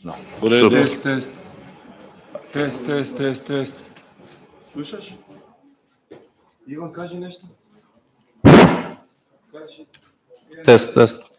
No. U redu. Test. Slušaš? Ivan, kaži nešto. Kaži. Test.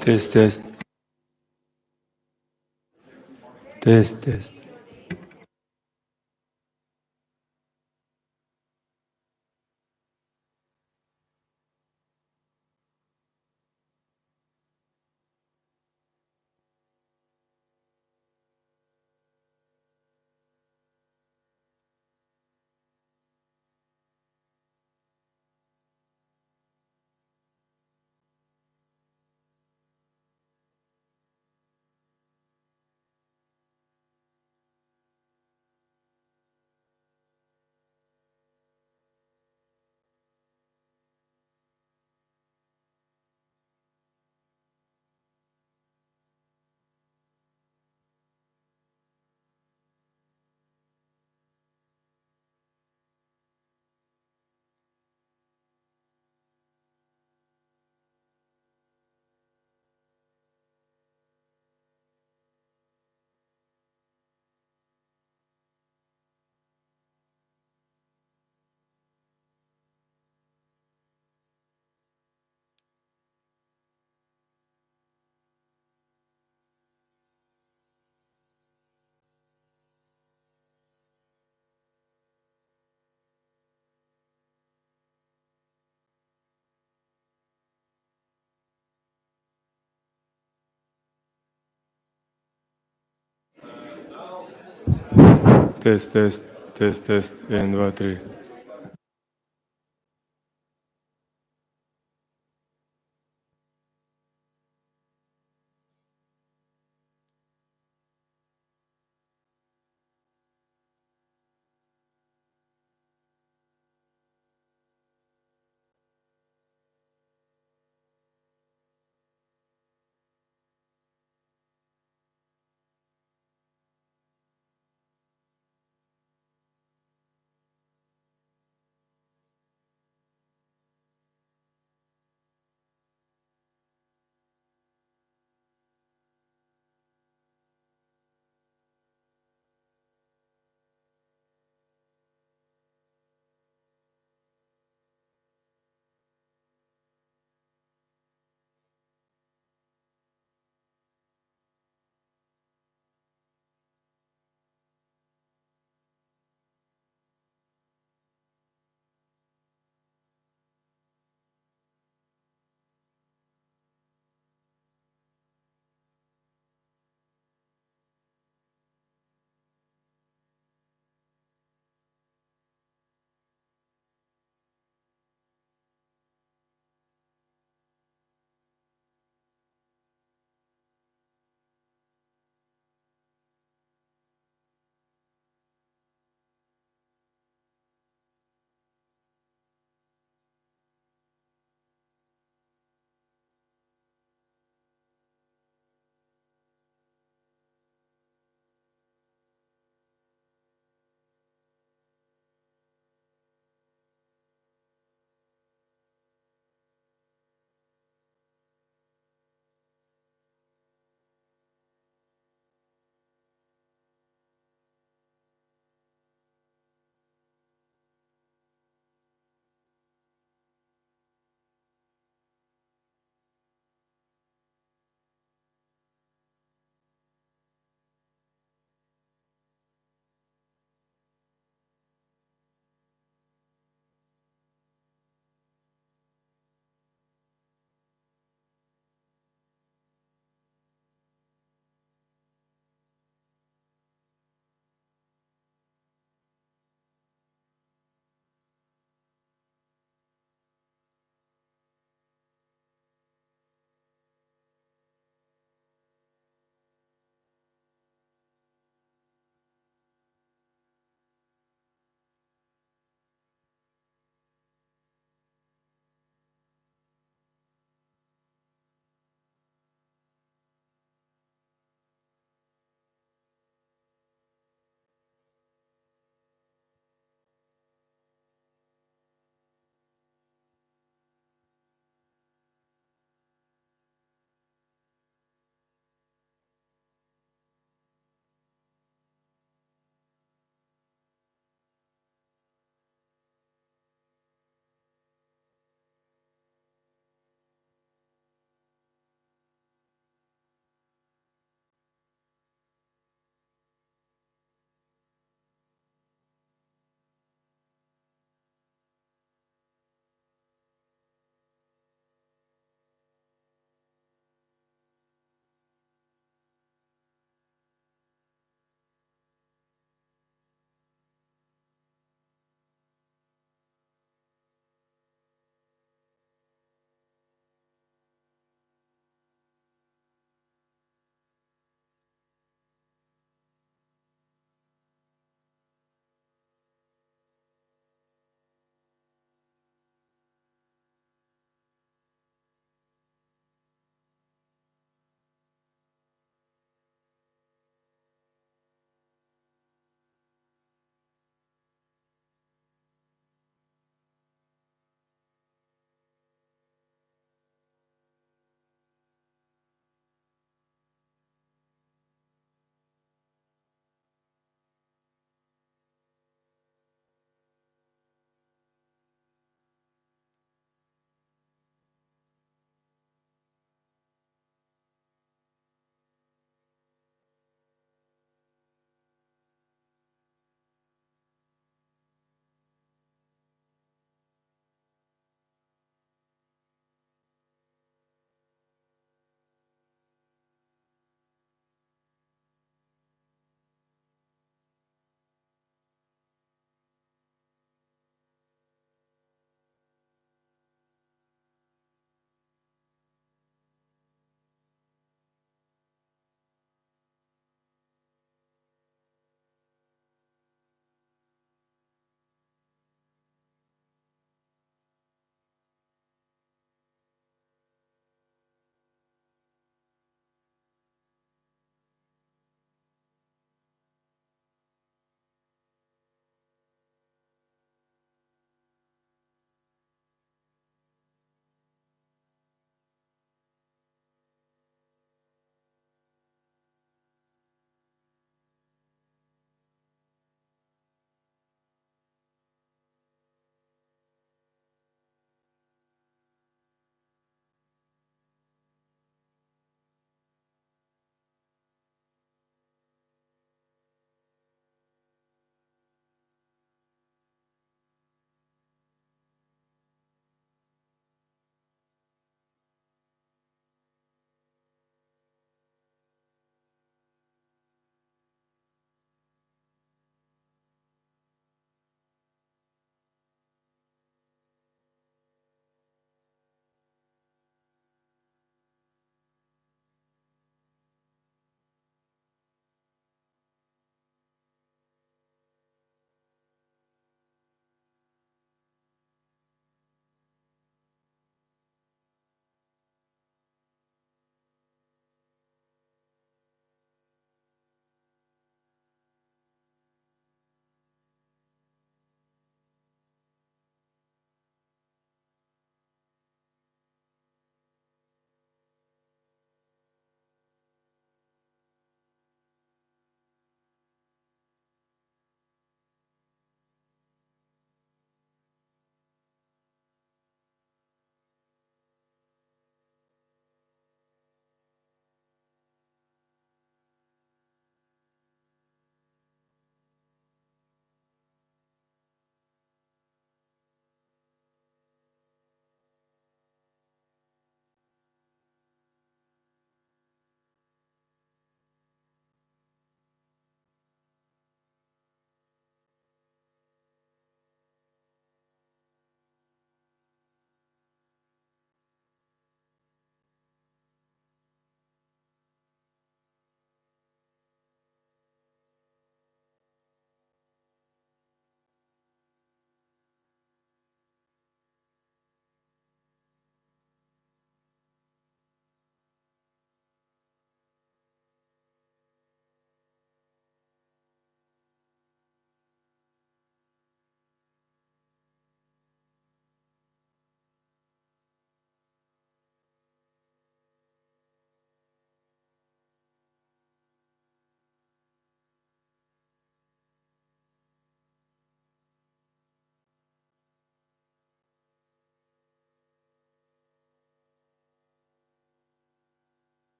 Тест, тест. Тест, тест. Тест, тест, тест, тест. 1, 2, 3.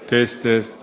Test, test.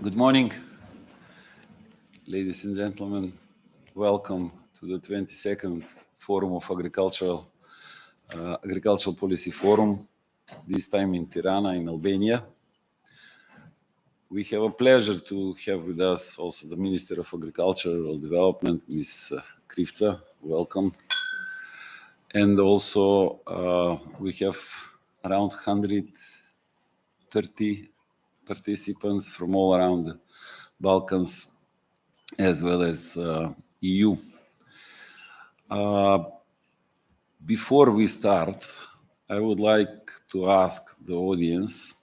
Good morning, ladies and gentlemen. Welcome to the 22nd Forum of Agricultural Policy Forum, this time in Tirana, in Albania. We have a pleasure to have with us also the Minister of Agricultural Development, Ms. Krivca. Welcome. And also we have around 130 participants from all around the Balkans, as well as EU. Before we start, I would like to ask the audience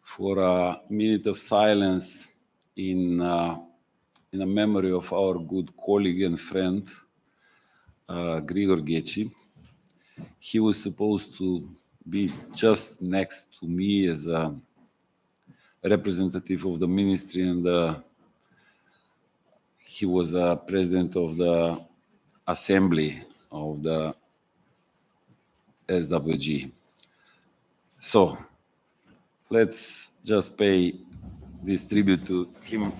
for a minute of silence in a memory of our good colleague and friend, Grigor Geci. He was supposed to be just next to me as a representative of the ministry, and he was a president of the assembly of the SWG. So let's just pay this tribute to him.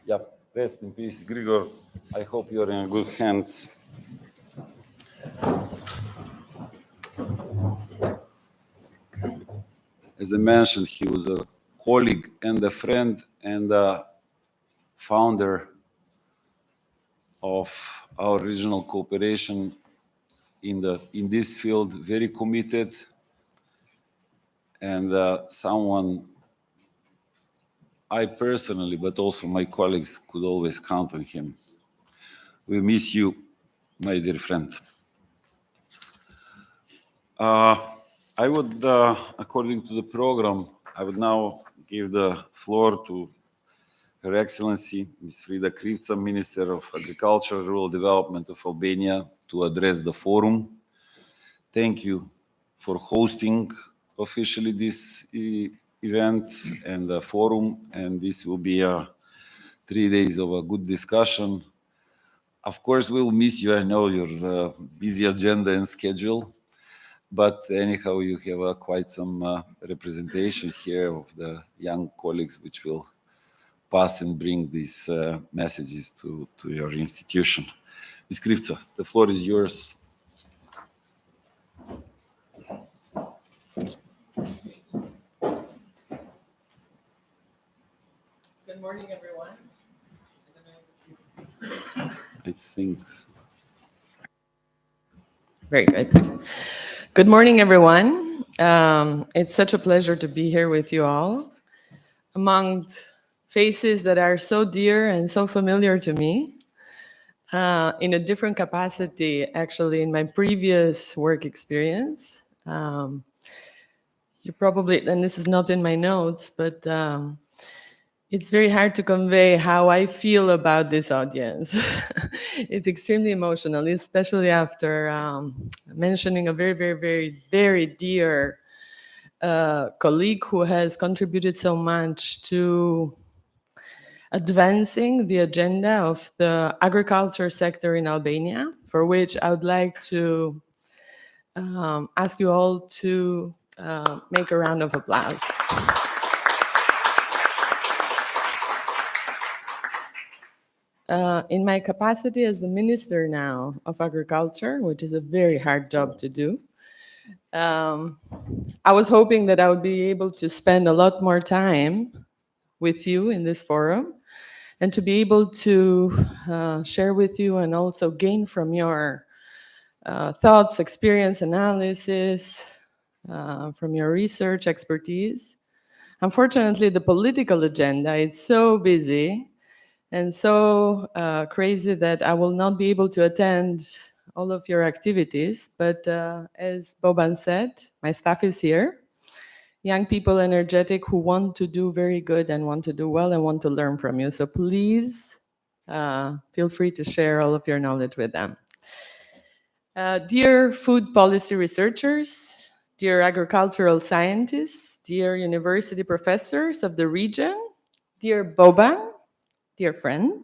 Yeah, rest in peace, Grigor. I hope you're in good hands. As I mentioned, he was a colleague and a friend and a founder of our regional cooperation in this field, very committed, and someone I personally, but also my colleagues, could always count on him. We miss you, my dear friend. I would, according to the program, I would now give the floor to Her Excellency, Ms. Frida Krivca, Minister of Agriculture, Rural Development of Albania, to address the forum. Thank you for hosting officially this event and the forum, and this will be 3 days of a good discussion. Of course, we'll miss you. I know your busy agenda and schedule, but anyhow, you have quite some representation here of the young colleagues, which will pass and bring these messages to your institution. Ms. Krivca, the floor is yours. Good morning, everyone. I think. Very good. Good morning, everyone. It's such a pleasure to be here with you all, among faces that are so dear and so familiar to me, in a different capacity, actually, in my previous work experience. You probably, and this is not in my notes, but it's very hard to convey how I feel about this audience. It's extremely emotional, especially after mentioning a very, very, very, very dear colleague who has contributed so much to advancing the agenda of the agriculture sector in Albania, for which I would like to ask you all to make a round of applause. In my capacity as the Minister now of Agriculture, which is a very hard job to do, I was hoping that I would be able to spend a lot more time with you in this forum and to be able to share with you and also gain from your thoughts, experience, analysis, from your research expertise. Unfortunately, the political agenda is so busy and so crazy that I will not be able to attend all of your activities. But as Boban said, my staff is here. Young people, energetic, who want to do very good and want to do well and want to learn from you. So please feel free to share all of your knowledge with them. Dear food policy researchers, dear agricultural scientists, dear university professors of the region, dear Boban, dear friend,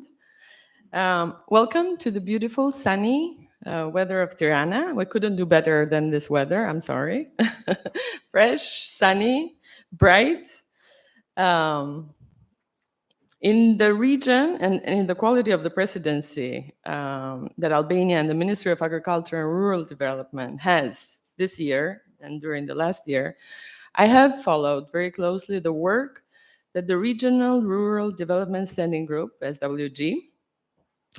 welcome to the beautiful sunny weather of Tirana. We couldn't do better than this weather, I'm sorry. Fresh, sunny, bright. In the region and in the quality of the presidency that Albania and the Ministry of Agriculture and Rural Development has this year and during the last year, I have followed very closely the work that the Regional Rural Development Standing Group, SWG,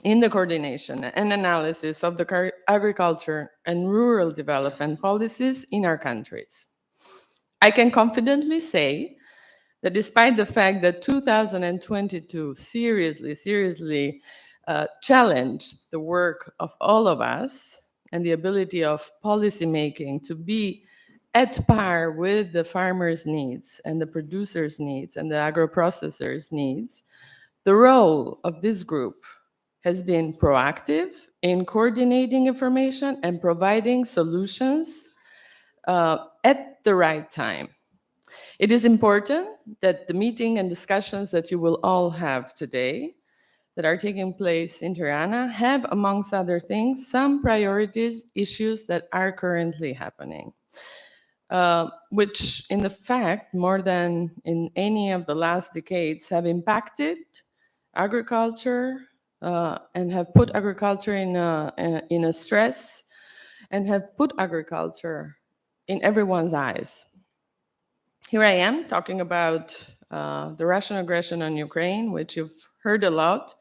in the coordination and analysis of the agriculture and rural development policies in our countries. I can confidently say that despite the fact that 2022 seriously challenged the work of all of us and the ability of policymaking to be at par with the farmers' needs and the producers' needs and the agro-processors' needs, the role of this group has been proactive in coordinating information and providing solutions at the right time. It is important that the meeting and discussions that you will all have today that are taking place in Tirana have, amongst other things, some priorities, issues that are currently happening, which in the fact, more than in any of the last decades, have impacted agriculture and have put agriculture in a stress and have put agriculture in everyone's eyes. Here I am talking about the Russian aggression on Ukraine, which you've heard a lot,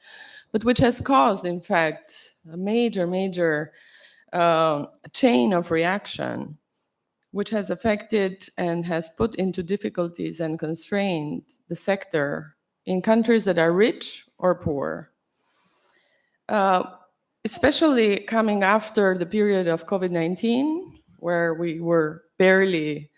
but which has caused, in fact, a major chain of reaction, which has affected and has put into difficulties and constrained the sector in countries that are rich or poor. Especially coming after the period of COVID-19, where we were barely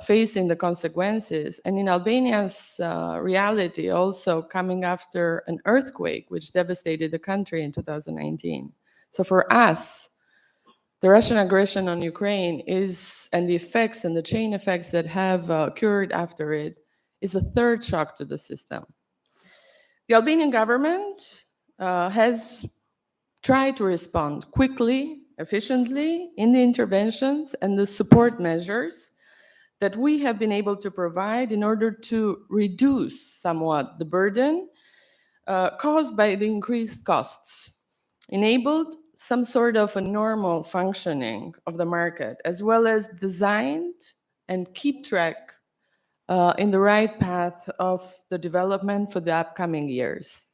facing the consequences, and in Albania's reality also coming after an earthquake which devastated the country in 2019. So for us, the Russian aggression on Ukraine is, and the effects and the chain effects that have occurred after it, is a third shock to the system. The Albanian government has tried to respond quickly, efficiently in the interventions and the support measures that we have been able to provide in order to reduce somewhat the burden caused by the increased costs, enabled some sort of a normal functioning of the market, as well as designed and keep track in the right path of the development for the upcoming years.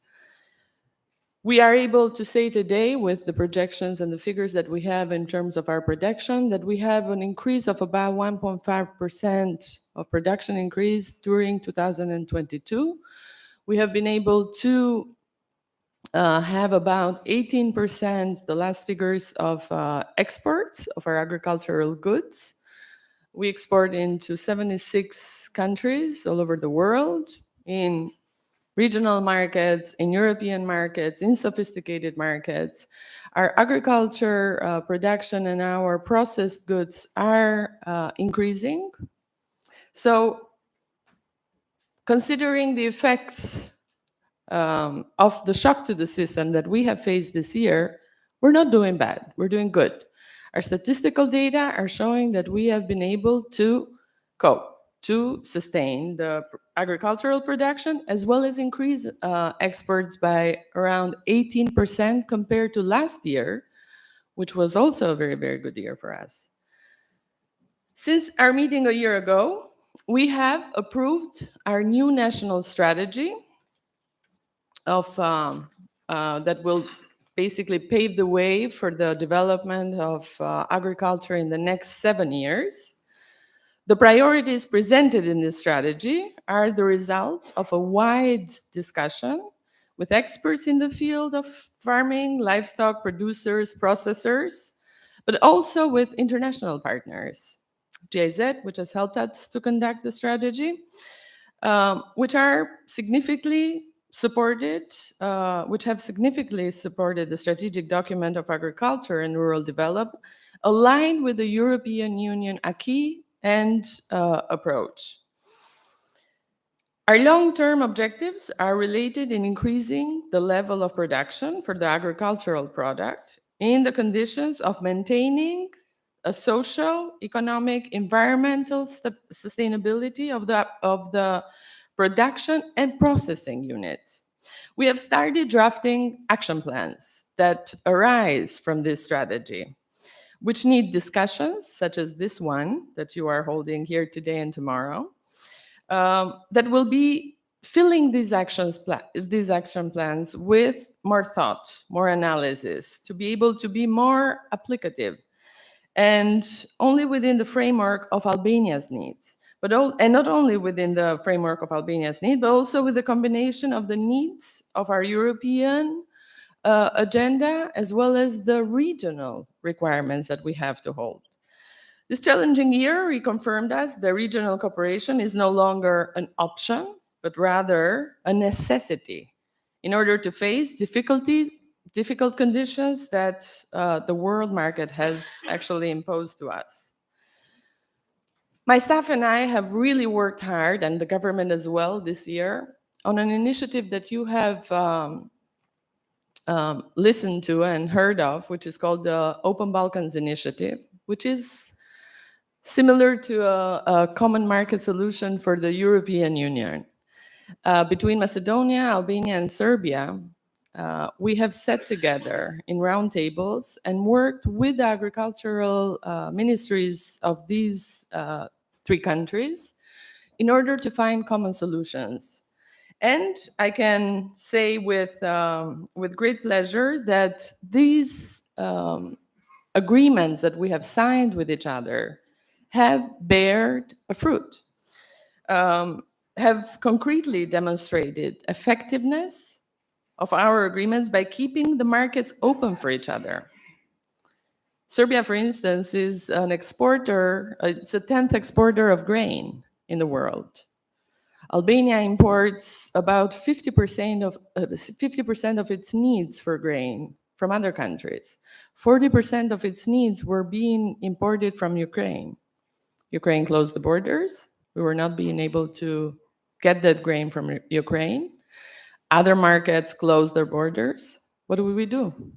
We are able to say today, with the projections and the figures that we have in terms of our production, that we have an increase of about 1.5% of production increase during 2022. We have been able to have about 18%, the last figures of exports of our agricultural goods. We export into 76 countries all over the world, in regional markets, in European markets, in sophisticated markets. Our agriculture production and our processed goods are increasing. So considering the effects of the shock to the system that we have faced this year, we're not doing bad, we're doing good. Our statistical data are showing that we have been able to cope, to sustain the agricultural production, as well as increase exports by around 18% compared to last year, which was also a very good year for us. Since our meeting a year ago, we have approved our new national strategy of that will basically pave the way for the development of agriculture in the next 7 years. The priorities presented in this strategy are the result of a wide discussion with experts in the field of farming, livestock producers, processors, but also with international partners. GIZ, which has helped us to conduct the strategy, which are significantly supported, which have significantly supported the strategic document of agriculture and rural development, aligned with the European Union acquis and approach. Our long-term objectives are related in increasing the level of production for the agricultural product in the conditions of maintaining a social, economic, environmental sustainability of the production and processing units. We have started drafting action plans that arise from this strategy, which need discussions such as this one that you are holding here today and tomorrow, that will be filling these action plans with more thought, more analysis, to be able to be more applicative, and only within the framework of Albania's needs. And not only within the framework of Albania's needs, but also with the combination of the needs of our European agenda, as well as the regional requirements that we have to hold. This challenging year reconfirmed us that regional cooperation is no longer an option, but rather a necessity in order to face difficult conditions that the world market has actually imposed to us. My staff and I have really worked hard, and the government as well this year, on an initiative that you have listened to and heard of, which is called the Open Balkans Initiative, which is similar to a common market solution for the European Union. Between Macedonia, Albania, and Serbia, we have sat together in roundtables and worked with the agricultural ministries of these three countries in order to find common solutions. And I can say with great pleasure that these agreements that we have signed with each other have bared a fruit, have concretely demonstrated effectiveness of our agreements by keeping the markets open for each other. Serbia, for instance, is an exporter, it's the 10th exporter of grain in the world. Albania imports about 50% of its needs for grain from other countries. 40% of its needs were being imported from Ukraine. Ukraine closed the borders. We were not being able to get that grain from Ukraine. Other markets closed their borders. What do?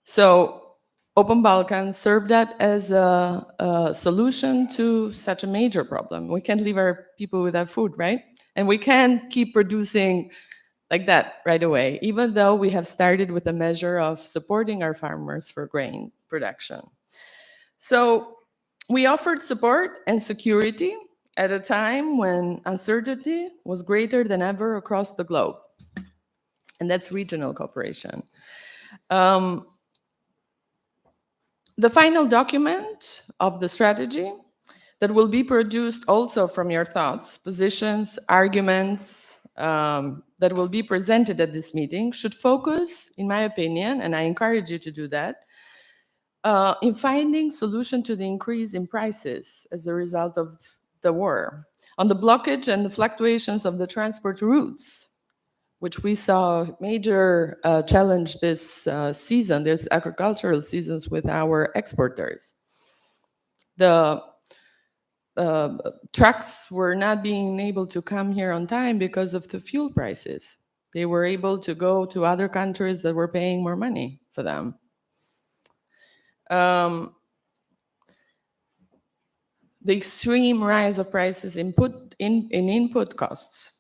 So Open Balkans served that as a solution to such a major problem. We can't leave our people without food, right? And we can't keep producing like that right away, even though we have started with a measure of supporting our farmers for grain production. So we offered support and security at a time when uncertainty was greater than ever across the globe. And that's regional cooperation. The final document of the strategy that will be produced also from your thoughts, positions, arguments that will be presented at this meeting should focus, in my opinion, and I encourage you to do that, in finding solution to the increase in prices as a result of the war, on the blockage and the fluctuations of the transport routes, which we saw major challenge this season, this agricultural seasons with our exporters. The trucks were not being able to come here on time because of the fuel prices. They were able to go to other countries that were paying more money for them. The extreme rise of prices in input costs.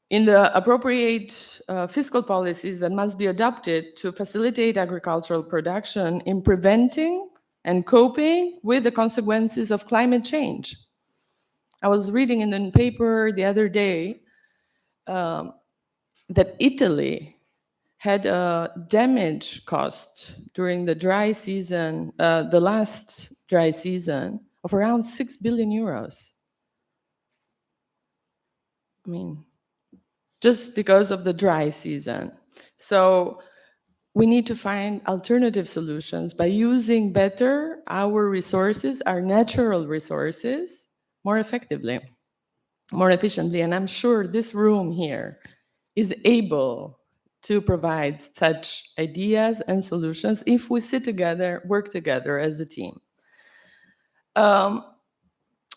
In the appropriate fiscal policies that must be adopted to facilitate agricultural production in preventing and coping with the consequences of climate change. I was reading in the paper the other day that Italy had a damage cost during the dry season, the last dry season, of around 6 billion euros. I mean, just because of the dry season. So we need to find alternative solutions by using better our resources, our natural resources, more effectively. more efficiently. And I'm sure this room here is able to provide such ideas and solutions if we sit together, work together as a team.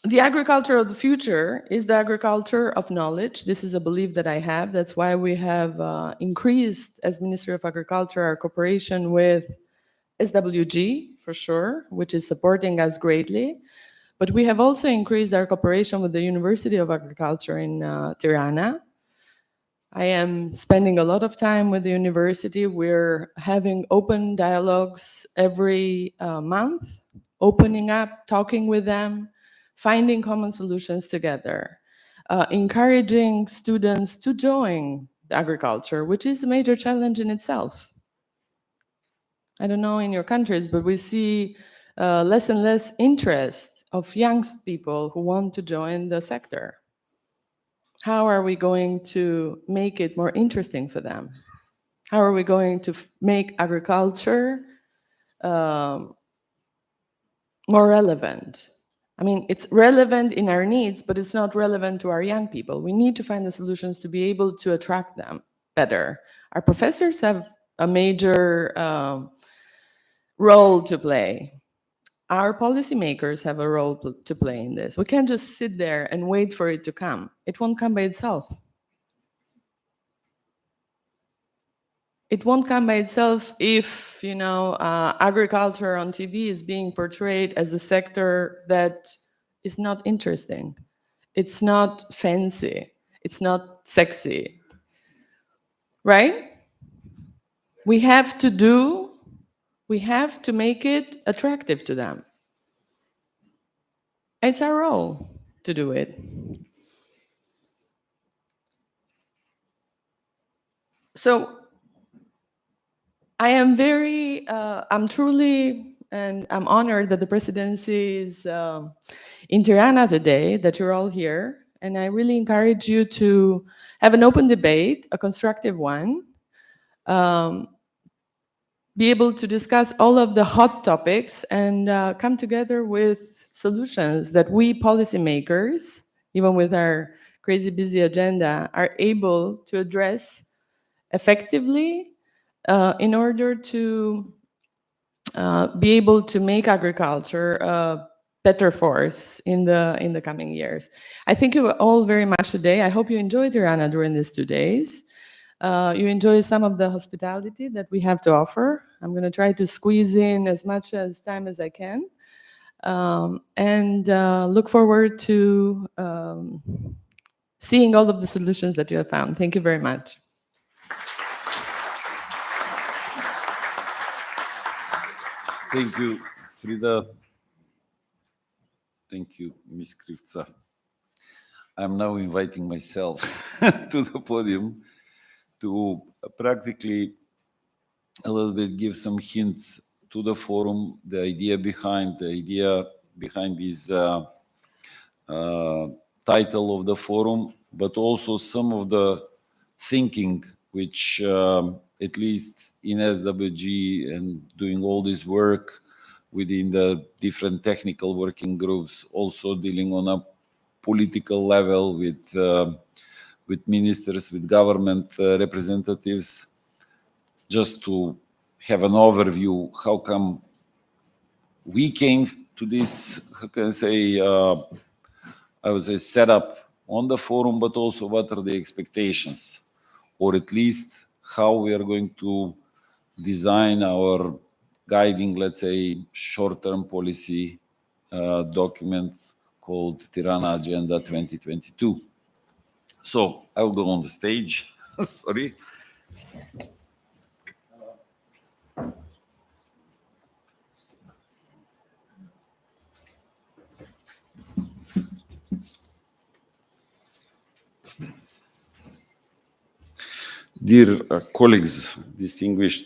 The agriculture of the future is the agriculture of knowledge. This is a belief that I have. That's why we have increased, as Ministry of Agriculture, our cooperation with SWG, for sure, which is supporting us greatly. But we have also increased our cooperation with the University of Agriculture in Tirana. I am spending a lot of time with the university. We're having open dialogues every month, opening up, talking with them, finding common solutions together, encouraging students to join agriculture, which is a major challenge in itself. I don't know in your countries, but we see less and less interest of young people who want to join the sector. How are we going to make it more interesting for them? How are we going to make agriculture more relevant? I mean, it's relevant in our needs, but it's not relevant to our young people. We need to find the solutions to be able to attract them better. Our professors have a major role to play. Our policymakers have a role to play in this. We can't just sit there and wait for it to come. It won't come by itself. It won't come by itself if, agriculture on TV is being portrayed as a sector that is not interesting. It's not fancy. It's not sexy. Right? We have to make it attractive to them. It's our role to do it. So I am I'm truly, and I'm honored that the presidency is in Tirana today, that you're all here. And I really encourage you to have an open debate, a constructive one, be able to discuss all of the hot topics and come together with solutions that we policymakers, even with our crazy busy agenda, are able to address effectively in order to be able to make agriculture a better force in the coming years. I thank you all very much today. I hope you enjoyed Tirana during these 2 days. You enjoy some of the hospitality that we have to offer. I'm going to try to squeeze in as much time as I can, and look forward to seeing all of the solutions that you have found. Thank you very much. Thank you, Frida. Thank you, Ms. Krivca. I'm now inviting myself to the podium to practically a little bit give some hints to the forum, the idea behind this title of the forum, but also some of the thinking which at least in SWG and doing all this work within the different technical working groups, also dealing on a political level with ministers, with government representatives, just to have an overview how come we came to this, how can I say, I would say setup on the forum, but also what are the expectations, or at least how we are going to design our guiding, let's say, short-term policy document called Tirana Agenda 2022. So I will go on the stage. Sorry. Dear colleagues, distinguished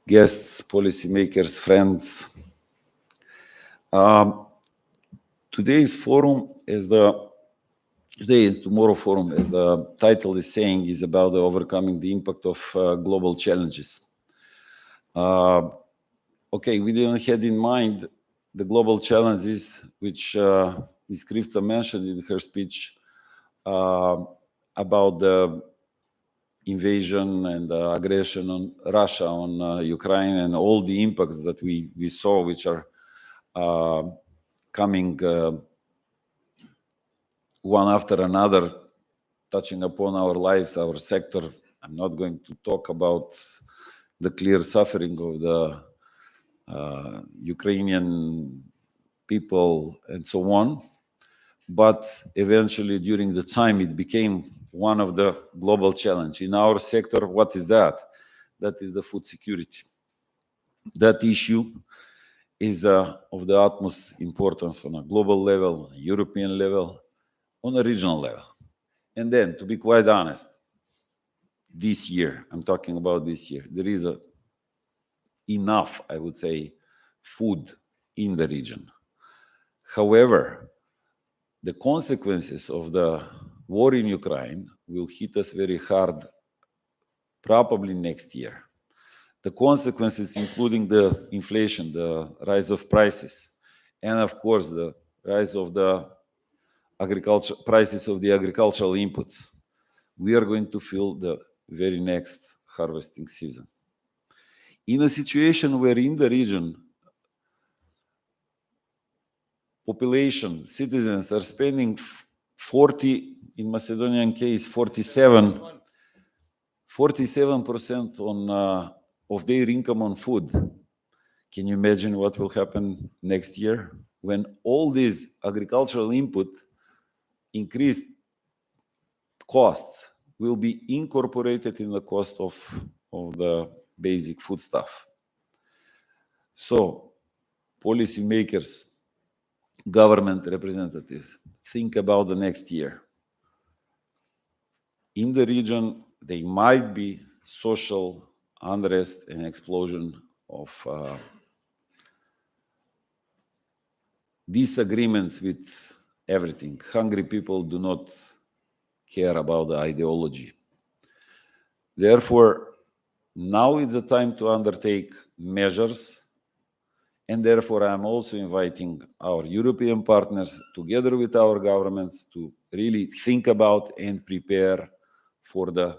guests, policymakers, friends, today's forum Today is Tomorrow Forum, as the title is saying, is about the overcoming the impact of global challenges. Okay, we didn't have in mind the global challenges which Ms. Krivca mentioned in her speech about the invasion and aggression on Russia on Ukraine and all the impacts that we saw, which are coming one after another, touching upon our lives, our sector. I'm not going to talk about the clear suffering of the Ukrainian people and so on. But eventually, during the time, it became one of the global challenge. In our sector, what is that? That is the food security. That issue is of the utmost importance on a global level, a European level, on a regional level. And then, to be quite honest, this year, I'm talking about this year, there is enough, I would say, food in the region. However, the consequences of the war in Ukraine will hit us very hard probably next year. The consequences, including the inflation, the rise of prices, and of course, the rise of the prices of the agricultural inputs, we are going to feel the very next harvesting season. In a situation where in the region, population, citizens are spending 40, in Macedonian case, 47% of their income on food. Can you imagine what will happen next year when all these agricultural input increased costs will be incorporated in the cost of the basic foodstuff? So, policymakers, government representatives, think about the next year. In the region, there might be social unrest and explosion of disagreements with everything. Hungry people do not care about the ideology. Therefore, now is the time to undertake measures, and therefore I'm also inviting our European partners, together with our governments, to really think about and prepare for the,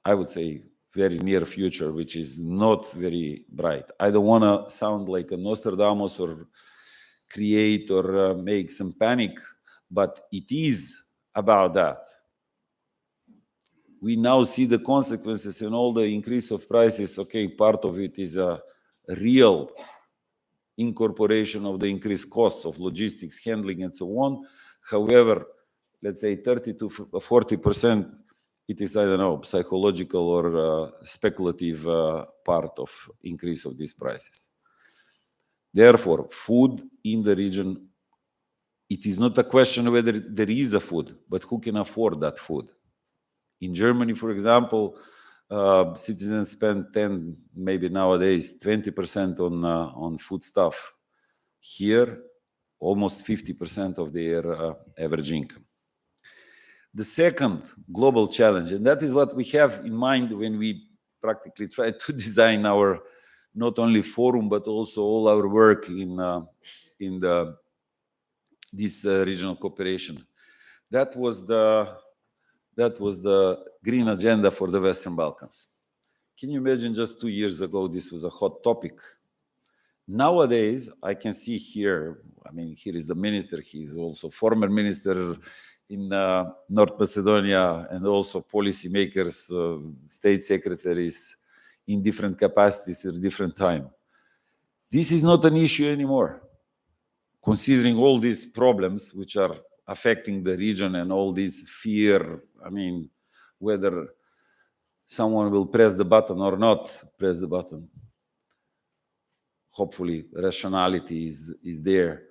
I would say, very near future, which is not very bright. I don't want to sound like a Nostradamus or create or make some panic, but it is about that. We now see the consequences in all the increase of prices. Okay, part of it is a real incorporation of the increased costs of logistics, handling, and so on. However, let's say 30 to 40%, it is, I don't know, psychological or speculative part of increase of these prices. Therefore, food in the region, it is not a question whether there is a food, but who can afford that food. In Germany, for example, citizens spend 10, maybe nowadays 20% on food stuff. Here, almost 50% of their average income. The second global challenge, and that is what we have in mind when we practically try to design our not only forum but also all our work in this regional cooperation. That was the green agenda for the Western Balkans. Can you imagine just 2 years ago this was a hot topic? Nowadays, I can see here, I mean, here is the minister, he's also former minister in North Macedonia, and also policymakers, state secretaries in different capacities at different time. This is not an issue anymore, considering all these problems which are affecting the region and all this fear. I mean, whether someone will press the button or not press the button. Hopefully, rationality is there.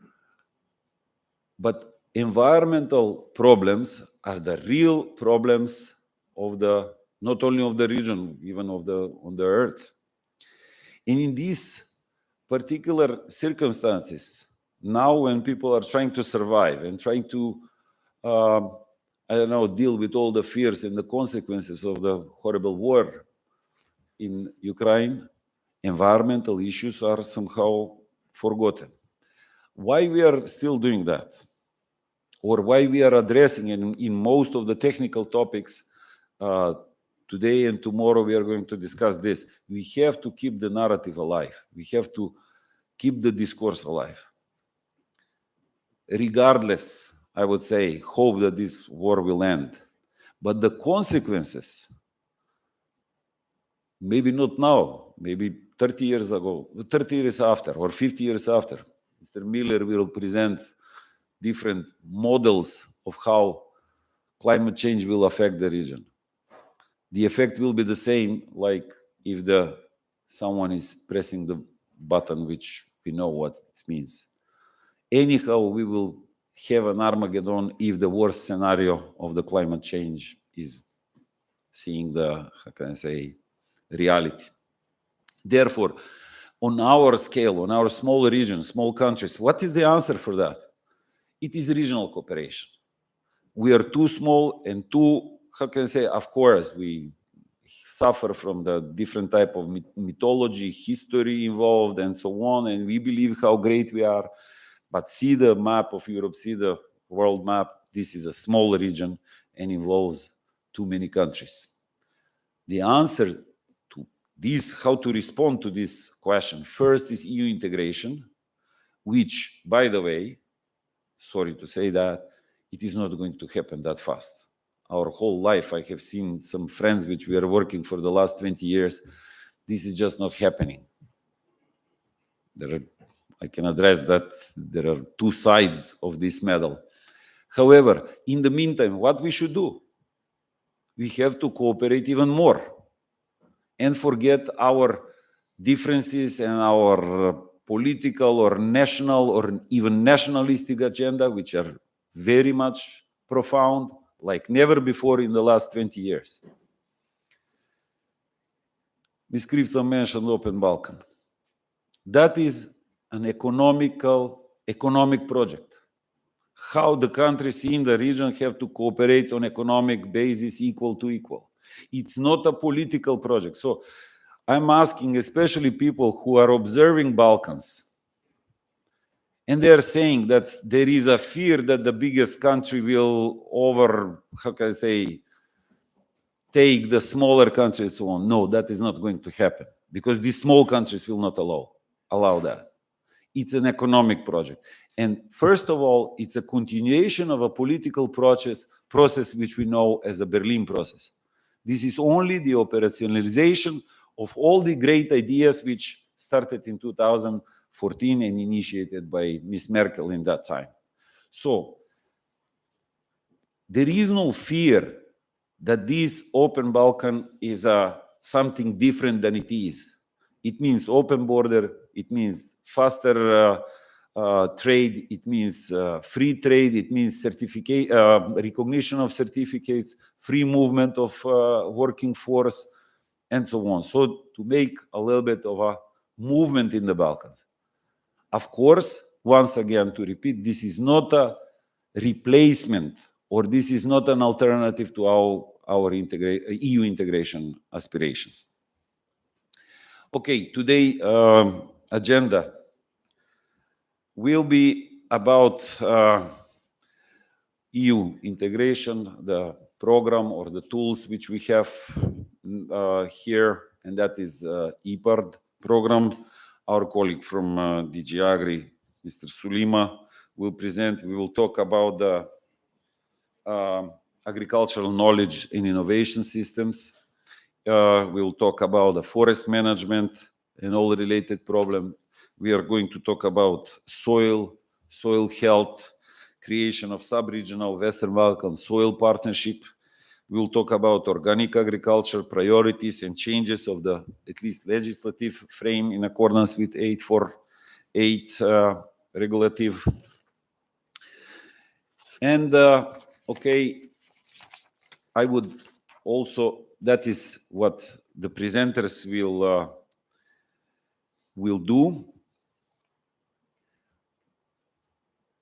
But environmental problems are the real problems of the, not only of the region, even of on the earth. And in these particular circumstances, now when people are trying to survive and trying to, I don't know, deal with all the fears and the consequences of the horrible war in Ukraine, environmental issues are somehow forgotten. Why we are still doing that? Or why we are addressing in most of the technical topics today and tomorrow we are going to discuss this. We have to keep the narrative alive. We have to keep the discourse alive. Regardless, I would say, hope that this war will end. But the consequences, maybe not now, maybe 30 years ago, 30 years after, or 50 years after, Mr. Miller will present different models of how climate change will affect the region. The effect will be the same, like if someone is pressing the button, which we know what it means. Anyhow, we will have an Armageddon if the worst scenario of the climate change is seeing the, how can I say, reality. Therefore, on our scale, on our small region, small countries, what is the answer for that? It is regional cooperation. We are too small and too, how can I say, of course, we suffer from the different type of mythology, history involved, and so on, and we believe how great we are. But see the map of Europe, see the world map, this is a small region and involves too many countries. The answer to this, how to respond to this question, first is EU integration, which, by the way, sorry to say that, it is not going to happen that fast. Our whole life, I have seen some friends which we are working for the last 20 years, this is just not happening. I can address that there are two sides of this medal. However, in the meantime, what we should do? We have to cooperate even more and forget our differences and our political or national or even nationalistic agenda, which are very much profound, like never before in the last 20 years. Ms. Krivca mentioned Open Balkan. That is an economic project. How the countries in the region have to cooperate on economic basis equal to equal. It's not a political project. So I'm asking especially people who are observing Balkans, and they're saying that there is a fear that the biggest country will take the smaller countries and so on. No, that is not going to happen because these small countries will not allow that. It's an economic project. And first of all, it's a continuation of a political process which we know as a Berlin process. This is only the operationalization of all the great ideas which started in 2014 and initiated by Ms. Merkel in that time. So there is no fear that this Open Balkan is something different than it is. It means open border, it means faster trade, it means free trade, it means recognition of certificates, free movement of working force, and so on. So to make a little bit of a movement in the Balkans. Of course, once again, to repeat, this is not a replacement or this is not an alternative to our EU integration aspirations. Okay, today agenda will be about EU integration, the program or the tools which we have here, and that is EPARD program. Our colleague from DG Agri, Mr. Sulima, will present. We will talk about the agricultural knowledge and innovation systems. We will talk about the forest management and all related problems. We are going to talk about soil health, creation of sub-regional Western Balkans soil partnership. We will talk about organic agriculture priorities and changes of the at least legislative frame in accordance with 848 regulative. And okay, I would also, that is what the presenters will do.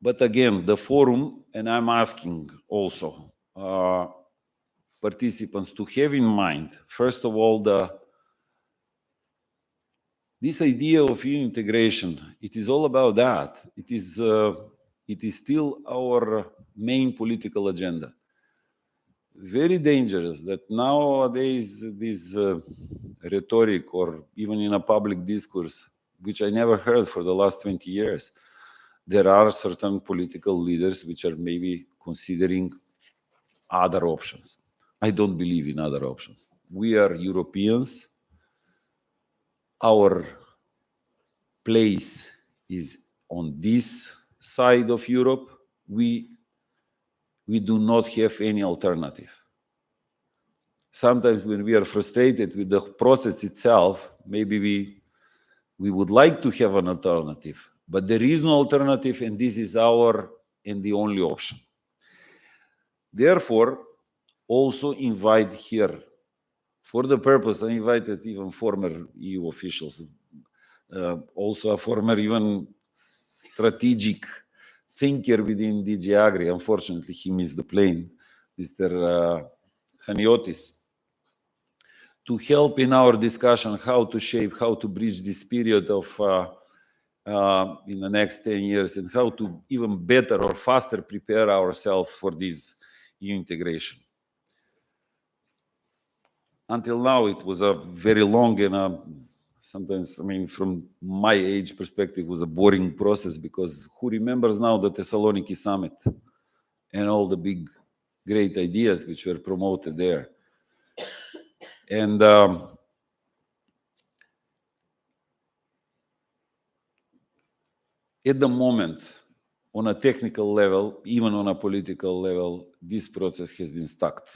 But again, the forum, and I'm asking also participants to have in mind, first of all, the this idea of EU integration, it is all about that. It is still our main political agenda. Very dangerous that nowadays this rhetoric, or even in a public discourse, which I never heard for the last 20 years, there are certain political leaders which are maybe considering other options. I don't believe in other options. We are Europeans. Our place is on this side of Europe. We do not have any alternative. Sometimes when we are frustrated with the process itself, maybe we would like to have an alternative, but there is no alternative, and this is our and the only option. Therefore, also invite here, for the purpose, I invited even former EU officials, also a former even strategic thinker within DG Agri. Unfortunately, he missed the plane, Mr. Haniotis, to help in our discussion how to shape, how to bridge this period of in the next 10 years, and how to even better or faster prepare ourselves for this EU integration. Until now, it was a very long and sometimes, I mean, from my age perspective, was a boring process, because who remembers now the Thessaloniki summit and all the big, great ideas which were promoted there? And at the moment, on a technical level, even on a political level, this process has been stuck.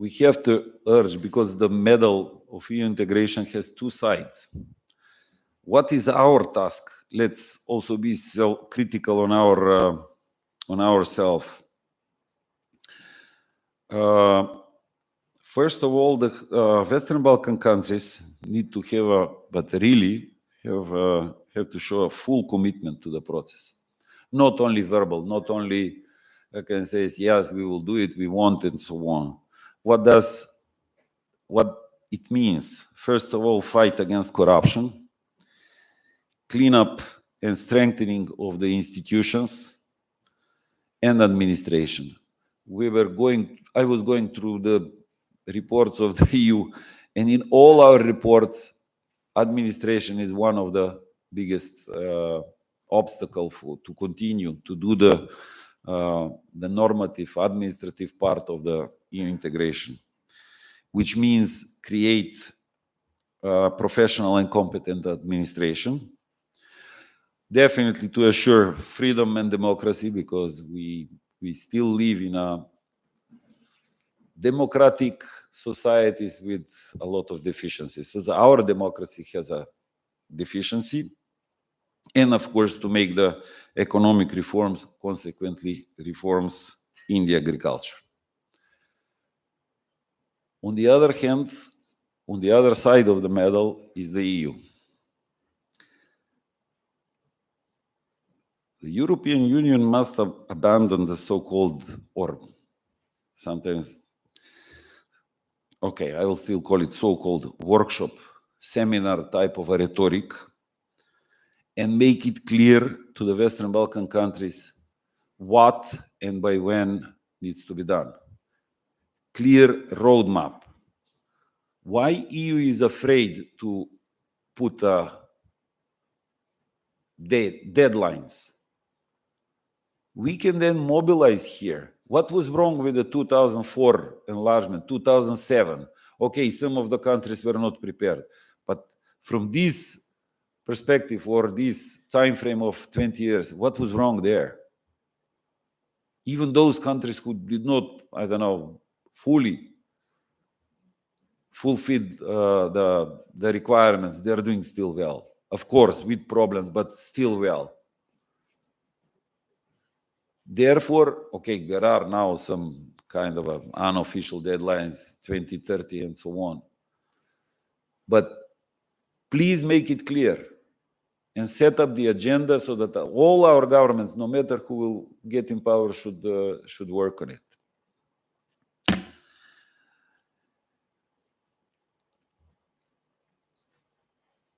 We have to urge, because the medal of EU integration has two sides. What is our task? Let's also be self-critical on ourselves. First of all, the Western Balkan countries need to have to show a full commitment to the process. Not only verbal, not only I can say, yes, we will do it, we want it, and so on. What it means? First of all, fight against corruption, clean up and strengthening of the institutions and administration. I was going through the reports of the EU, and in all our reports, administration is one of the biggest obstacle to continue to do the normative administrative part of the EU integration, which means create professional and competent administration. Definitely to assure freedom and democracy, because we still live in a democratic societies with a lot of deficiencies. So our democracy has a deficiency. And of course, to make the economic reforms, consequently reforms in the agriculture. On the other hand, on the other side of the medal is the EU. The European Union must abandon the so-called, or sometimes, okay, I will still call it so-called workshop, seminar type of a rhetoric, and make it clear to the Western Balkan countries what and by when needs to be done. Clear roadmap. Why EU is afraid to put deadlines? We can then mobilize here. What was wrong with the 2004 enlargement, 2007? Okay, some of the countries were not prepared, but from this perspective or this time frame of 20 years, what was wrong there? Even those countries who did not, I don't know, fully fulfilled the requirements, they're doing still well. Of course, with problems, but still well. Therefore, okay, there are now some kind of unofficial deadlines, 2030 and so on. But please make it clear and set up the agenda so that all our governments, no matter who will get in power, should work on it.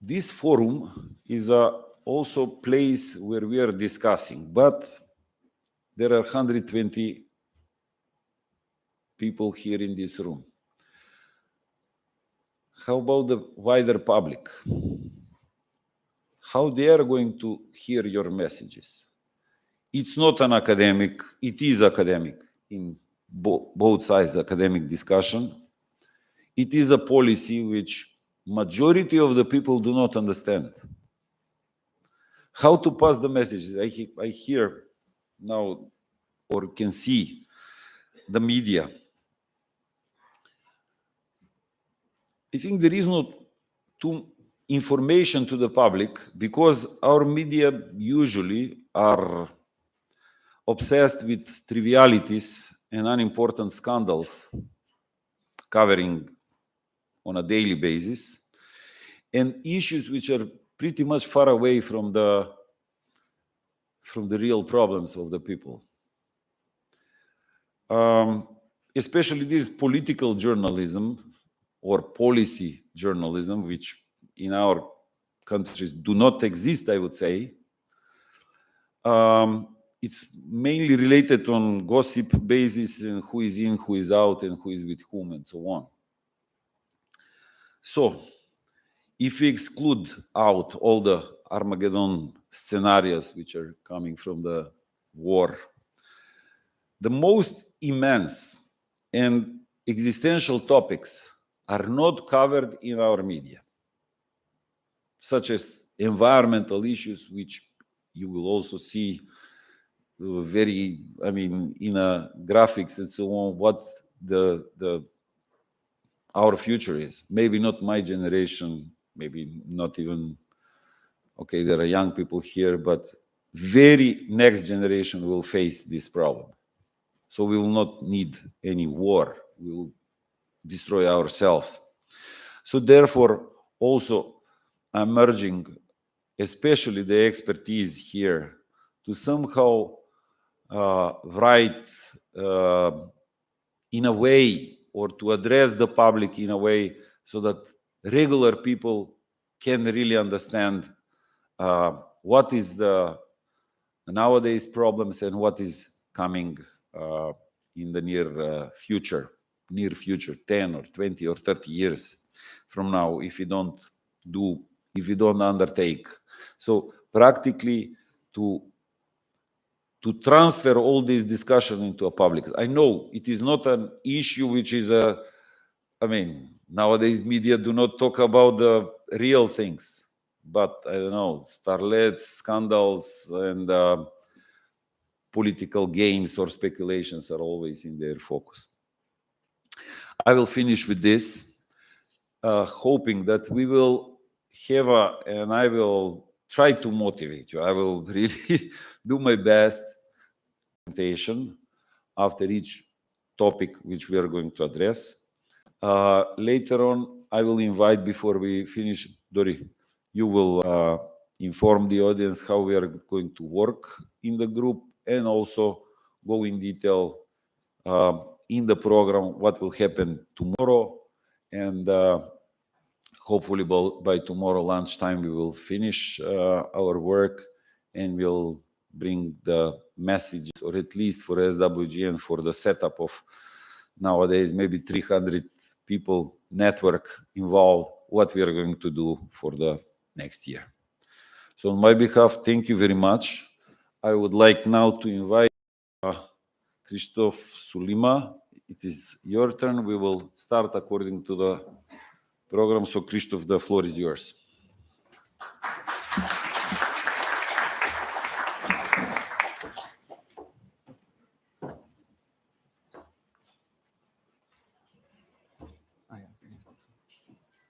this forum is also a place where we are discussing, but there are 120 people here in this room. How about the wider public? How they are going to hear your messages? It's not an academic, it is academic in both sides, academic discussion. It is a policy which majority of the people do not understand. How to pass the messages? I hear now or can see the media. I think there is not too information to the public because our media usually are obsessed with trivialities and unimportant scandals covering on a daily basis and issues which are pretty much far away from the real problems of the people. Especially this political journalism or policy journalism, which in our countries do not exist, I would say. It's mainly related on gossip basis and who is in, who is out, and who is with whom, and so on. So, if we exclude out all the Armageddon scenarios which are coming from the war, the most immense and existential topics are not covered in our media, such as environmental issues, which you will also see very, in graphics and so on, what our future is. Maybe not my generation, maybe not even, okay, there are young people here, but very next generation will face this problem. So we will not need any war. We will destroy ourselves. So therefore, also I'm urging, especially the expertise here, to somehow write in a way or to address the public in a way so that regular people can really understand what is the nowadays problems and what is coming in the near future, 10 or 20 or 30 years from now, if you don't undertake. So practically to transfer all this discussion into a public. I know it is not an issue which is nowadays media do not talk about the real things, but I don't know, starlets, scandals, and political games or speculations are always in their focus. I will finish with this, hoping that we will have and I will try to motivate you. I will really do my best presentation after each topic which we are going to address. Later on, I will invite, before we finish, Dori, you will inform the audience how we are going to work in the group and also go in detail in the program what will happen tomorrow. And hopefully by tomorrow lunchtime, we will finish our work and we'll bring the messages, or at least for SWG and for the setup of nowadays maybe 300 people network involved, what we are going to do for the next year. So on my behalf, thank you very much. I would like now to invite Christoph Sulima. It is your turn. We will start according to the program. So Christoph, the floor is yours.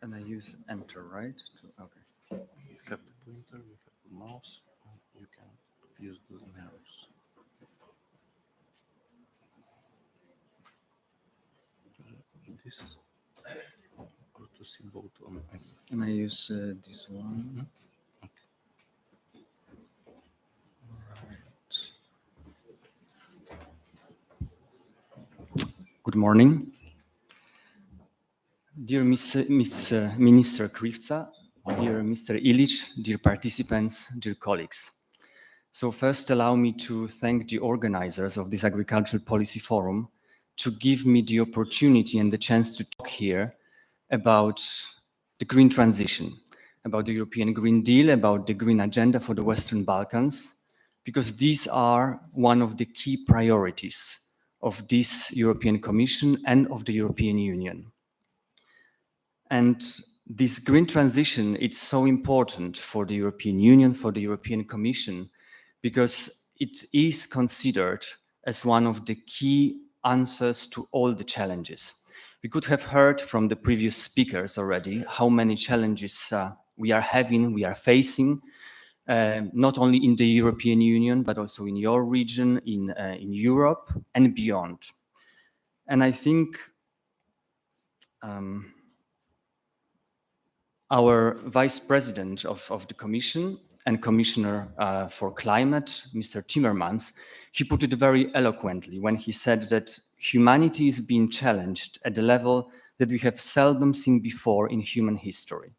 And I use enter, right? Okay. You have the pointer, you have the mouse, and you can use the arrows. This or to see both on. And I use this one. Okay. Right. Good morning. Dear Miss Minister Krivca, dear Mr. Illich, dear participants, dear colleagues. So first allow me to thank the organizers of this Agricultural Policy Forum to give me the opportunity and the chance to talk here about the green transition, about the European Green Deal, about the green agenda for the Western Balkans, because these are one of the key priorities of this European Commission and of the European Union. And this green transition, it's so important for the European Union, for the European Commission, because it is considered as one of the key answers to all the challenges. We could have heard from the previous speakers already how many challenges we are having, we are facing, not only in the European Union, but also in your region, in Europe and beyond. And I think our Vice President of the Commission and Commissioner for Climate, Mr. Timmermans, he put it very eloquently when he said that humanity is being challenged at a level that we have seldom seen before in human history.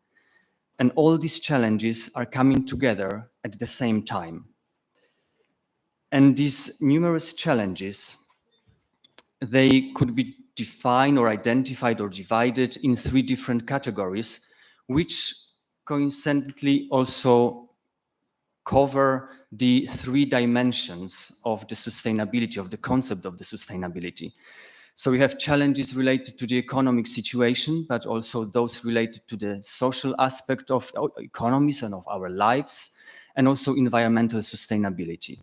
And all these challenges are coming together at the same time. And these numerous challenges, they could be defined or identified or divided in 3 different categories, which coincidentally also cover the 3 dimensions of the sustainability, of the concept of the sustainability. So we have challenges related to the economic situation, but also those related to the social aspect of our economies and of our lives, and also environmental sustainability.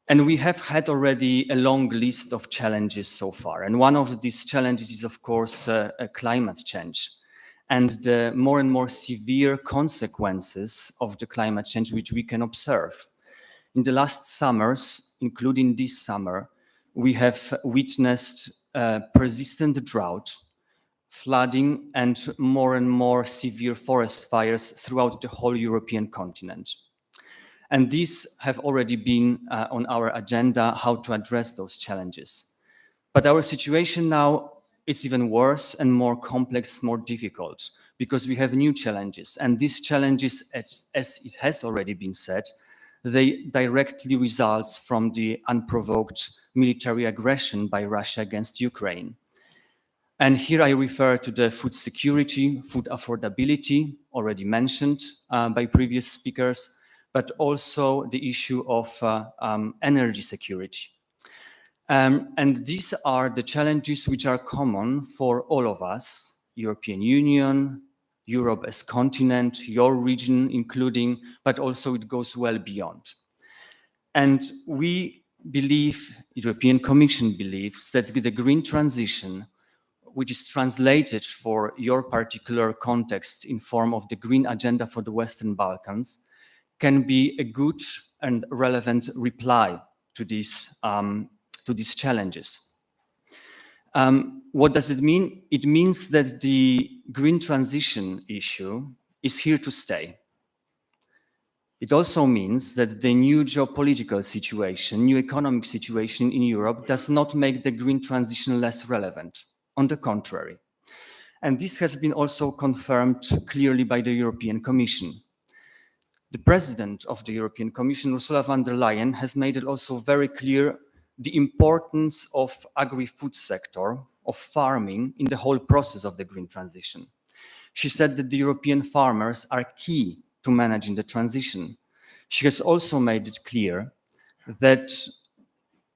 And we have had already a long list of challenges so far. And one of these challenges is, of course, climate change and the more and more severe consequences of the climate change which we can observe. In the last summers, including this summer, we have witnessed persistent drought, flooding, and more severe forest fires throughout the whole European continent. And these have already been on our agenda, how to address those challenges. But our situation now is even worse and more complex, more difficult, because we have new challenges. And these challenges, as it has already been said, they directly result from the unprovoked military aggression by Russia against Ukraine. And here I refer to the food security, food affordability, already mentioned by previous speakers, but also the issue of energy security. And these are the challenges which are common for all of us, European Union, Europe as continent, your region including, but also it goes well beyond. And we believe, European Commission believes, that the green transition, which is translated for your particular context in form of the green agenda for the Western Balkans, can be a good and relevant reply to these challenges. What does it mean? It means that the green transition issue is here to stay. It also means that the new geopolitical situation, new economic situation in Europe does not make the green transition less relevant. On the contrary. And this has been also confirmed clearly by the European Commission. The President of the European Commission, Ursula von der Leyen, has made it also very clear the importance of agri-food sector, of farming in the whole process of the green transition. She said that the European farmers are key to managing the transition. She has also made it clear that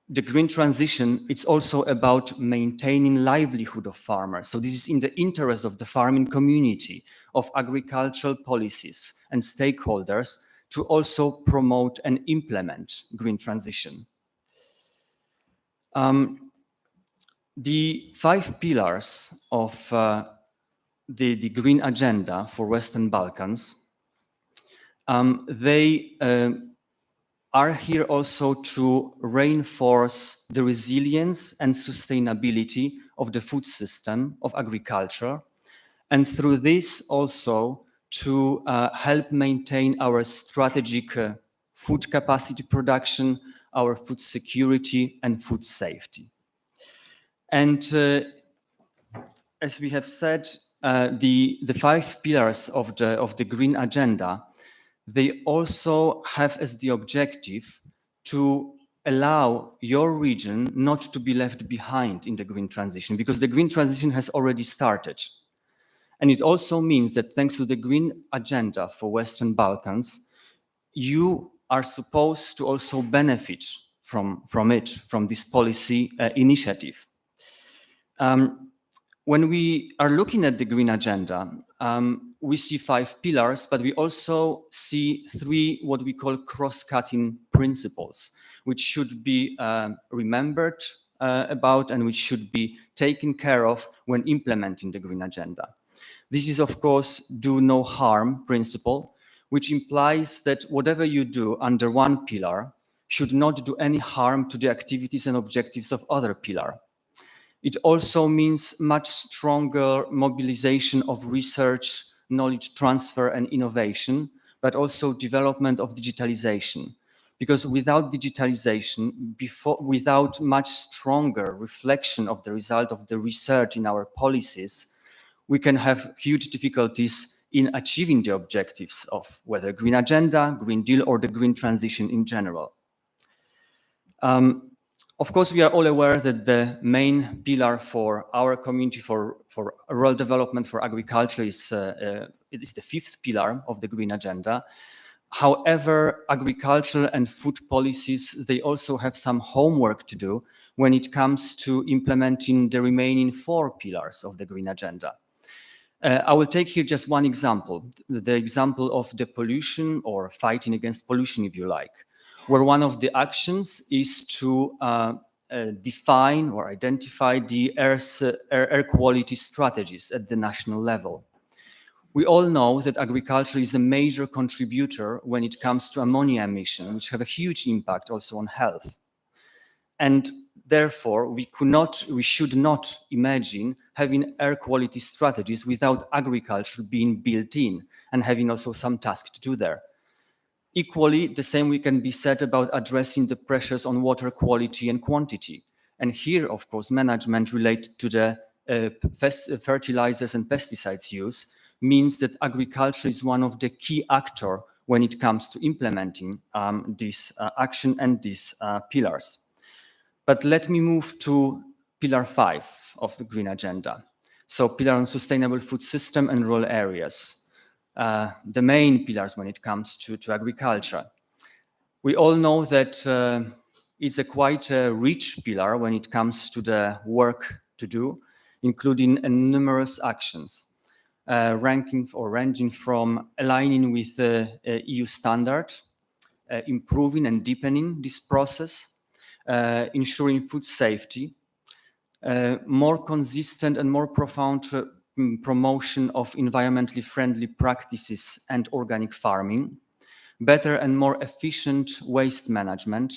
the green transition, it's also about maintaining livelihood of farmers. So this is in the interest of the farming community, of agricultural policies and stakeholders to also promote and implement green transition. The 5 pillars of the green agenda for Western Balkans, they are here also to reinforce the resilience and sustainability of the food system of agriculture, and through this also to help maintain our strategic food capacity production, our food security and food safety. And as we have said, the 5 pillars of the green agenda, they also have as the objective to allow your region not to be left behind in the green transition, because the green transition has already started. And it also means that thanks to the green agenda for Western Balkans, you are supposed to also benefit from this policy initiative. When we are looking at the green agenda, we see 5 pillars, but we also see 3 what we call cross-cutting principles, which should be remembered about and which should be taken care of when implementing the green agenda. This is, of course, do no harm principle, which implies that whatever you do under one pillar should not do any harm to the activities and objectives of other pillar. It also means much stronger mobilization of research, knowledge transfer and innovation, but also development of digitalization. Because without digitalization, without much stronger reflection of the result of the research in our policies, we can have huge difficulties in achieving the objectives of whether Green Agenda, Green Deal, or the green transition in general. Of course, we are all aware that the main pillar for our community, for rural development, for agriculture, it is the 5th pillar of the Green Agenda. However, agricultural and food policies, they also have some homework to do when it comes to implementing the remaining 4 pillars of the Green Agenda. I will take here just one example, the example of the pollution, or fighting against pollution, if you like, where one of the actions is to define or identify the air quality strategies at the national level. We all know that agriculture is a major contributor when it comes to ammonia emission, which have a huge impact also on health. And therefore, we should not imagine having air quality strategies without agriculture being built in and having also some tasks to do there. Equally, the same we can be said about addressing the pressures on water quality and quantity. And here, of course, management related to the fertilizers and pesticides use means that agriculture is one of the key actors when it comes to implementing this action and these pillars. But let me move to pillar 5 of the Green Agenda. So pillar on sustainable food system and rural areas. The main pillars when it comes to agriculture. We all know that it's a quite rich pillar when it comes to the work to do, including numerous actions, ranging from aligning with the EU standard, improving and deepening this process, ensuring food safety, more consistent and more profound promotion of environmentally friendly practices and organic farming, better and more efficient waste management,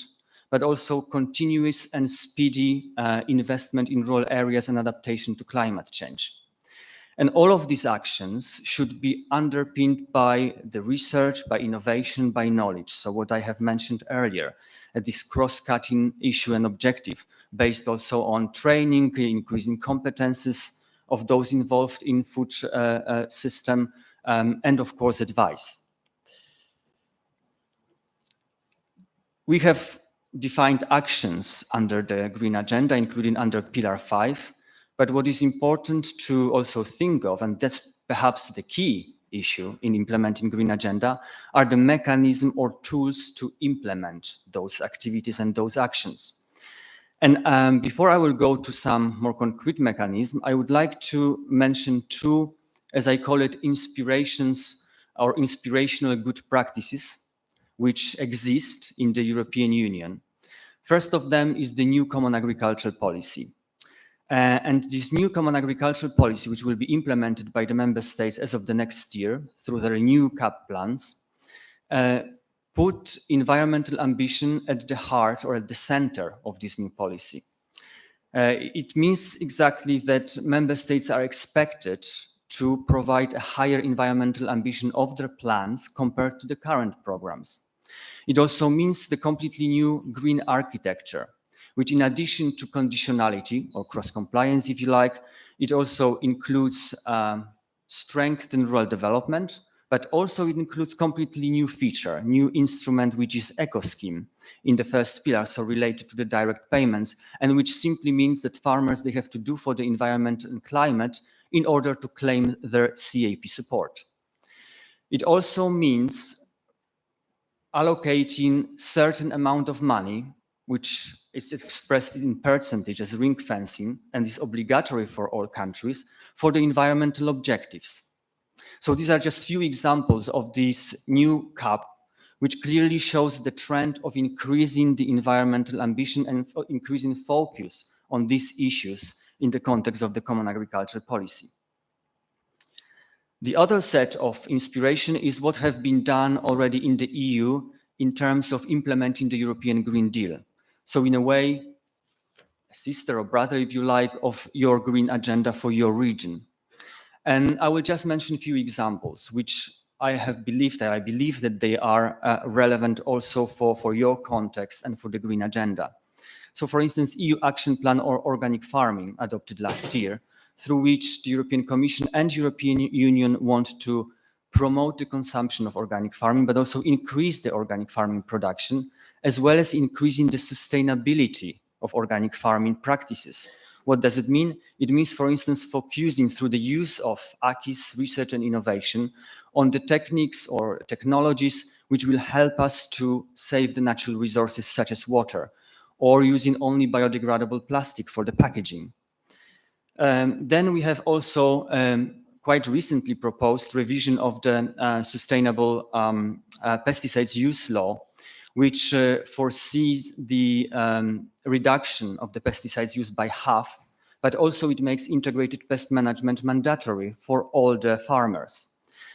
but also continuous and speedy investment in rural areas and adaptation to climate change. And all of these actions should be underpinned by the research, by innovation, by knowledge. So what I have mentioned earlier, this cross-cutting issue and objective, based also on training, increasing competences of those involved in food system, and of course advice. We have defined actions under the Green Agenda, including under Pillar 5, but what is important to also think of, and that's perhaps the key issue in implementing Green Agenda, are the mechanism or tools to implement those activities and those actions. And before I will go to some more concrete mechanism, I would like to mention 2, as I call it, inspirations or inspirational good practices which exist in the European Union. First of them is the new Common Agricultural Policy. And this new Common Agricultural Policy, which will be implemented by the member states as of the next year through their new CAP plans, put environmental ambition at the heart or at the center of this new policy. It means exactly that member states are expected to provide a higher environmental ambition of their plans compared to the current programs. It also means the completely new green architecture, which in addition to conditionality or cross-compliance, if you like, it also includes strengthened rural development, but also it includes completely new feature, new instrument, which is eco-scheme in the first pillar, so related to the direct payments, and which simply means that farmers, they have to do for the environment and climate in order to claim their CAP support. It also means allocating certain amount of money, which is expressed in percentage as ring fencing and is obligatory for all countries, for the environmental objectives. So these are just few examples of this new CAP, which clearly shows the trend of increasing the environmental ambition and increasing focus on these issues in the context of the common agricultural policy. The other set of inspiration is what have been done already in the EU in terms of implementing the European Green Deal. So in a way, a sister or brother, if you like, of your green agenda for your region. And I will just mention a few examples, which I believe that they are relevant also for your context and for the green agenda. So for instance, EU Action Plan or Organic Farming adopted last year, through which the European Commission and European Union want to promote the consumption of organic farming, but also increase the organic farming production, as well as increasing the sustainability of organic farming practices. What does it mean? It means, for instance, focusing through the use of Acquis research and innovation on the techniques or technologies which will help us to save the natural resources such as water, or using only biodegradable plastic for the packaging. Then we have also quite recently proposed revision of the sustainable pesticides use law, which foresees the reduction of the pesticides used by half, but also it makes integrated pest management mandatory for all the farmers.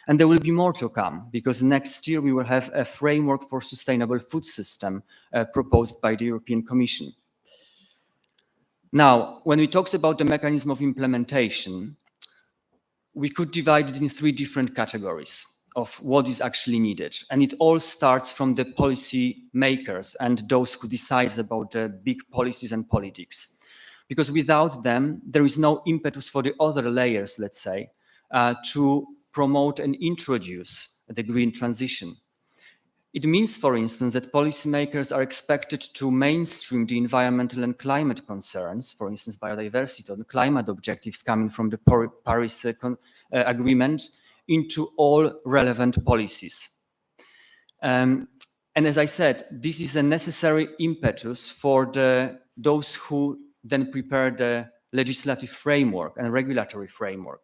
And there will be more to come, because next year we will have a framework for sustainable food system proposed by the European Commission. Now, when we talk about the mechanism of implementation, we could divide it in three different categories of what is actually needed. And it all starts from the policy makers and those who decide about the big policies and politics. Because without them, there is no impetus for the other layers, let's say, to promote and introduce the green transition. It means, for instance, that policymakers are expected to mainstream the environmental and climate concerns, for instance, biodiversity or the climate objectives coming from the Paris Agreement, into all relevant policies. And as I said, this is a necessary impetus for those who then prepare the legislative framework and regulatory framework.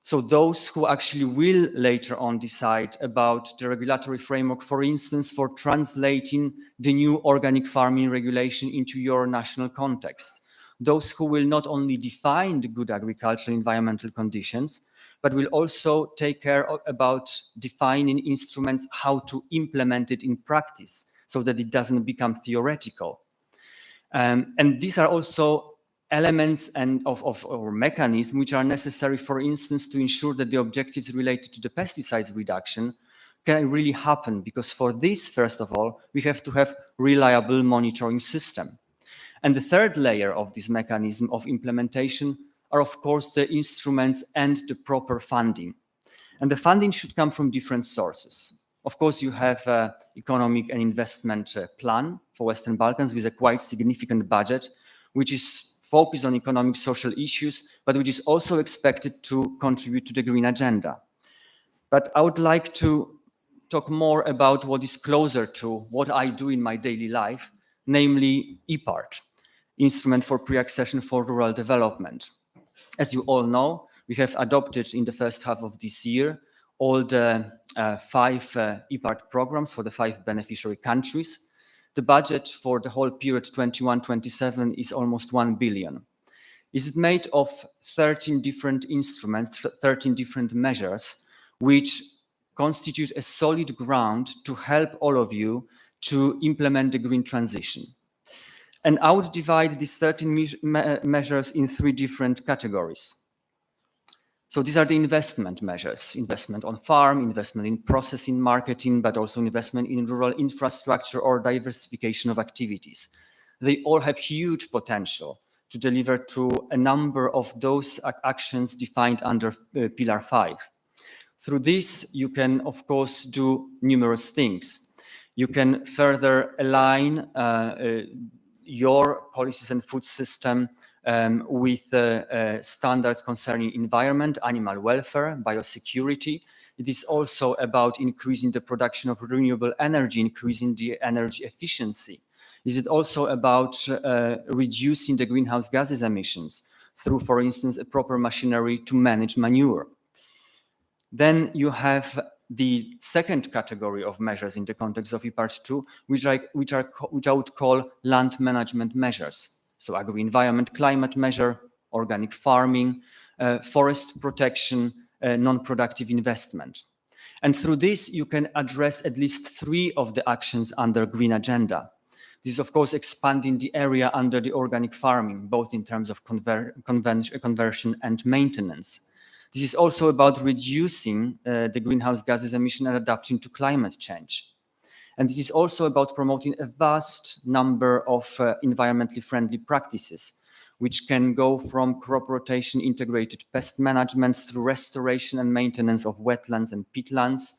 So those who actually will later on decide about the regulatory framework, for instance, for translating the new organic farming regulation into your national context. Those who will not only define the good agricultural environmental conditions, but will also take care about defining instruments, how to implement it in practice so that it doesn't become theoretical. And these are also elements or mechanisms which are necessary, for instance, to ensure that the objectives related to the pesticides reduction can really happen. Because for this, first of all, we have to have reliable monitoring system. And the third layer of this mechanism of implementation are, of course, the instruments and the proper funding. And the funding should come from different sources. Of course, you have an economic and investment plan for Western Balkans with a quite significant budget, which is focused on economic, social issues, but which is also expected to contribute to the green agenda. But I would like to talk more about what is closer to what I do in my daily life, namely EPART, Instrument for Pre-Accession for Rural Development. As you all know, we have adopted in the first half of this year all the 5 EPART programs for the 5 beneficiary countries. The budget for the whole period 21-27 is almost 1 billion. It's made of 13 different instruments, 13 different measures, which constitute a solid ground to help all of you to implement the green transition. And I would divide these 13 measures in 3 different categories. So these are the investment measures: investment on farm, investment in processing, marketing, but also investment in rural infrastructure or diversification of activities. they all have huge potential to deliver to a number of those actions defined under Pillar 5. Through this, you can, of course, do numerous things. You can further align your policies and food system with standards concerning environment, animal welfare, biosecurity. It is also about increasing the production of renewable energy, increasing the energy efficiency. Is it also about reducing the greenhouse gases emissions through, for instance, a proper machinery to manage manure? Then you have the second category of measures in the context of EPART 2, which I would call land management measures. So agri-environment, climate measure, organic farming, forest protection, non-productive investment. And through this, you can address at least 3 of the actions under Green Agenda. This is, of course, expanding the area under the organic farming, both in terms of conversion and maintenance. This is also about reducing the greenhouse gases emission and adapting to climate change. And this is also about promoting a vast number of environmentally friendly practices, which can go from crop rotation, integrated pest management, through restoration and maintenance of wetlands and peatlands,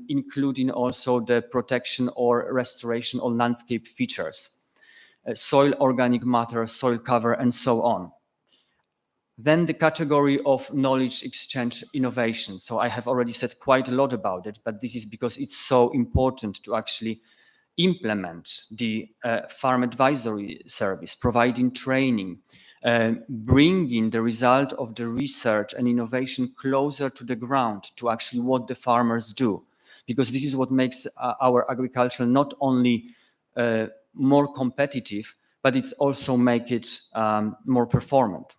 including also the protection or restoration of landscape features, soil organic matter, soil cover, and so on. Then the category of knowledge exchange innovation. So I have already said quite a lot about it, but this is because it's so important to actually implement the farm advisory service, providing training, bringing the result of the research and innovation closer to the ground, to actually what the farmers do. Because this is what makes our agriculture not only more competitive, but it also makes it more performant.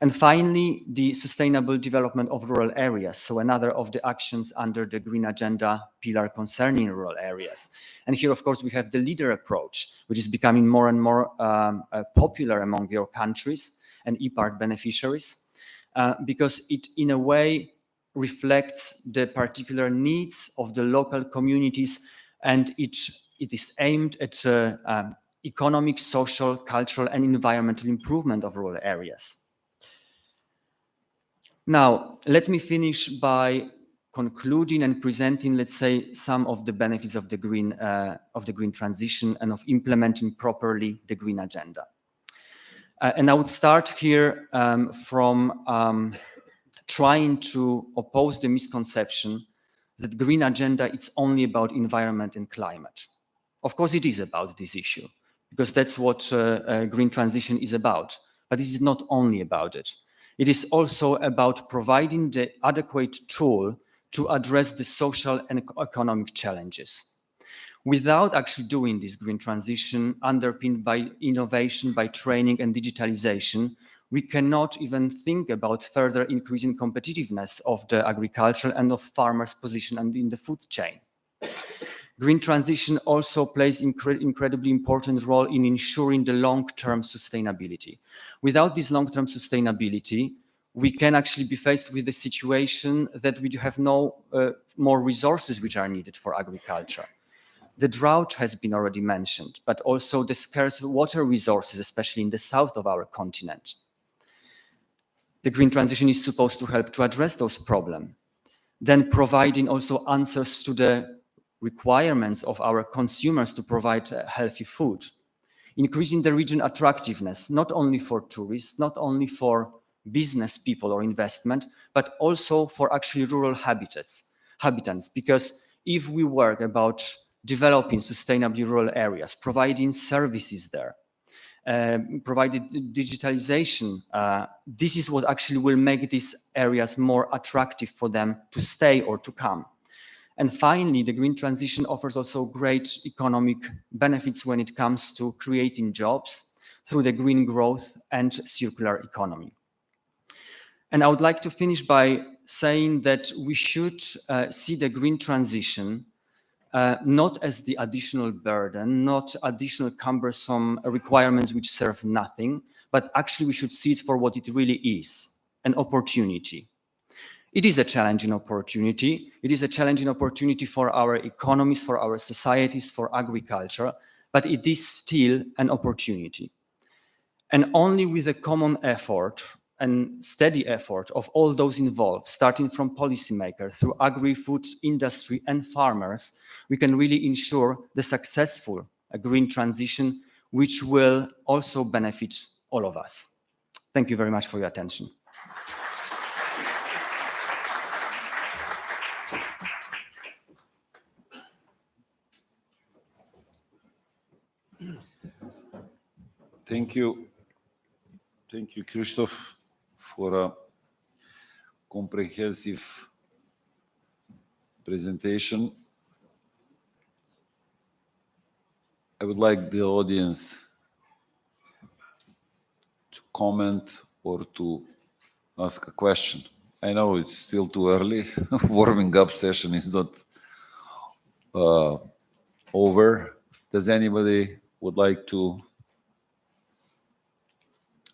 And finally, the sustainable development of rural areas. So another of the actions under the Green Agenda pillar concerning rural areas. And here, of course, we have the leader approach, which is becoming more and more popular among your countries and EPART beneficiaries, because it, in a way, reflects the particular needs of the local communities, and it is aimed at economic, social, cultural, and environmental improvement of rural areas. Now, let me finish by concluding and presenting, let's say, some of the benefits of the green transition and of implementing properly the Green Agenda. And I would start here from trying to oppose the misconception that Green Agenda is only about environment and climate. Of course, it is about this issue, because that's what green transition is about. But this is not only about it. It is also about providing the adequate tool to address the social and economic challenges. Without actually doing this green transition underpinned by innovation, by training and digitalization, we cannot even think about further increasing competitiveness of the agriculture and of farmers' position and in the food chain. Green transition also plays incredibly important role in ensuring the long-term sustainability. Without this long-term sustainability, we can actually be faced with the situation that we have no more resources which are needed for agriculture. The drought has been already mentioned, but also the scarce water resources, especially in the south of our continent. The green transition is supposed to help to address those problems, then providing also answers to the requirements of our consumers to provide healthy food, increasing the region attractiveness, not only for tourists, not only for business people or investment, but also for actually rural habitants. Because if we work about developing sustainably rural areas, providing services there, provided digitalization, this is what actually will make these areas more attractive for them to stay or to come. And finally, the green transition offers also great economic benefits when it comes to creating jobs through the green growth and circular economy. And I would like to finish by saying that we should see the green transition not as the additional burden, not additional cumbersome requirements which serve nothing, but actually we should see it for what it really is, an opportunity. It is a challenging opportunity. It is a challenging opportunity for our economies, for our societies, for agriculture, but it is still an opportunity. And only with a common effort and steady effort of all those involved, starting from policymakers through agri-food industry and farmers, we can really ensure the successful green transition, which will also benefit all of us. Thank you very much for your attention. Thank you. Thank you, Krzysztof, for a comprehensive presentation. I would like the audience to comment or to ask a question. I know it's still too early. Warming up session is not over. Does anybody would like to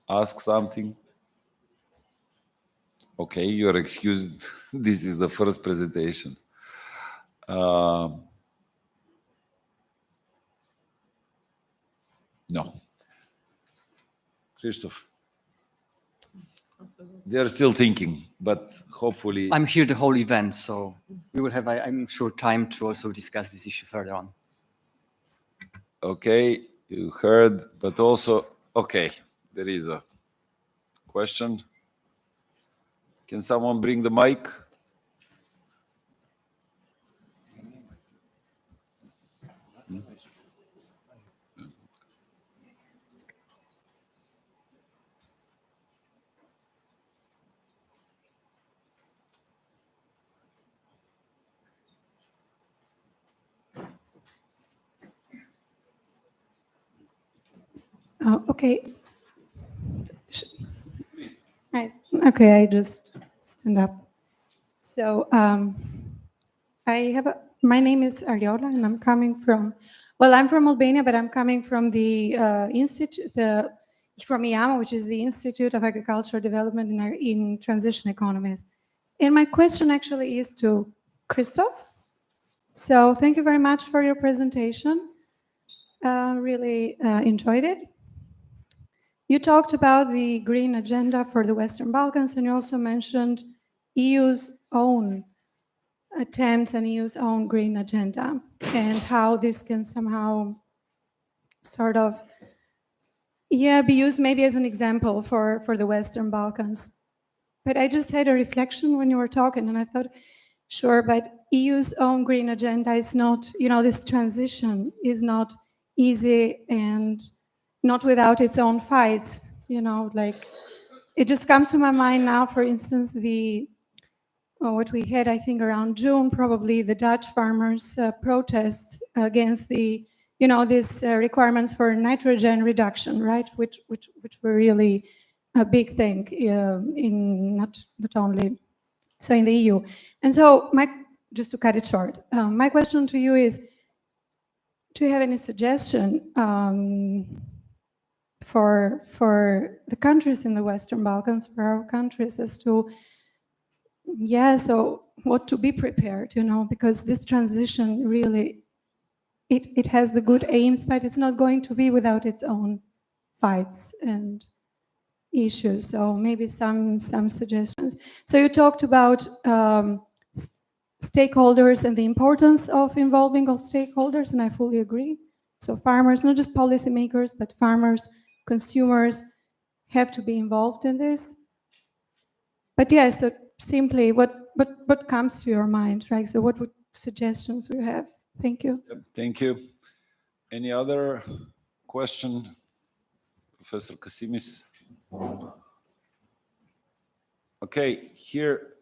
ask something? Okay, you're excused. This is the first presentation. No. Krzysztof. They're still thinking, but hopefully... I'm here the whole event, so we will have, I'm sure, time to also discuss this issue further on. Okay, you heard, but also, okay, there is a question. Can someone bring the mic? Okay. Okay, I just stand up. So my name is Ariola, and I'm coming from, well, I'm from Albania, but I'm coming from the institute, from IAMA, which is the Institute of Agricultural Development in Transition Economies. And my question actually is to Krzysztof. So thank you very much for your presentation. Really enjoyed it. You talked about the green agenda for the Western Balkans, and you also mentioned EU's own attempts and EU's own green agenda, and how this can somehow sort of, be used maybe as an example for the Western Balkans. But I just had a reflection when you were talking, and I thought, sure, but EU's own green agenda is not, this transition is not easy and not without its own fights, like it just comes to my mind now, for instance, what we had, I think around June, probably the Dutch farmers protest against the, these requirements for nitrogen reduction, right? Which were really a big thing in not only, so in the EU. And so just to cut it short, my question to you is, do you have any suggestion for the countries in the Western Balkans, for our countries, as to, so what to be prepared, because this transition really, it has the good aims, but it's not going to be without its own fights and issues. So maybe some suggestions. So you talked about stakeholders and the importance of involving all stakeholders, and I fully agree. So farmers, not just policymakers, but farmers, consumers have to be involved in this. But so simply, what comes to your mind, right? So what suggestions do you have? Thank you. Thank you. Any other question, Professor Kasimis? Okay, here.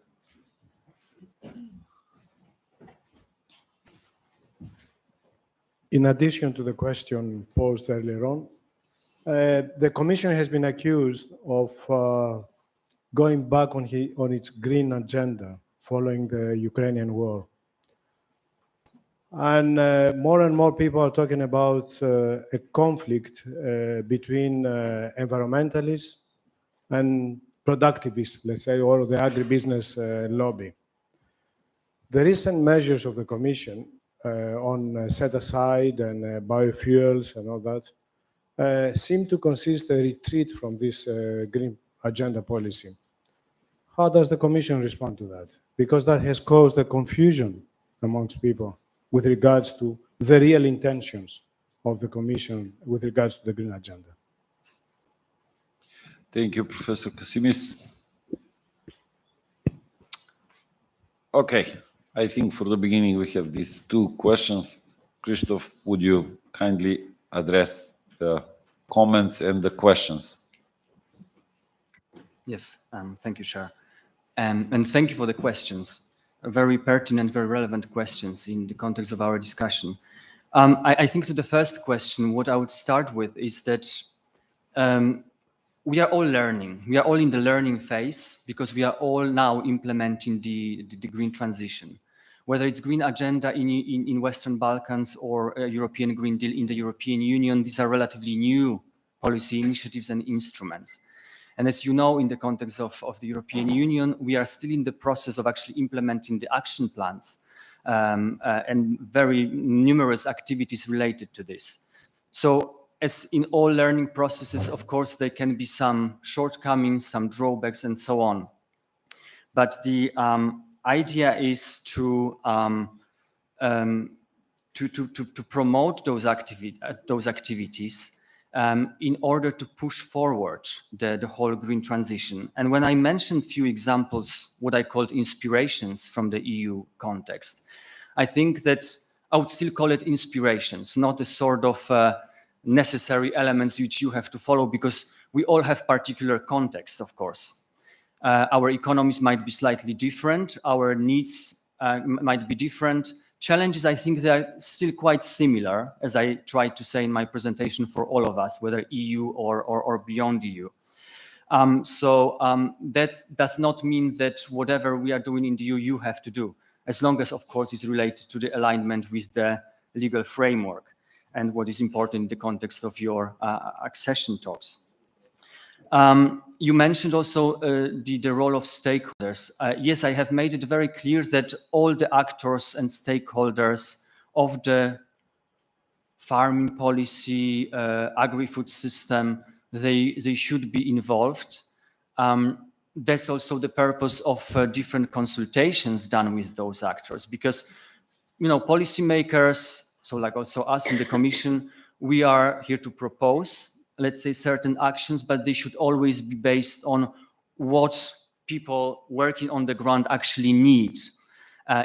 In addition to the question posed earlier on, the Commission has been accused of going back on its green agenda following the Ukrainian war. And more people are talking about a conflict between environmentalists and productivists, let's say, or the agribusiness lobby. The recent measures of the Commission on set aside and biofuels and all that seem to consist a retreat from this green agenda policy. How does the Commission respond to that? Because that has caused a confusion amongst people with regards to the real intentions of the Commission with regards to the green agenda. Thank you, Professor Kasimis. Okay, I think for the beginning we have these two questions. Christoph, would you kindly address the comments and the questions? Yes, thank you, Chair. And thank you for the questions. Very pertinent, very relevant questions in the context of our discussion. I think to the first question, what I would start with is that we are all learning. We are all in the learning phase because we are all now implementing the green transition. Whether it's green agenda in Western Balkans or a European Green Deal in the European Union, these are relatively new policy initiatives and instruments. And as you know, in the context of the European Union, we are still in the process of actually implementing the action plans and very numerous activities related to this. So as in all learning processes, of course, there can be some shortcomings, some drawbacks, and so on. But the idea is to promote those activities in order to push forward the whole green transition. And when I mentioned few examples, what I called inspirations from the EU context, I think that I would still call it inspirations, not a sort of necessary elements which you have to follow, because we all have particular contexts, of course. Our economies might be slightly different, our needs might be different. Challenges, I think they are still quite similar, as I tried to say in my presentation, for all of us, whether EU or beyond EU. That does not mean that whatever we are doing in the EU, you have to do, as long as, of course, it's related to the alignment with the legal framework and what is important in the context of your accession talks. You mentioned also the role of stakeholders. Yes, I have made it very clear that all the actors and stakeholders of the farming policy, agri-food system, they should be involved. That's also the purpose of different consultations done with those actors, because, you know, policymakers, so like also us in the Commission, we are here to propose, let's say, certain actions, but they should always be based on what people working on the ground actually need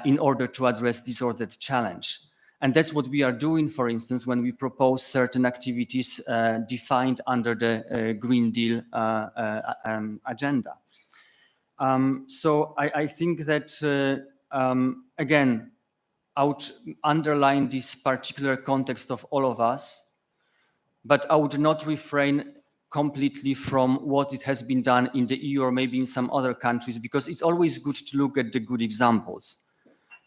in order to address this or that challenge. And that's what we are doing, for instance, when we propose certain activities defined under the Green Deal agenda. So I think that, again, I would underline this particular context of all of us, but I would not refrain completely from what it has been done in the EU or maybe in some other countries, because it's always good to look at the good examples,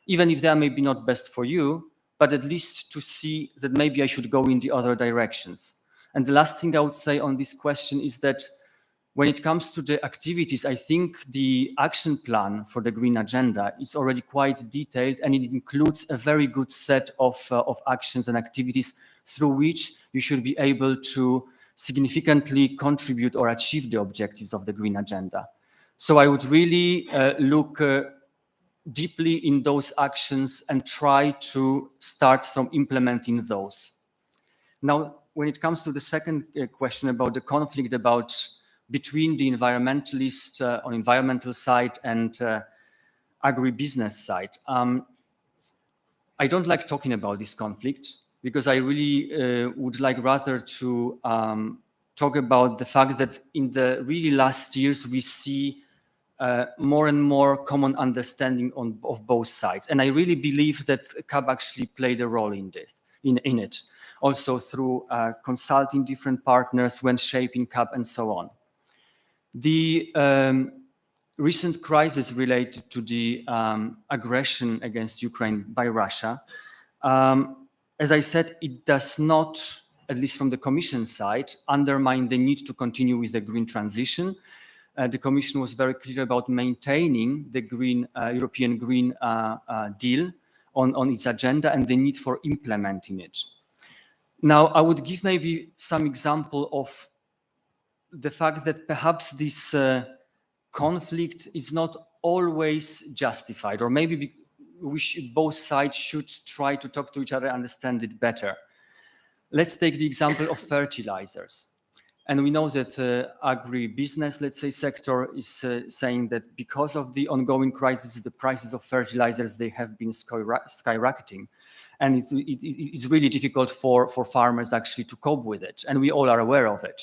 even if they are maybe not best for you, but at least to see that maybe I should go in the other directions. And the last thing I would say on this question is that when it comes to the activities, I think the action plan for the green agenda is already quite detailed, and it includes a very good set of actions and activities through which you should be able to significantly contribute or achieve the objectives of the green agenda. So I would really look deeply in those actions and try to start from implementing those. Now, when it comes to the second question about the conflict between the environmentalist on environmental side and agribusiness side, I don't like talking about this conflict, because I really would like rather to talk about the fact that in the really last years, we see more and more common understanding of both sides. And I really believe that CAB actually played a role in it, also through consulting different partners when shaping CAB and so on. The recent crisis related to the aggression against Ukraine by Russia, as I said, it does not, at least from the Commission side, undermine the need to continue with the green transition. The Commission was very clear about maintaining the European Green Deal on its agenda and the need for implementing it. Now, I would give maybe some example of the fact that perhaps this conflict is not always justified, or maybe both sides should try to talk to each other, understand it better. Let's take the example of fertilizers. And we know that agribusiness, let's say, sector is saying that because of the ongoing crisis, the prices of fertilizers, they have been skyrocketing. And it's really difficult for farmers actually to cope with it. And we all are aware of it.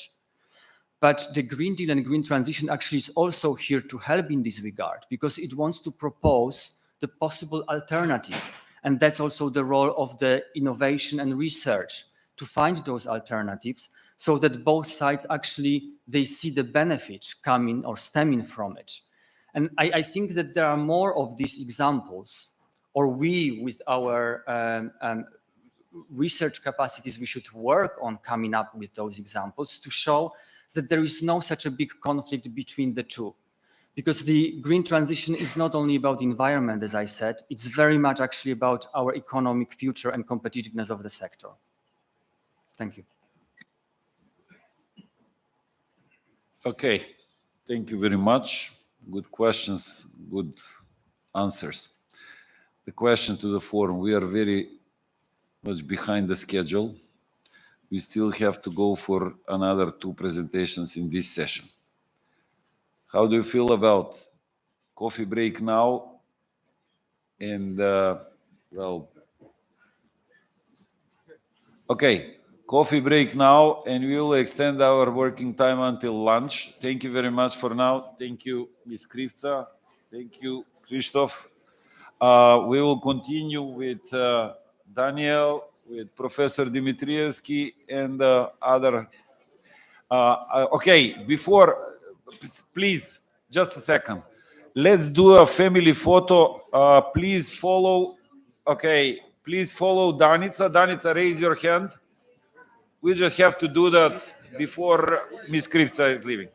But the Green Deal and Green Transition actually is also here to help in this regard, because it wants to propose the possible alternative. And that's also the role of the innovation and research, to find those alternatives so that both sides actually, they see the benefit coming or stemming from it. And I think that there are more of these examples, or we, with our research capacities, we should work on coming up with those examples to show that there is no such a big conflict between the two. Because the green transition is not only about the environment, as I said, it's very much actually about our economic future and competitiveness of the sector. Thank you. Okay, thank you very much. Good questions, good answers. The question to the forum, we are very much behind the schedule. We still have to go for another 2 presentations in this session. How do you feel about coffee break now? And well, okay, coffee break now, and we will extend our working time until lunch. Thank you very much for now. Thank you, Ms. Krivca. Thank you, Krzysztof. We will continue with Daniel, with Professor Dimitrievsky, and other. Okay, before, please, just a second. Let's do a family photo. Please follow. Okay, please follow Danica. Danica, raise your hand. We just have to do that before Ms. Krivca is leaving.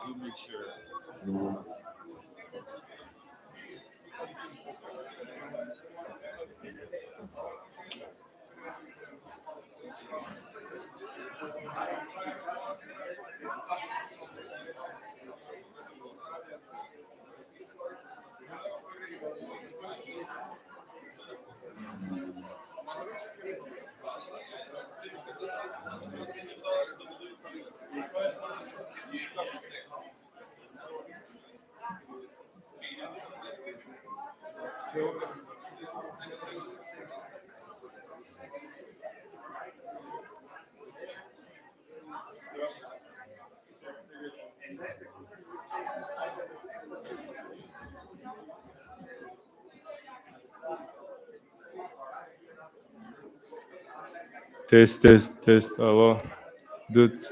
You make sure. Test, hello. Dude.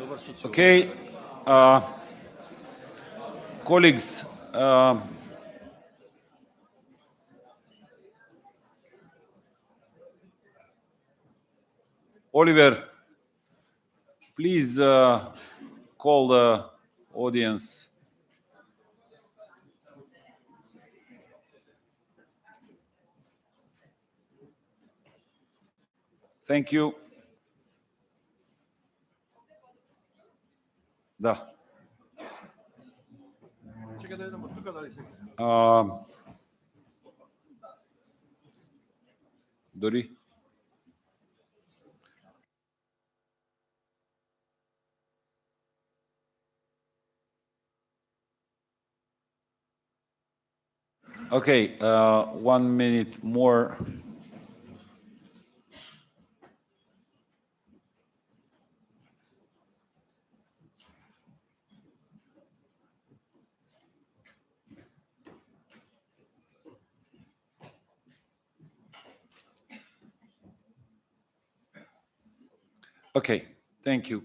Okay, colleagues, Oliver, please call the audience. Thank you. Da. Dori? Okay, 1 minute more. Okay, thank you.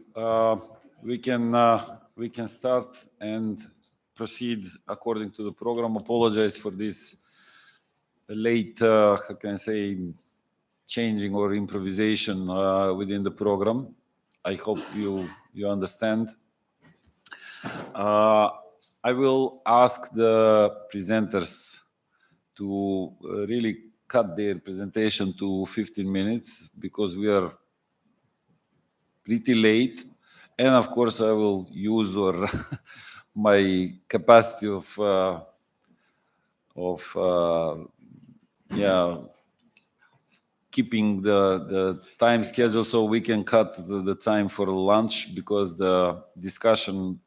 We can start and proceed according to the program. Apologize for this late, how can I say, changing or improvisation within the program. I hope you understand. I will ask the presenters to really cut their presentation to 15 minutes because we are pretty late. And of course, I will use my capacity of keeping the time schedule so we can cut the time for lunch because the discussion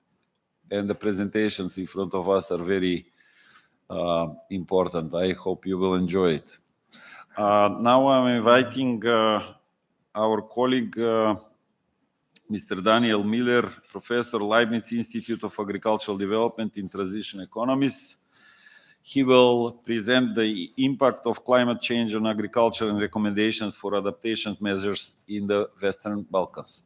and the presentations in front of us are very important. I hope you will enjoy it. Now I'm inviting our colleague, Mr. Daniel Miller, Professor, Leibniz Institute of Agricultural Development in Transition Economies. He will present the impact of climate change on agriculture and recommendations for adaptation measures in the Western Balkans.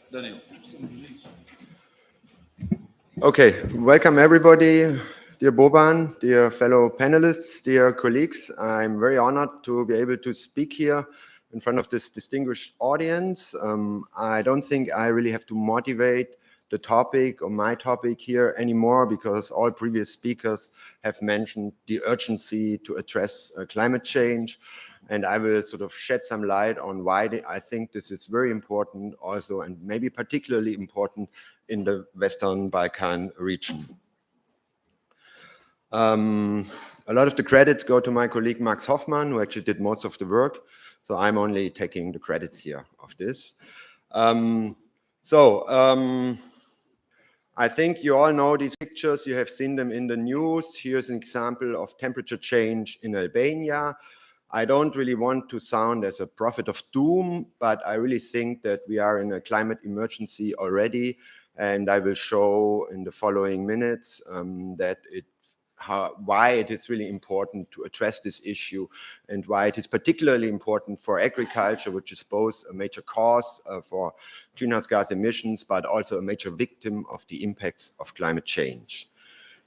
Daniel. Okay, welcome everybody, dear Boban, dear fellow panelists, dear colleagues. I'm very honored to be able to speak here in front of this distinguished audience. I don't think I really have to motivate the topic or my topic here anymore because all previous speakers have mentioned the urgency to address climate change. And I will sort of shed some light on why I think this is very important also, and maybe particularly important in the Western Balkan region. A lot of the credits go to my colleague Max Hoffmann, who actually did most of the work. So I'm only taking the credits here of this. I think you all know these pictures. You have seen them in the news. Here's an example of temperature change in Albania. I don't really want to sound as a prophet of doom, but I really think that we are in a climate emergency already. And I will show in the following minutes why it is really important to address this issue and why it is particularly important for agriculture, which is both a major cause for greenhouse gas emissions, but also a major victim of the impacts of climate change.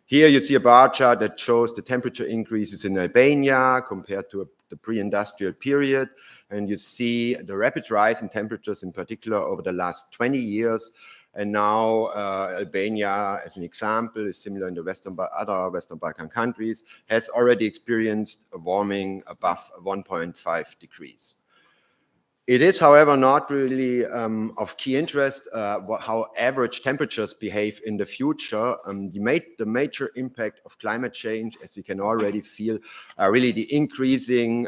Here you see a bar chart that shows the temperature increases in Albania compared to the pre-industrial period. And you see the rapid rise in temperatures in particular over the last 20 years. And now Albania, as an example, is similar in the other Western Balkan countries, has already experienced a warming above 1.5 degrees. It is, however, not really of key interest how average temperatures behave in the future. The major impact of climate change, as we can already feel, really the increasing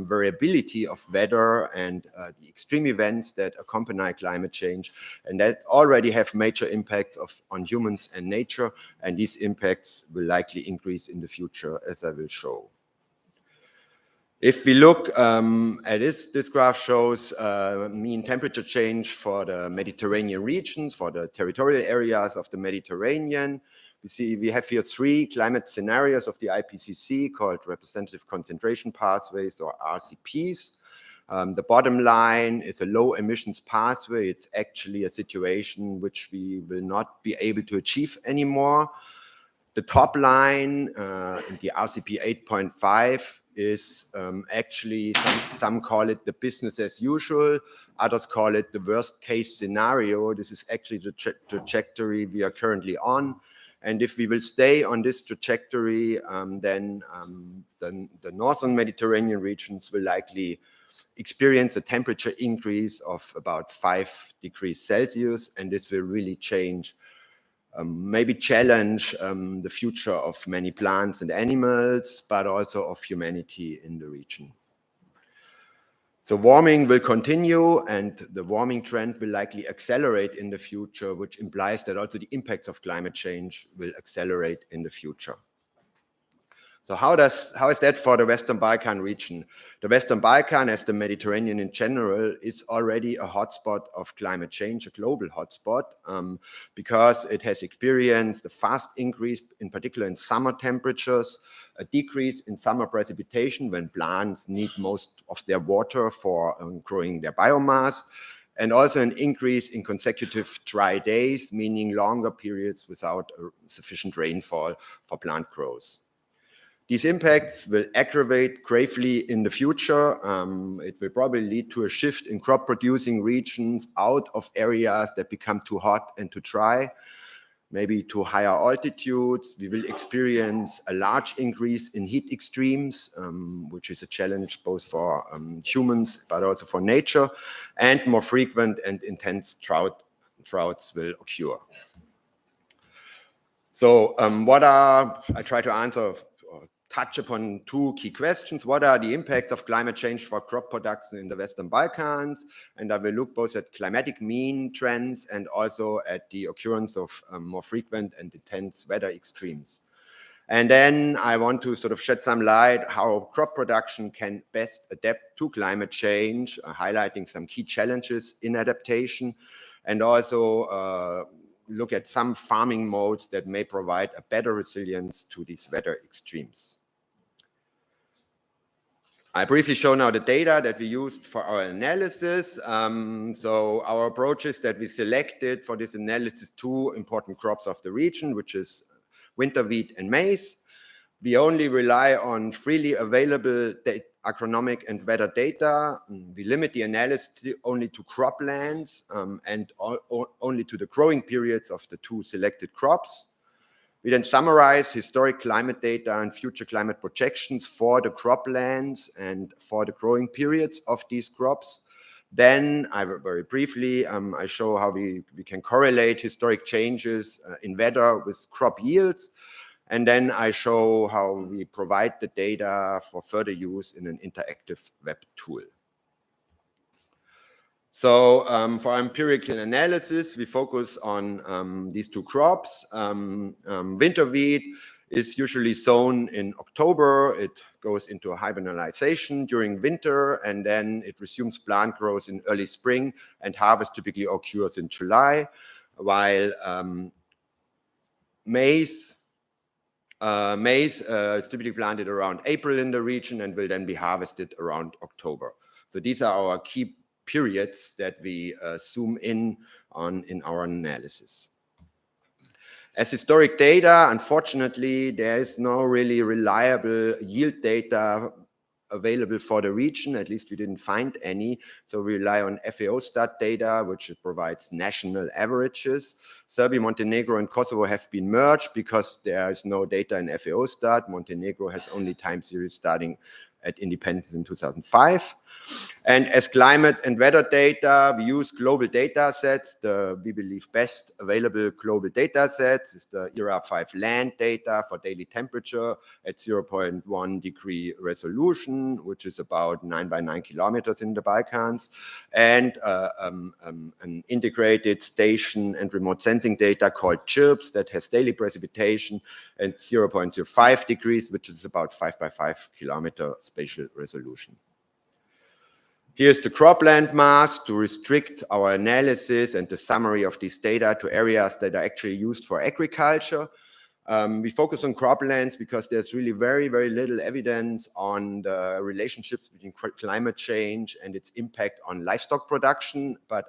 variability of weather and the extreme events that accompany climate change, and that already have major impacts on humans and nature, and these impacts will likely increase in the future, as I will show. If we look at this graph shows mean temperature change for the Mediterranean regions, for the territorial areas of the Mediterranean. We see we have here 3 climate scenarios of the IPCC called representative concentration pathways, or RCPs. The bottom line is a low emissions pathway. It's actually a situation which we will not be able to achieve anymore. The top line in the RCP 8.5 is actually, some call it the business as usual, others call it the worst case scenario. This is actually the trajectory we are currently on. And if we will stay on this trajectory, then the northern Mediterranean regions will likely experience a temperature increase of about 5 degrees Celsius, and this will really change, maybe challenge the future of many plants and animals, but also of humanity in the region. So warming will continue, and the warming trend will likely accelerate in the future, which implies that also the impacts of climate change will accelerate in the future. So how is that for the Western Balkan region? The Western Balkan, as the Mediterranean in general, is already a hotspot of climate change, a global hotspot, because it has experienced a fast increase, in particular in summer temperatures, a decrease in summer precipitation when plants need most of their water for growing their biomass, and also an increase in consecutive dry days, meaning longer periods without sufficient rainfall for plant growth. These impacts will aggravate gravely in the future. It will probably lead to a shift in crop producing regions out of areas that become too hot and too dry, maybe to higher altitudes. We will experience a large increase in heat extremes, which is a challenge both for humans, but also for nature, and more frequent and intense droughts will occur. So I try to answer, touch upon 2 key questions. What are the impacts of climate change for crop production in the Western Balkans? And I will look both at climatic mean trends and also at the occurrence of more frequent and intense weather extremes. And then I want to sort of shed some light how crop production can best adapt to climate change, highlighting some key challenges in adaptation, and also look at some farming modes that may provide a better resilience to these weather extremes. I briefly show now the data that we used for our analysis. So our approach is that we selected for this analysis 2 important crops of the region, which is winter wheat and maize. We only rely on freely available agronomic and weather data. We limit the analysis only to croplands and only to the growing periods of the 2 selected crops. We then summarize historic climate data and future climate projections for the croplands and for the growing periods of these crops. Then, very briefly, I show how we can correlate historic changes in weather with crop yields. And then I show how we provide the data for further use in an interactive web tool. So for empirical analysis, we focus on these 2 crops. Winter wheat is usually sown in October. It goes into a hibernalization during winter, and then it resumes plant growth in early spring, and harvest typically occurs in July, while maize is typically planted around April in the region and will then be harvested around October. So these are our key periods that we zoom in on in our analysis. As historic data, unfortunately, there is no really reliable yield data available for the region. At least we didn't find any. So we rely on FAO-Stat data, which provides national averages. Serbia, Montenegro, and Kosovo have been merged because there is no data in FAO-Stat. Montenegro has only time series starting at independence in 2005. And as climate and weather data, we use global data sets. We believe best available global data sets is the ERA5 land data for daily temperature at 0.1 degree resolution, which is about 9 by 9 kilometers in the Balkans, and an integrated station and remote sensing data called CHIRPS that has daily precipitation at 0.05 degrees, which is about 5 by 5 kilometer spatial resolution. Here's the cropland mass to restrict our analysis and the summary of these data to areas that are actually used for agriculture. We focus on croplands because there's really very, very little evidence on the relationships between climate change and its impact on livestock production. But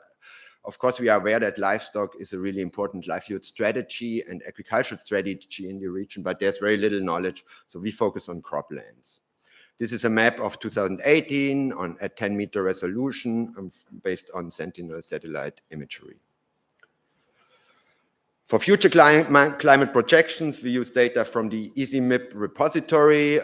of course, we are aware that livestock is a really important livelihood strategy and agricultural strategy in the region, but there's very little knowledge. So we focus on croplands. This is a map of 2018 at 10-meter resolution based on Sentinel satellite imagery. For future climate projections, we use data from the EasyMIP repository,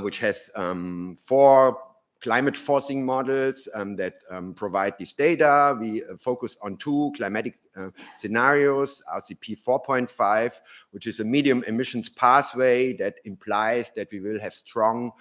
which has 4 climate forcing models that provide this data. We focus on 2 climatic scenarios, RCP 4.5, which is a medium emissions pathway that implies that we will have strong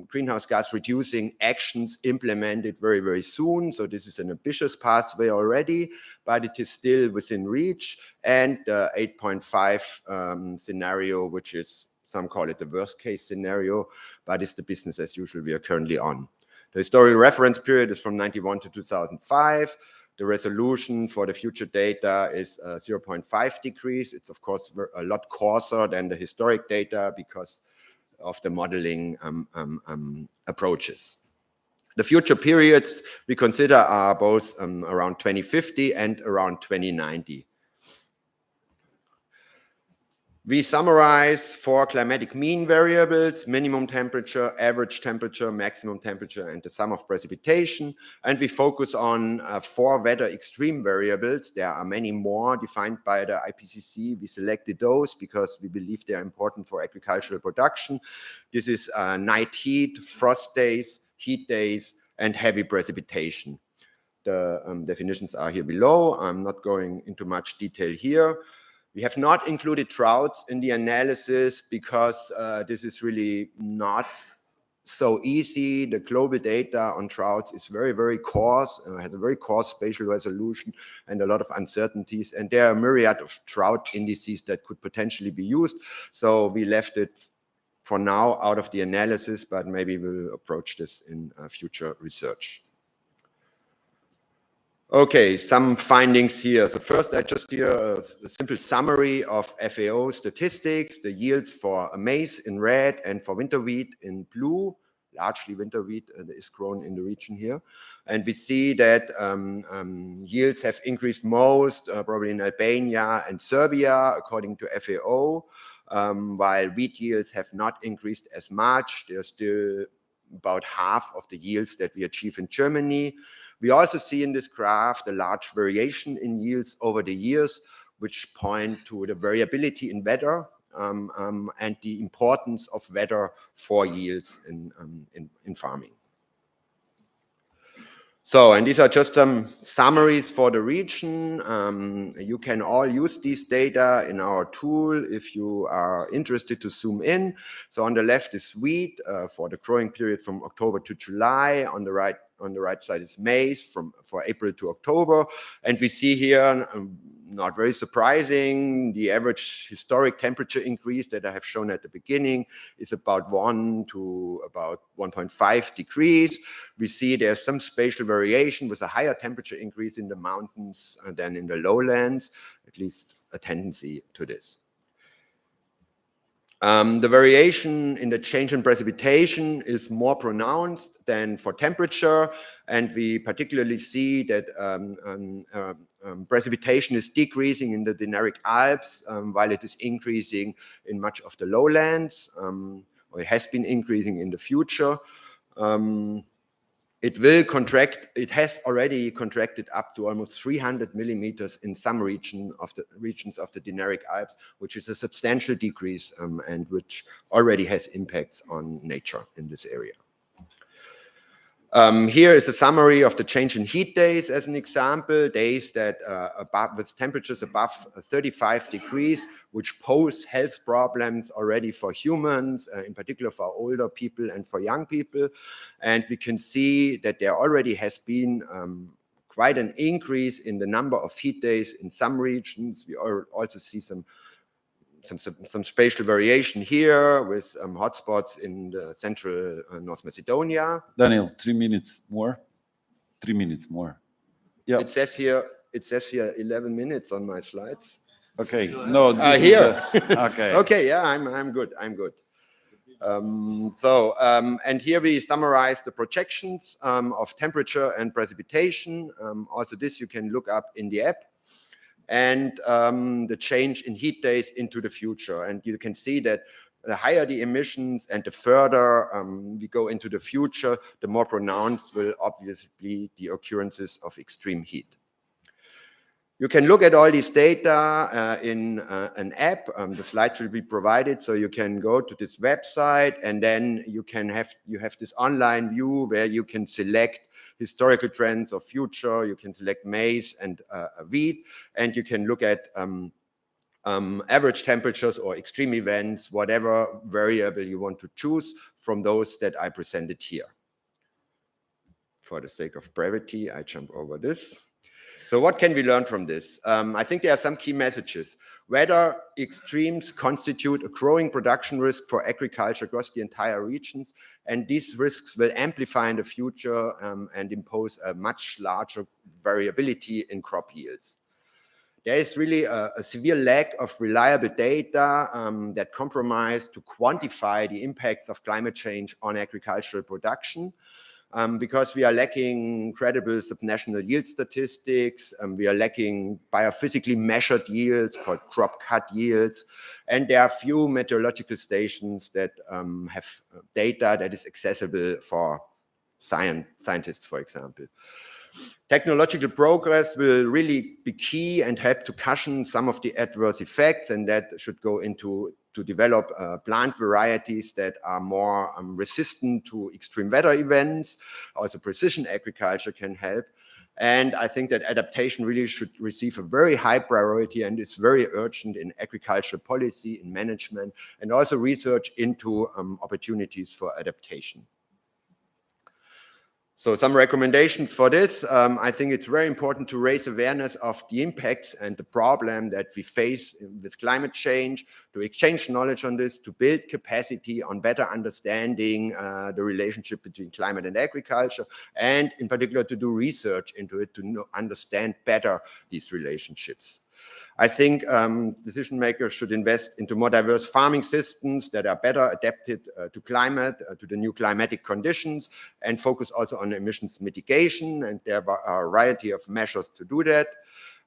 greenhouse gas reducing actions implemented very, very soon. So this is an ambitious pathway already, but it is still within reach. And the 8.5 scenario, which is, some call it the worst case scenario, but it's the business as usual we are currently on. The historical reference period is from 91 to 2005. The resolution for the future data is 0.5 degrees. It's of course a lot coarser than the historic data because of the modeling approaches. The future periods we consider are both around 2050 and around 2090. We summarize 4 climatic mean variables: minimum temperature, average temperature, maximum temperature, and the sum of precipitation. And we focus on 4 weather extreme variables. There are many more defined by the IPCC. We selected those because we believe they are important for agricultural production. This is night heat, frost days, heat days, and heavy precipitation. The definitions are here below. I'm not going into much detail here. We have not included droughts in the analysis because this is really not so easy. The global data on droughts is very, very coarse, has a very coarse spatial resolution and a lot of uncertainties. And there are a myriad of drought indices that could potentially be used. So we left it for now out of the analysis, but maybe we'll approach this in future research. Okay, some findings here. So first, I just here a simple summary of FAO statistics, the yields for maize in red and for winter wheat in blue. Largely winter wheat is grown in the region here. And we see that yields have increased most, probably in Albania and Serbia, according to FAO, while wheat yields have not increased as much. They're still about half of the yields that we achieve in Germany. We also see in this graph the large variation in yields over the years, which point to the variability in weather and the importance of weather for yields in farming. So, and these are just some summaries for the region. You can all use these data in our tool if you are interested to zoom in. So on the left is wheat for the growing period from October to July. On the right side is maize for April to October. And we see here, not very surprising, the average historic temperature increase that I have shown at the beginning is about 1 to about 1.5 degrees. We see there's some spatial variation with a higher temperature increase in the mountains than in the lowlands, at least a tendency to this. The variation in the change in precipitation is more pronounced than for temperature, and we particularly see that precipitation is decreasing in the Dinaric Alps while it is increasing in much of the lowlands, or it has been increasing in the future. It will contract, it has already contracted up to almost 300 millimeters in some regions of the Dinaric Alps, which is a substantial decrease and which already has impacts on nature in this area. Here is a summary of the change in heat days as an example, days that with temperatures above 35 degrees, which pose health problems already for humans, in particular for older people and for young people. And we can see that there already has been quite an increase in the number of heat days in some regions. We also see some spatial variation here with hotspots in the central North Macedonia. Daniel, 3 minutes more. 3 minutes more. Yeah. It says here 11 minutes on my slides. Okay. No. This is Here. okay. Okay. Yeah, I'm good. I'm good. And here we summarize the projections of temperature and precipitation. Also, this you can look up in the app. And the change in heat days into the future. And you can see that the higher the emissions and the further we go into the future, the more pronounced will obviously be the occurrences of extreme heat. You can look at all these data in an app. The slides will be provided, so you can go to this website, and then you have this online view where you can select historical trends of future. You can select maize and wheat, and you can look at average temperatures or extreme events, whatever variable you want to choose from those that I presented here. For the sake of brevity, I jump over this. So what can we learn from this? I think there are some key messages. Weather extremes constitute a growing production risk for agriculture across the entire regions, and these risks will amplify in the future and impose a much larger variability in crop yields. There is really a severe lack of reliable data that compromise to quantify the impacts of climate change on agricultural production. Because we are lacking credible subnational yield statistics, we are lacking biophysically measured yields called crop cut yields, and there are few meteorological stations that have data that is accessible for scientists, for example. Technological progress will really be key and help to cushion some of the adverse effects, and that should go into to develop plant varieties that are more resistant to extreme weather events. Also, precision agriculture can help. And I think that adaptation really should receive a very high priority and is very urgent in agricultural policy, in management, and also research into opportunities for adaptation. So some recommendations for this. I think it's very important to raise awareness of the impacts and the problem that we face with climate change, to exchange knowledge on this, to build capacity on better understanding the relationship between climate and agriculture, and in particular to do research into it to understand better these relationships. I think decision makers should invest into more diverse farming systems that are better adapted to climate, to the new climatic conditions, and focus also on emissions mitigation. And there are a variety of measures to do that.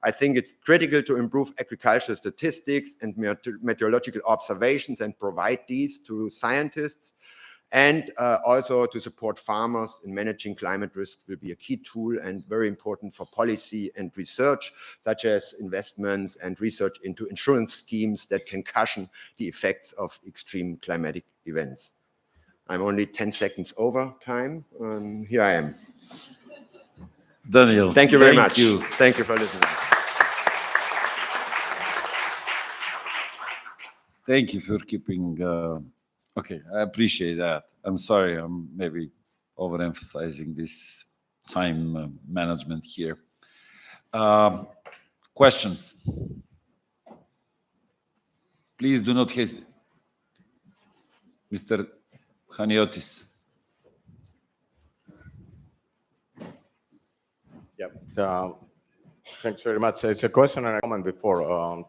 I think it's critical to improve agricultural statistics and meteorological observations and provide these to scientists. And also to support farmers in managing climate risks will be a key tool and very important for policy and research, such as investments and research into insurance schemes that can cushion the effects of extreme climatic events. I'm only 10 seconds over time. Here I am. Daniel, thank you very much. You. Thank you for listening. Thank you for keeping... Okay, I appreciate that. I'm sorry, I'm maybe overemphasizing this time management here. Questions? Please do not hesitate. Mr. Haniotis. Yeah, thanks very much. It's a question and a comment before.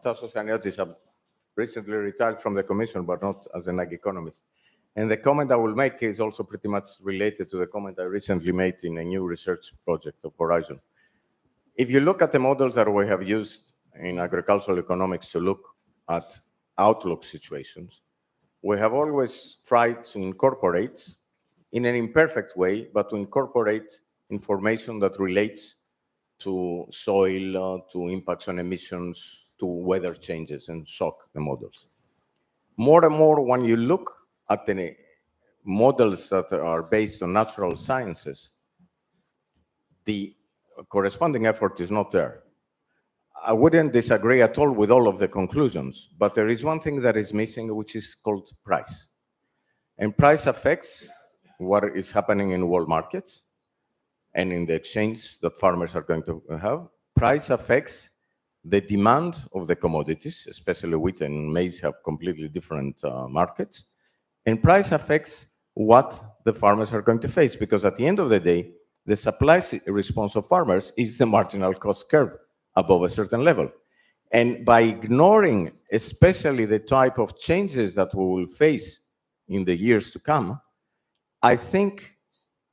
Tassos Haniotis, recently retired from the Commission, but not as an ag economist. And the comment I will make is also pretty much related to the comment I recently made in a new research project of Horizon. If you look at the models that we have used in agricultural economics to look at outlook situations, we have always tried to incorporate, in an imperfect way, but to incorporate information that relates to soil, to impacts on emissions, to weather changes, and shock the models. More and more, when you look at the models that are based on natural sciences, the corresponding effort is not there. I wouldn't disagree at all with all of the conclusions, but there is one thing that is missing, which is called price. And price affects what is happening in world markets and in the exchange that farmers are going to have. Price affects the demand of the commodities, especially wheat and maize have completely different markets. And price affects what the farmers are going to face, because at the end of the day, the supply response of farmers is the marginal cost curve above a certain level. And by ignoring especially the type of changes that we will face in the years to come, I think,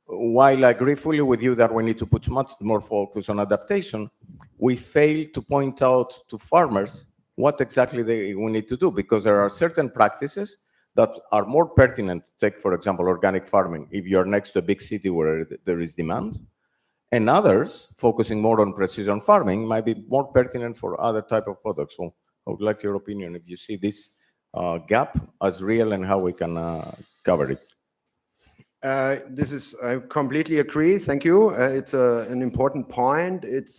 while I agree fully with you that we need to put much more focus on adaptation, we fail to point out to farmers what exactly we need to do, because there are certain practices that are more pertinent. Take, for example, organic farming, if you're next to a big city where there is demand, and others focusing more on precision farming might be more pertinent for other type of products. So I would like your opinion if you see this gap as real and how we can cover it. I completely agree. Thank you. It's an important point. It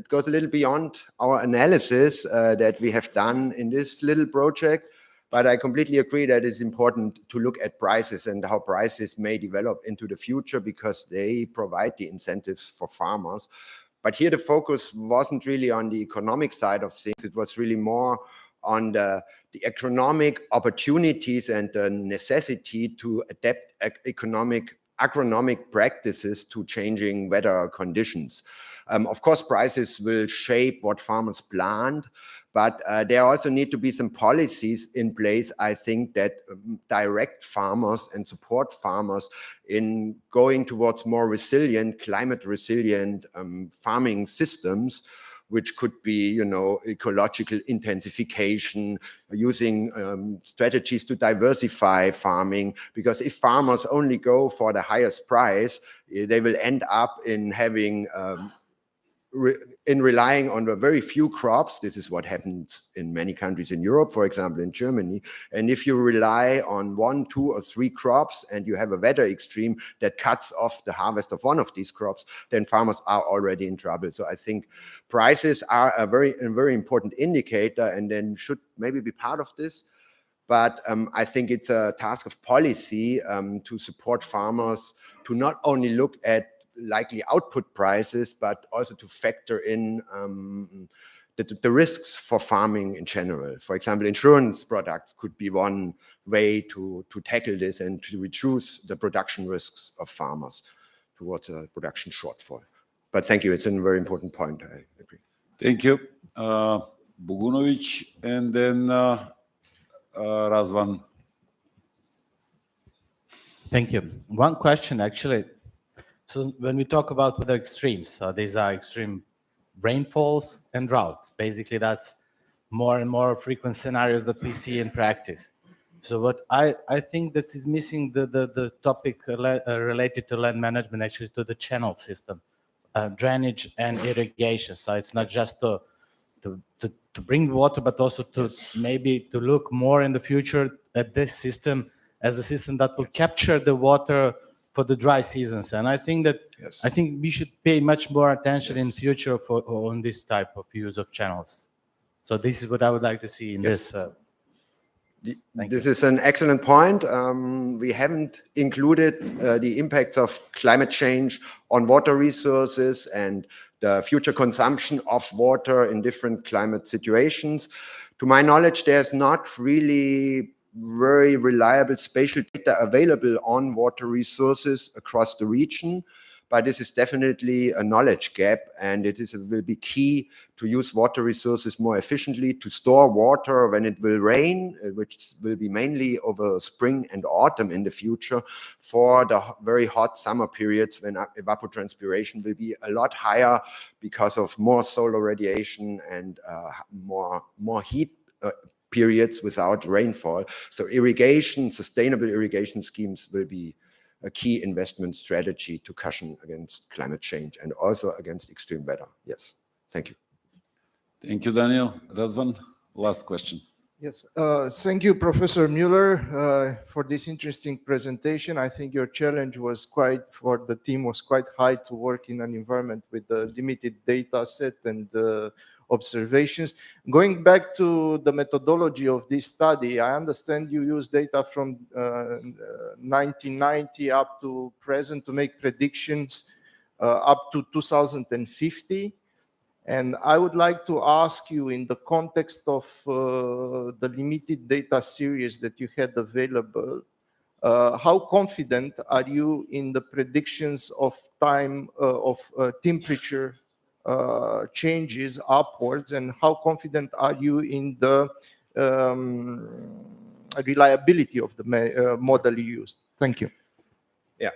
goes a little beyond our analysis that we have done in this little project, but I completely agree that it's important to look at prices and how prices may develop into the future, because they provide the incentives for farmers. But here the focus wasn't really on the economic side of things. It was really more on the economic opportunities and the necessity to adapt agronomic practices to changing weather conditions. Of course, prices will shape what farmers plant, but there also need to be some policies in place, I think, that direct farmers and support farmers in going towards more resilient, climate resilient farming systems, which could be, ecological intensification, using strategies to diversify farming. Because if farmers only go for the highest price, they will end up in having relying on the very few crops. This is what happens in many countries in Europe, for example, in Germany. And if you rely on 1, 2, or 3 crops and you have a weather extreme that cuts off the harvest of one of these crops, then farmers are already in trouble. So I think prices are a very important indicator, and then should maybe be part of this. But I think it's a task of policy to support farmers to not only look at likely output prices, but also to factor in the risks for farming in general. For example, insurance products could be one way to tackle this and to reduce the production risks of farmers towards a production shortfall. But thank you, it's a very important point, I agree. Thank you. Bogunovic, and then Razvan. Thank you. One question, actually. So when we talk about weather extremes, these are extreme rainfalls and droughts. Basically, that's more and more frequent scenarios that we see in practice. So what I think that is missing the topic related to land management, actually, to the channel system, drainage and irrigation. So it's not just to bring water, but also to maybe to look more in the future at this system as a system that will capture the water for the dry seasons. And I think that I think we should pay much more attention in future on this type of use of channels. So this is what I would like to see in this. This is an excellent point. We haven't included the impacts of climate change on water resources and the future consumption of water in different climate situations. To my knowledge, there's not really very reliable spatial data available on water resources across the region, but this is definitely a knowledge gap, and it will be key to use water resources more efficiently, to store water when it will rain, which will be mainly over spring and autumn in the future, for the very hot summer periods when evapotranspiration will be a lot higher because of more solar radiation and more heat periods without rainfall. So irrigation, sustainable irrigation schemes will be a key investment strategy to cushion against climate change and also against extreme weather. Yes, thank you. Thank you, Daniel. Razvan, last question. Yes, thank you, Professor Mueller, for this interesting presentation. I think your challenge was for the team was quite high to work in an environment with a limited data set and observations. Going back to the methodology of this study, I understand you use data from 1990 up to present to make predictions up to 2050. And I would like to ask you, in the context of the limited data series that you had available, how confident are you in the predictions of time of temperature changes upwards, and how confident are you in the reliability of the model you used? Thank you. Yeah,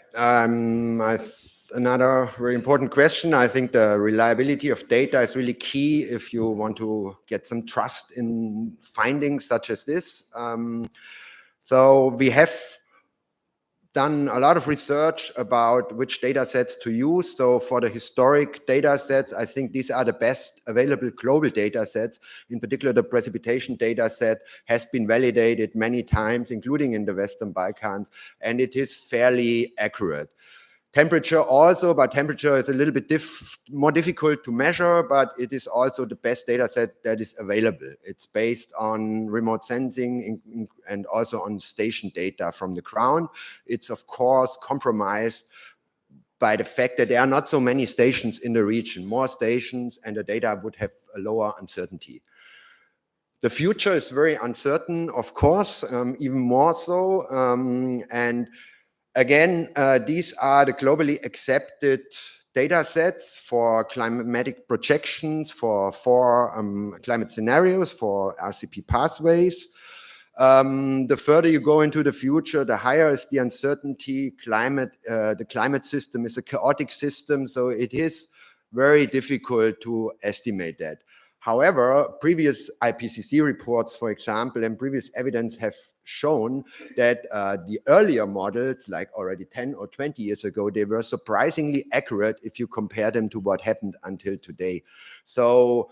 another very important question. I think the reliability of data is really key if you want to get some trust in findings such as this. So we have done a lot of research about which data sets to use. So for the historic data sets, I think these are the best available global data sets. In particular, the precipitation data set has been validated many times, including in the Western Balkans, and it is fairly accurate. Temperature also, but temperature is a little bit more difficult to measure, but it is also the best data set that is available. It's based on remote sensing and also on station data from the ground. It's of course compromised by the fact that there are not so many stations in the region. More stations and the data would have a lower uncertainty. The future is very uncertain, of course, even more so. And again, these are the globally accepted data sets for climatic projections, for climate scenarios, for RCP pathways. The further you go into the future, the higher is the uncertainty. The climate system is a chaotic system, so it is very difficult to estimate that. However, previous IPCC reports, for example, and previous evidence have shown that the earlier models, like already 10 or 20 years ago, they were surprisingly accurate if you compare them to what happened until today. So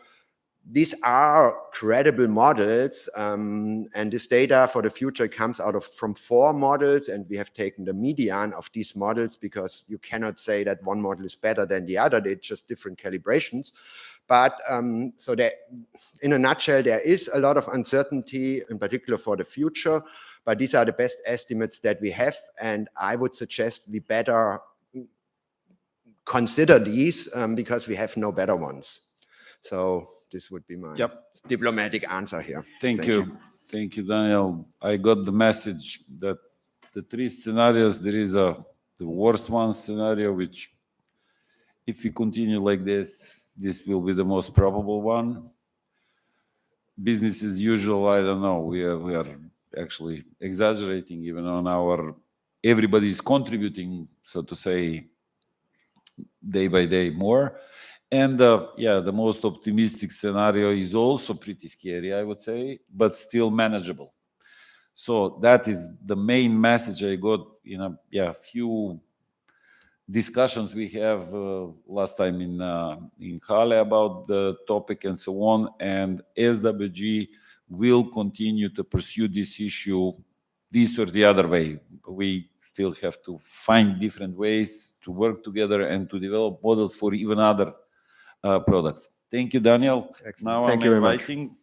these are credible models, and this data for the future comes from 4 models, and we have taken the median of these models because you cannot say that one model is better than the other. They're just different calibrations. But so that in a nutshell, there is a lot of uncertainty, in particular for the future, but these are the best estimates that we have. And I would suggest we better consider these because we have no better ones. So this would be my diplomatic answer here. Thank you. Thank you, Daniel. I got the message that the 3 scenarios, there is the worst one scenario, which if we continue like this will be the most probable one. Business as usual, I don't know. We are actually exaggerating even on everybody is contributing, so to say, day by day more. And the most optimistic scenario is also pretty scary, I would say, but still manageable. So that is the main message I got in a few discussions we have last time in Halle about the topic and so on. And SWG will continue to pursue this issue this or the other way. We still have to find different ways to work together and to develop models for even other products. Thank you, Daniel. Excellent. Now Thank I'm you inviting,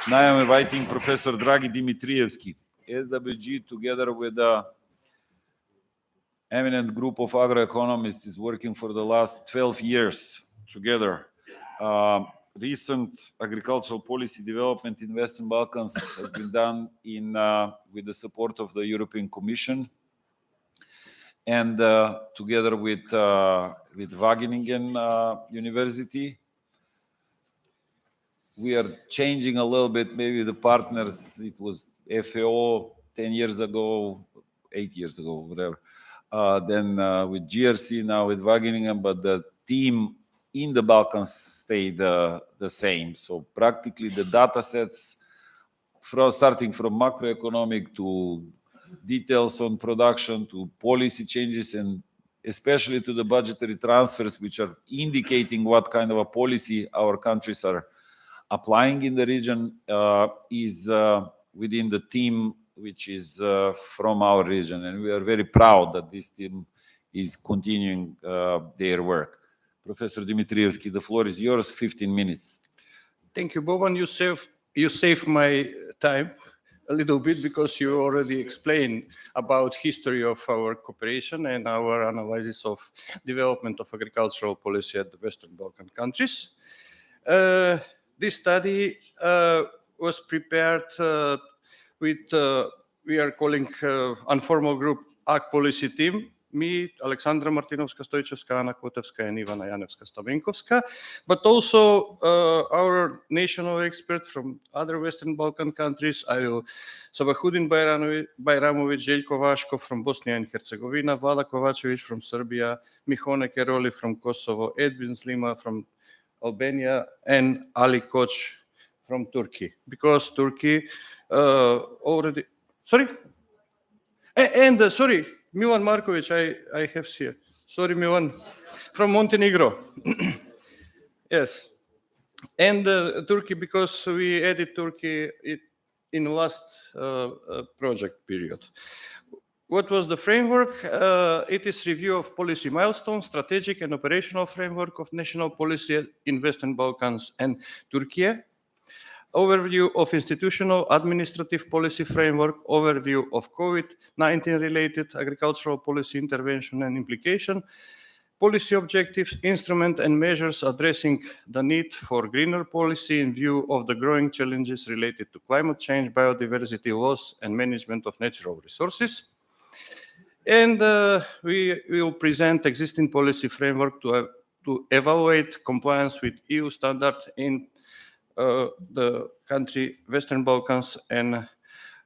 Now I'm inviting Professor Dragi Dimitrievski, SWG, together with an eminent group of agroeconomists, is working for the last 12 years together. Recent agricultural policy development in Western Balkans has been done with the support of the European Commission, and together with Wageningen University. We are changing a little bit, maybe the partners. It was FAO 10 years ago, 8 years ago, whatever. Then with GRC, now with Wageningen, but the team in the Balkans stayed the same. So practically the data sets, starting from macroeconomic to details on production to policy changes, and especially to the budgetary transfers, which are indicating what kind of a policy our countries are applying in the region is within the team which is from our region, and we are very proud that this team is continuing their work. Professor Dimitrievski, the floor is yours, 15 minutes. Thank you, Boban. You saved my time a little bit because you already explained about history of our cooperation and our analysis of development of agricultural policy at the Western Balkan countries. This study was prepared with, we are calling informal group AG policy team, me, Alexandra Martinovska-Stojčevska, Anna Kotevska, and Ivana Janevska-Stavenkovska, but also our national expert from other Western Balkan countries, Sabahudin Bajramovic, Željko Vaško from Bosnia and Herzegovina, Vlada Kovačević from Serbia, Mihone Keroli from Kosovo, Edvin Slima from Albania, and Ali Koch from Turkey, because Turkey already, sorry? And sorry, Milan Markovic, I have here. Sorry, Milan, from Montenegro. Yes. And Turkey, because we added Turkey in the last project period. What was the framework? It is review of policy milestones, strategic and operational framework of national policy in Western Balkans and Turkey. Overview of institutional administrative policy framework, overview of COVID-19 related agricultural policy intervention and implication, policy objectives, instrument and measures addressing the need for greener policy in view of the growing challenges related to climate change, biodiversity loss, and management of natural resources. And we will present existing policy framework to evaluate compliance with EU standards in the country, Western Balkans and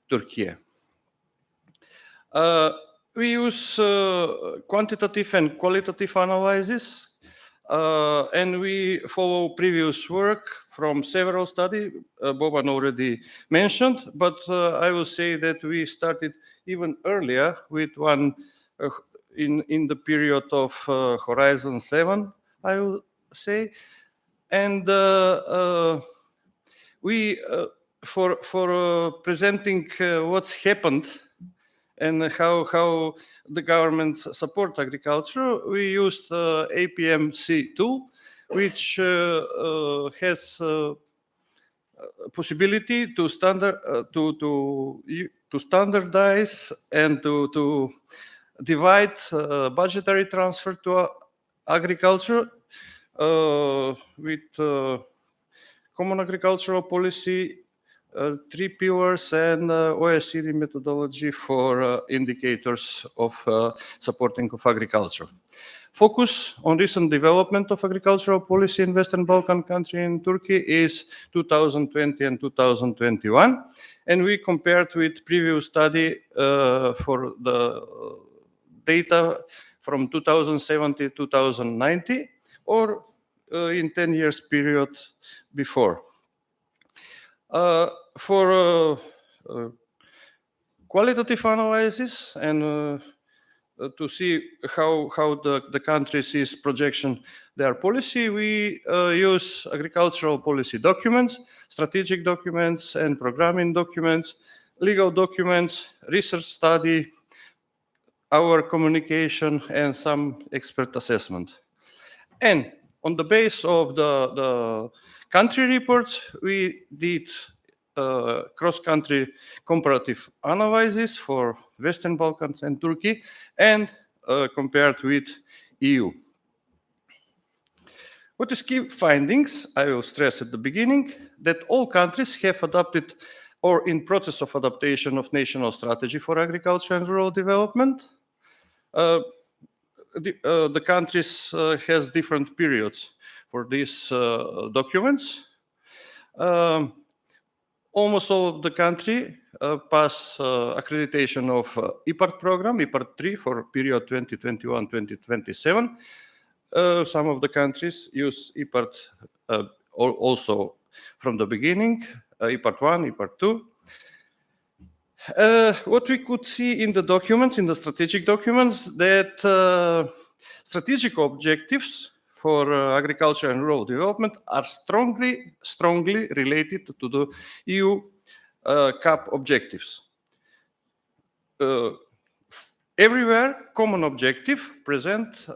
Turkey. We use quantitative and qualitative analysis, and we follow previous work from several studies Boban already mentioned, but I will say that we started even earlier with one in the period of Horizon 7, I will say. And we, for presenting what's happened and how the governments support agriculture, we used APMC tool, which has possibility to standardize and to divide budgetary transfer to agriculture with common agricultural policy, 3 pillars, and OECD methodology for indicators of supporting of agriculture. Focus on recent development of agricultural policy in Western Balkan country and Turkey is 2020 and 2021, and we compared with previous study for the data from 2070 to 2090 or in 10 years period before. For qualitative analysis and to see how the country sees projection their policy, we use agricultural policy documents, strategic documents and programming documents, legal documents, research study, our communication, and some expert assessment. And on the base of the country reports, we did cross-country comparative analysis for Western Balkans and Turkey and compared with EU. What is key findings? I will stress at the beginning that all countries have adopted or in process of adaptation of national strategy for agriculture and rural development. The countries has different periods for these documents. Almost all of the country pass accreditation of IPART program, IPART 3 for period 2021-2027. Some of the countries use IPART also from the beginning, IPART 1, IPART 2. What we could see in the documents, in the strategic documents, that strategic objectives for agriculture and rural development are strongly related to the EU CAP objectives. Everywhere, common objective present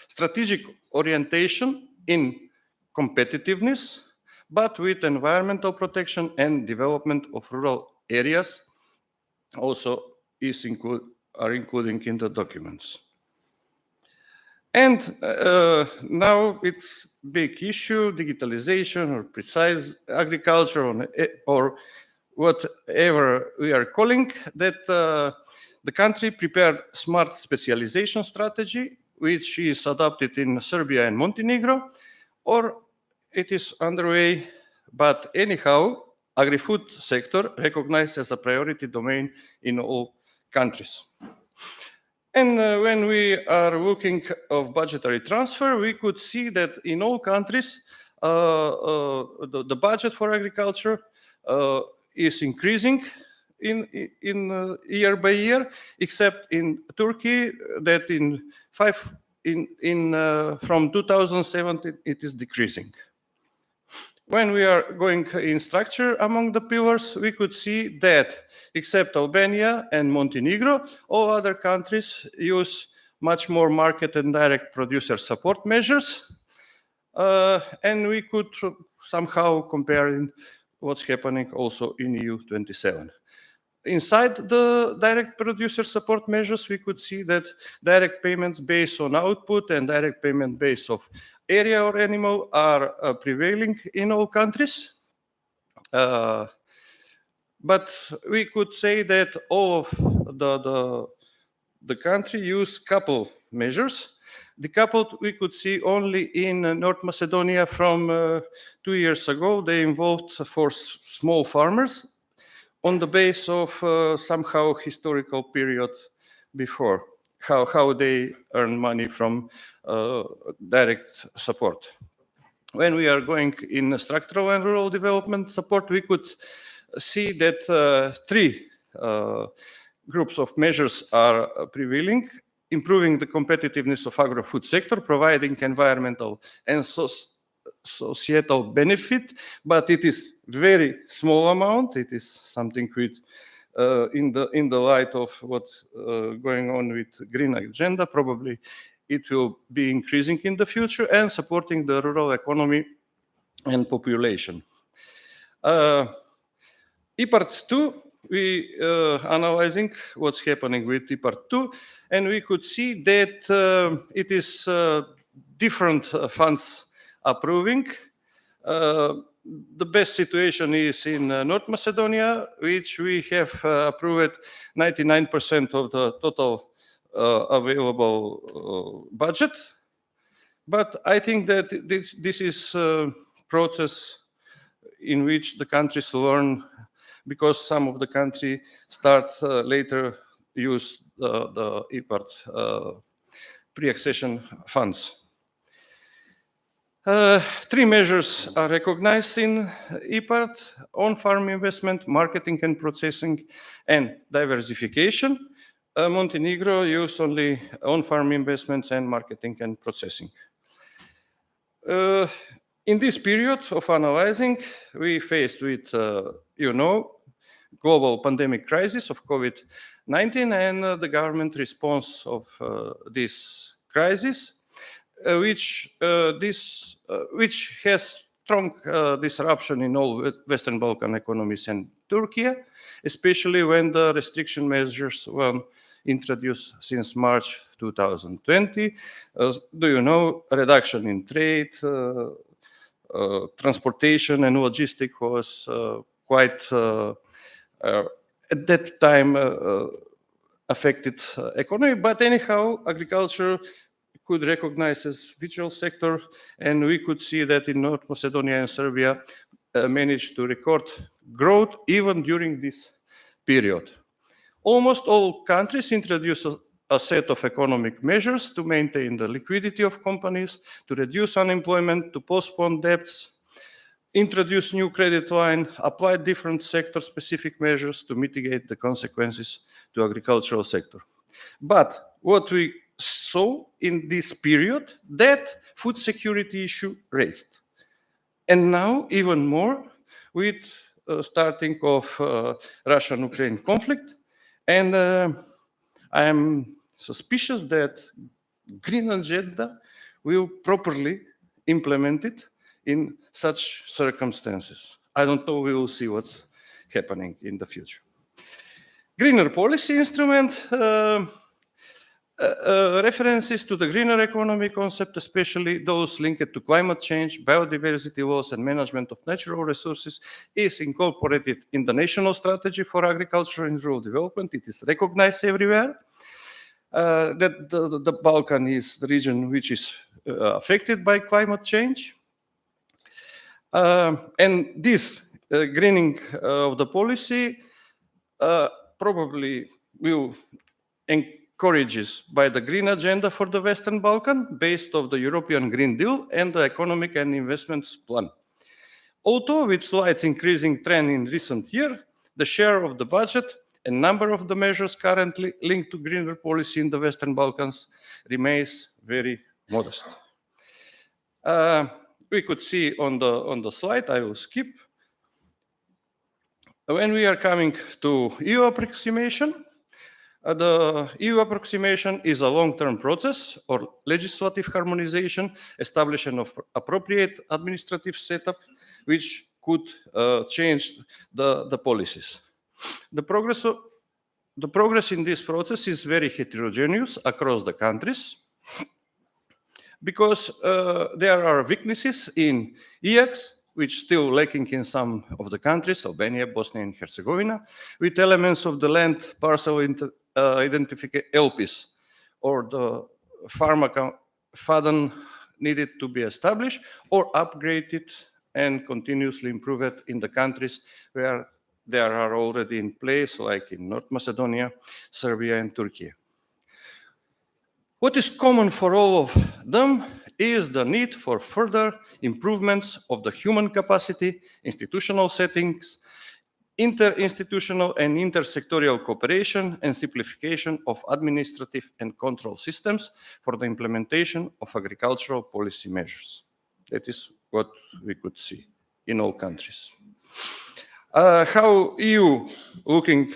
strategic orientation in competitiveness, but with environmental protection and development of rural areas also are including in the documents. And now it's big issue, digitalization or precise agriculture or whatever we are calling, that the country prepared smart specialization strategy, which is adopted in Serbia and Montenegro, or it is underway, but anyhow, agri-food sector recognized as a priority domain in all countries. And when we are looking of budgetary transfer, we could see that in all countries, the budget for agriculture is increasing in year by year, except in Turkey, that from 2017 it is decreasing. When we are going in structure among the pillars, we could see that except Albania and Montenegro, all other countries use much more market and direct producer support measures. And we could somehow compare what's happening also in EU 27. Inside the direct producer support measures, we could see that direct payments based on output and direct payment based of area or animal are prevailing in all countries. But we could say that all of the country use couple measures. The coupled we could see only in North Macedonia from 2 years ago. They involved for small farmers on the base of somehow historical period before, how they earn money from direct support. When we are going in structural and rural development support, we could see that 3 groups of measures are prevailing: improving the competitiveness of agro-food sector, providing environmental and societal benefit, but it is very small amount. It is something with in the light of what's going on with green agenda. Probably it will be increasing in the future, and supporting the rural economy and population. EPART 2, we analyzing what's happening with EPART 2, and we could see that it is different funds approving. The best situation is in North Macedonia, which we have approved 99% of the total available budget. But I think that this is a process in which the countries learn, because some of the country start later use the EPART pre-accession funds. 3 measures are recognized in EPART: on-farm investment, marketing and processing, and diversification. Montenegro used only on-farm investments and marketing and processing. In this period of analyzing, we faced with, global pandemic crisis of COVID-19 and the government response of this crisis, which has strong disruption in all Western Balkan economies and Turkey, especially when the restriction measures were introduced since March 2020. Do you know, reduction in trade, transportation and logistics was quite, at that time, affected economy. But anyhow, agriculture could recognize as vital sector, and we could see that in North Macedonia and Serbia managed to record growth even during this period. Almost all countries introduced a set of economic measures to maintain the liquidity of companies, to reduce unemployment, to postpone debts, introduce new credit line, apply different sector-specific measures to mitigate the consequences to agricultural sector. But what we saw in this period, that food security issue raised. And now even more with starting of Russian-Ukraine conflict. And I am suspicious that green agenda will properly implement it in such circumstances. I don't know, we will see what's happening in the future. Greener policy instrument references to the greener economy concept, especially those linked to climate change, biodiversity loss, and management of natural resources, is incorporated in the national strategy for agriculture and rural development. It is recognized everywhere that the Balkan is the region which is affected by climate change. And this greening of the policy probably will encourages by the green agenda for the Western Balkan based on the European Green Deal and the economic and investments plan. Although with slight increasing trend in recent year, the share of the budget and number of the measures currently linked to greener policy in the Western Balkans remains very modest. We could see on the slide, I will skip. When we are coming to EU approximation, the EU approximation is a long-term process or legislative harmonization, establishing of appropriate administrative setup, which could change the policies. The progress in this process is very heterogeneous across the countries because there are weaknesses in EX, which still lacking in some of the countries, Albania, Bosnia and Herzegovina, with elements of the land parcel identification LPs or the FADN needed to be established or upgraded and continuously improved in the countries where they are already in place, like in North Macedonia, Serbia and Turkey. What is common for all of them is the need for further improvements of the human capacity, institutional settings, interinstitutional and intersectorial cooperation, and simplification of administrative and control systems for the implementation of agricultural policy measures. That is what we could see in all countries. How EU looking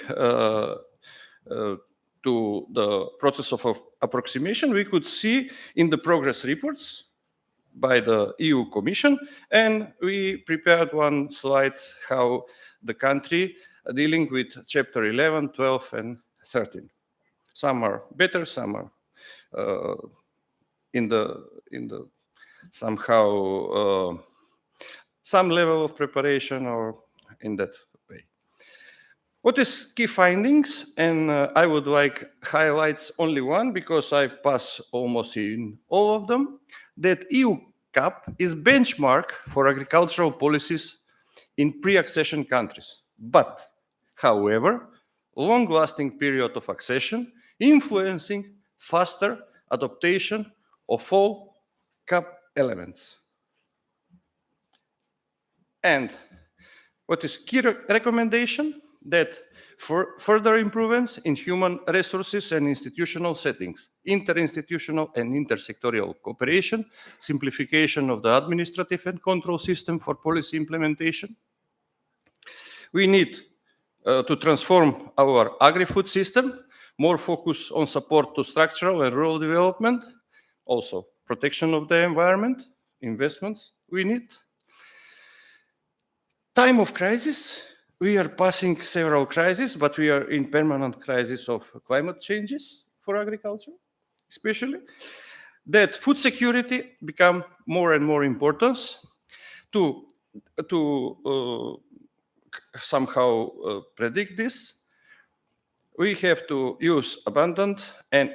to the process of approximation, we could see in the progress reports by the EU Commission, and we prepared one slide how the country dealing with chapter 11, 12, and 13. Some are better, some are in the somehow some level of preparation or in that way. What is key findings? And I would like highlights only one because I've passed almost in all of them, that EU CAP is benchmark for agricultural policies in pre-accession countries. But, however, long-lasting period of accession influencing faster adaptation of all CAP elements. And what is key recommendation? That for further improvements in human resources and institutional settings, interinstitutional and intersectorial cooperation, simplification of the administrative and control system for policy implementation. We need to transform our agri-food system, more focus on support to structural and rural development, also protection of the environment, investments we need. Time of crisis, we are passing several crises, but we are in permanent crisis of climate changes for agriculture, especially. That food security become more and more important to somehow predict this. We have to use abundant and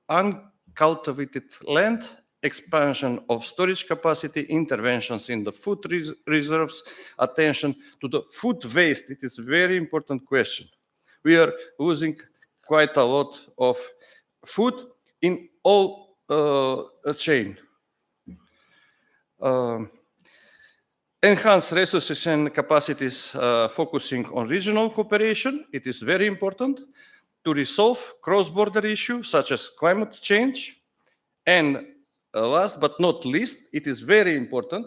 uncultivated land, expansion of storage capacity, interventions in the food reserves, attention to the food waste. It is a very important question. We are losing quite a lot of food in all chain. Enhance resources and capacities focusing on regional cooperation. It is very important to resolve cross-border issues such as climate change and last but not least, it is very important.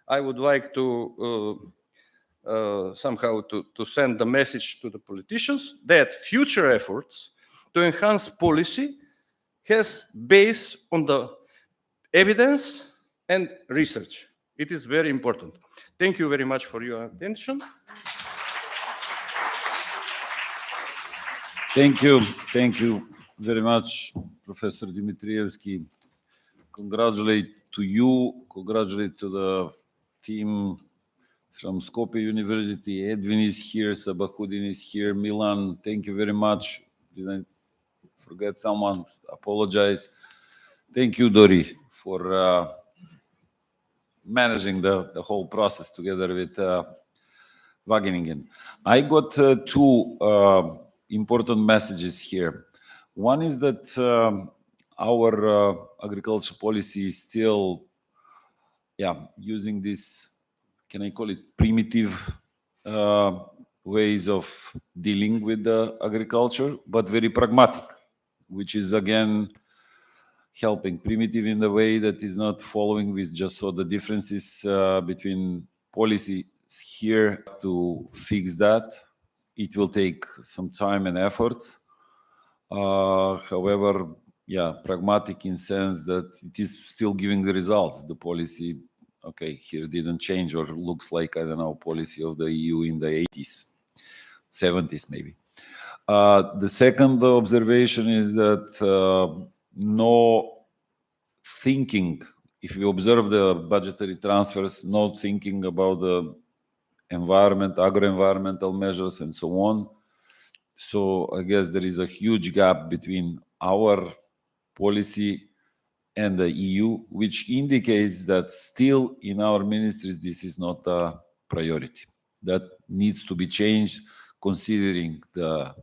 I would like to somehow to send the message to the politicians that future efforts to enhance policy has based on the evidence and research. It is very important. Thank you very much for your attention. Thank you. Thank you very much, Professor Dimitrievski. Congratulate to you, congratulate to the team from Skopje University. Edwin is here, Sabahudin is here, Milan, thank you very much. Did I forget someone? Apologize. Thank you, Dori, for managing the whole process together with Wageningen. I got two important messages here. One is that our agriculture policy is still using this, can I call it primitive ways of dealing with the agriculture, but very pragmatic, which is again helping. Primitive in the way that is not following with just so the differences between policies here to fix that. It will take some time and efforts. However, pragmatic in sense that it is still giving the results. The policy, okay, here didn't change or looks like, I don't know, policy of the EU in the 80s, 70s maybe. The second observation is that no thinking, if you observe the budgetary transfers, no thinking about the environment, agro-environmental measures and so on. So I guess there is a huge gap between our policy and the EU, which indicates that still in our ministries, this is not a priority. That needs to be changed considering the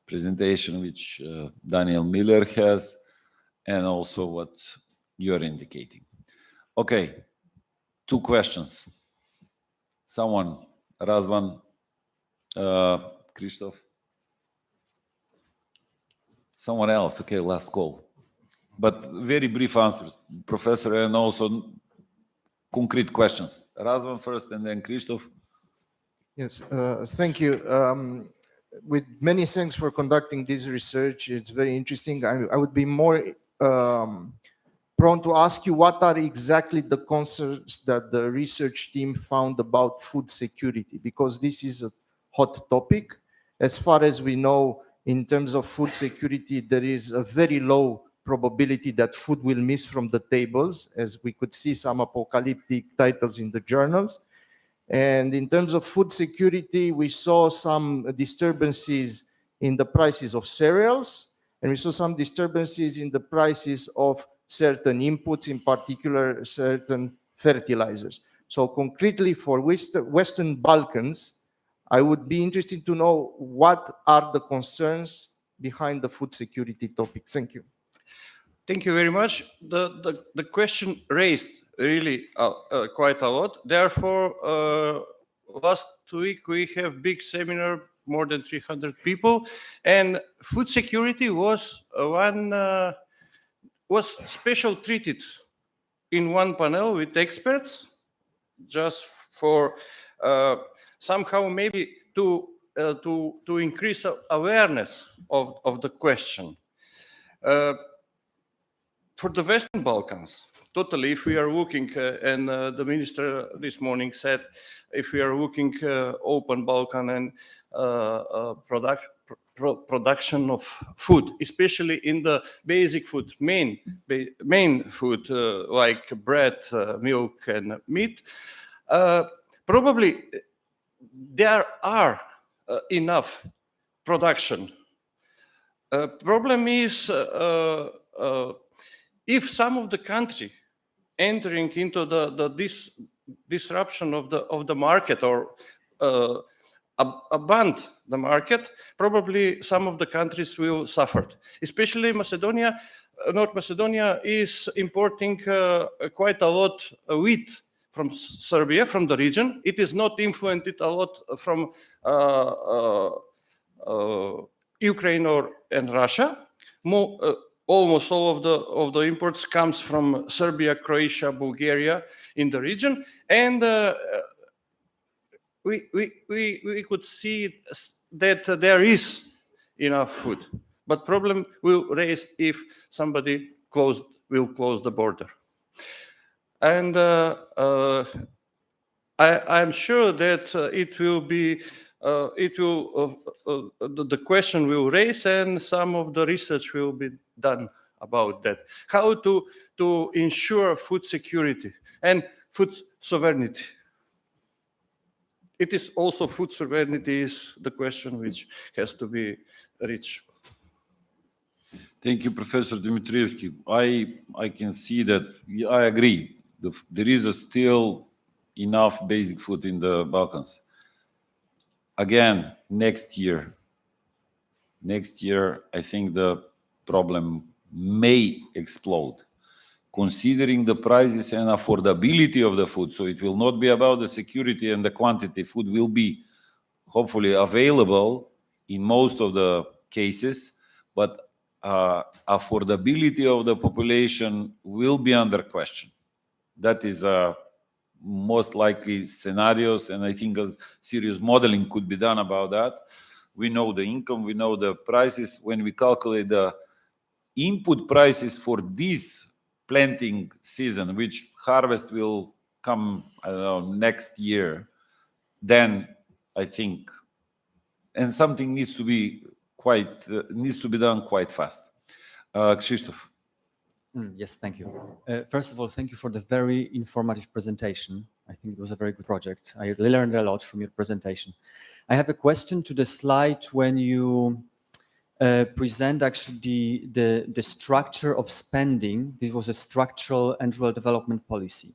presentation which Daniel Miller has and also what you're indicating. Okay, two questions. Someone, Razvan, Christoph. Someone else, okay, last call. But very brief answers, Professor, and also concrete questions. Razvan first and then Christoph. Yes, thank you. With many thanks for conducting this research. It's very interesting. I would be more prone to ask you what are exactly the concerns that the research team found about food security, because this is a hot topic. As far as we know, in terms of food security, there is a very low probability that food will miss from the tables, as we could see some apocalyptic titles in the journals. And in terms of food security, we saw some disturbances in the prices of cereals, and we saw some disturbances in the prices of certain inputs, in particular certain fertilizers. So concretely for Western Balkans, I would be interested to know what are the concerns behind the food security topic. Thank you. Thank you very much. The question raised really quite a lot. Therefore, last week we have big seminar, more than 300 people, and food security was was special treated in one panel with experts, just for somehow maybe to increase awareness of the question. For the Western Balkans, totally, if we are looking, and the minister this morning said, if we are looking open Balkan and production of food, especially in the basic food, main food like bread, milk, and meat, probably there are enough production. Problem is if some of the country entering into this disruption of the market or abandon the market, probably some of the countries will suffer. Especially Macedonia, North Macedonia is importing quite a lot of wheat from Serbia, from the region. It is not influenced a lot from Ukraine and Russia. almost all of the imports comes from Serbia, Croatia, Bulgaria in the region, and we could see that there is enough food, but problem will raise if somebody will close the border. And I'm sure that it will be, the question will raise, and some of the research will be done about that. How to ensure food security and food sovereignty. It is also food sovereignty is the question which has to be reached. Thank you, Professor Dimitrievski. I can see that, I agree, there is still enough basic food in the Balkans. Again, next year, I think the problem may explode, considering the prices and affordability of the food. So it will not be about the security and the quantity. Food will be hopefully available in most of the cases, but affordability of the population will be under question. That is most likely scenarios, and I think a serious modeling could be done about that. We know the income, we know the prices. When we calculate the input prices for this planting season, which harvest will come, I don't know, next year, then I think, and something needs to be done quite fast. Krzysztof. Yes, thank you. First of all, thank you for the very informative presentation. I think it was a very good project. I learned a lot from your presentation. I have a question to the slide when you present actually the structure of spending. This was a structural and rural development policy.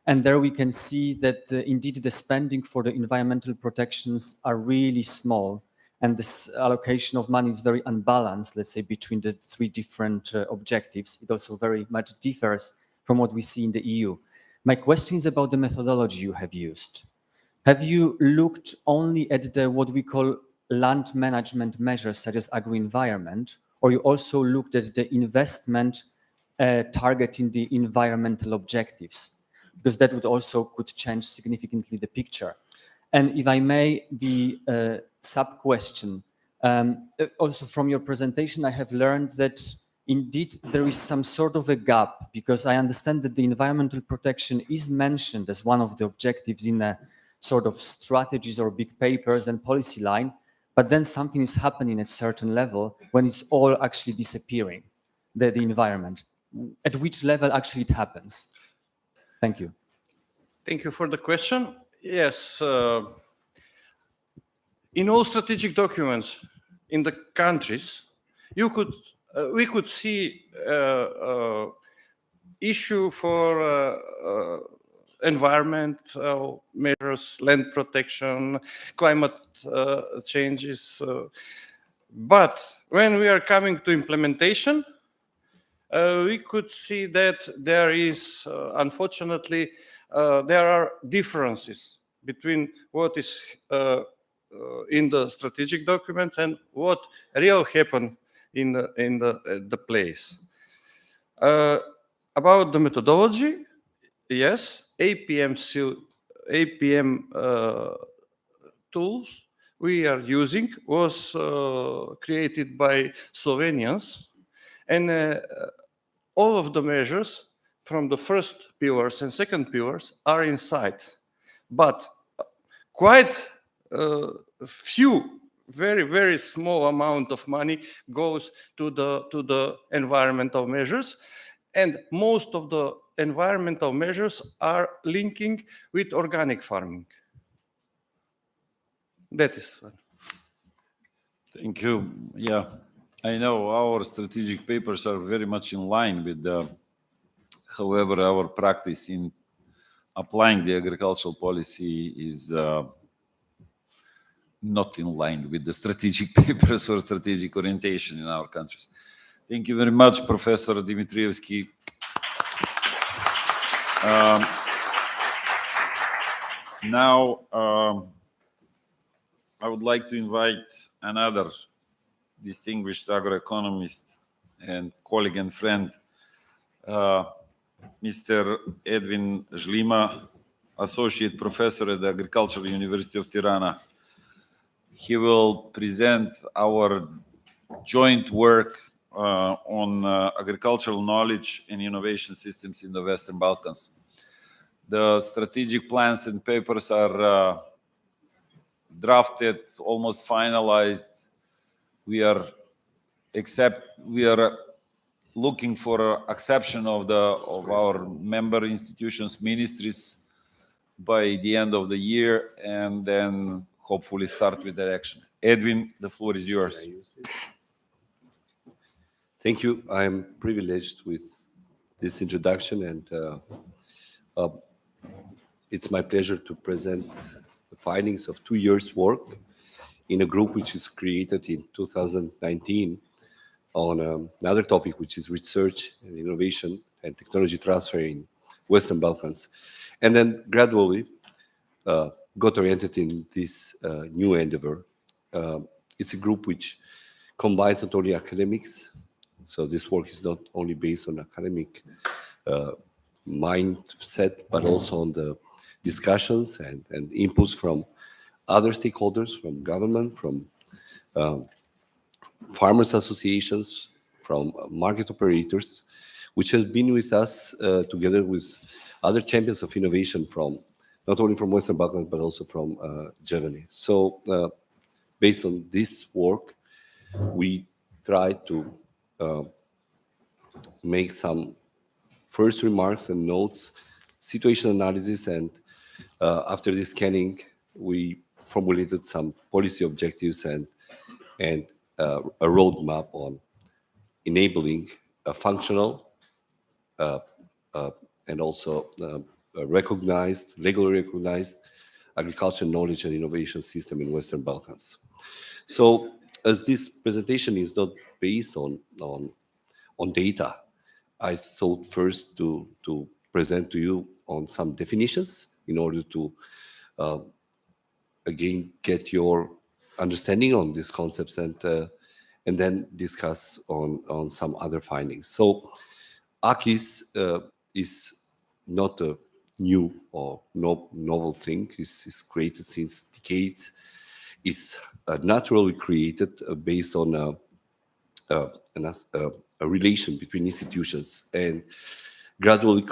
And there we can see that indeed the spending for the environmental protections are really small. And this allocation of money is very unbalanced, let's say, between the three different objectives. It also very much differs from what we see in the EU. My question is about the methodology you have used. Have you looked only at the what we call land management measures, such as agro-environment, or you also looked at the investment targeting the environmental objectives? Because that would also could change significantly the picture. And if I may, the sub-question, also from your presentation, I have learned that indeed there is some sort of a gap, because I understand that the environmental protection is mentioned as one of the objectives in a sort of strategies or big papers and policy line, but then something is happening at a certain level when it's all actually disappearing, the environment. At which level actually it happens? Thank you. Thank you for the question. Yes, in all strategic documents in the countries, we could see issue for environmental measures, land protection, climate changes. But when we are coming to implementation, we could see that there is, unfortunately, there are differences between what is in the strategic documents and what really happened in the place. About the methodology, yes, APM tools we are using was created by Slovenians, and all of the measures from the first pillars and second pillars are inside, but quite few, very, very small amount of money goes to the environmental measures, and most of the environmental measures are linking with organic farming. That is one. Thank you. Yeah, I know our strategic papers are very much in line with however, our practice in applying the agricultural policy is not in line with the strategic papers or strategic orientation in our countries. Thank you very much, Professor Dimitrievski. Now, I would like to invite another distinguished agroeconomist, and colleague and friend, Mr. Edwin Žlima, Associate Professor at the Agricultural University of Tirana. He will present our joint work on agricultural knowledge and innovation systems in the Western Balkans. The strategic plans and papers are drafted, almost finalized. We are looking for acceptance of our member institutions, ministries by the end of the year, and then hopefully start with the action. Edwin, the floor is yours. Thank you. I'm privileged with this introduction, and it's my pleasure to present the findings of 2 years' work in a group which is created in 2019 on another topic, which is research and innovation and technology transfer in Western Balkans, and then gradually got oriented in this new endeavor. It's a group which combines not only academics, so this work is not only based on academic mindset, but also on the discussions and inputs from other stakeholders, from government, from farmers associations, from market operators, which has been with us together with other champions of innovation from not only from Western Balkans, but also from Germany. So based on this work, we try to make some first remarks and notes, situation analysis, and after this scanning, we formulated some policy objectives and a roadmap on enabling a functional and also recognized, legally recognized agriculture knowledge and innovation system in Western Balkans. So as this presentation is not based on data, I thought first to present to you on some definitions in order to again get your understanding on these concepts and then discuss on some other findings. So AKIS is not a new or novel thing. It's created since decades. It's naturally created based on a relation between institutions and gradually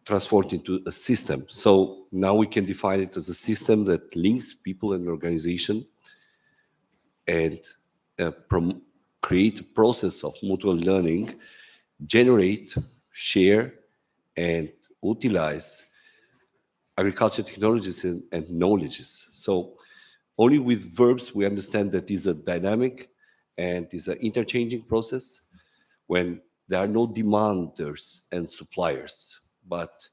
transformed into a system. So now we can define it as a system that links people and organization and create a process of mutual learning, generate, share, and utilize agriculture technologies and knowledges. So only with verbs we understand that is a dynamic and is an interchanging process when there are no demanders and suppliers, but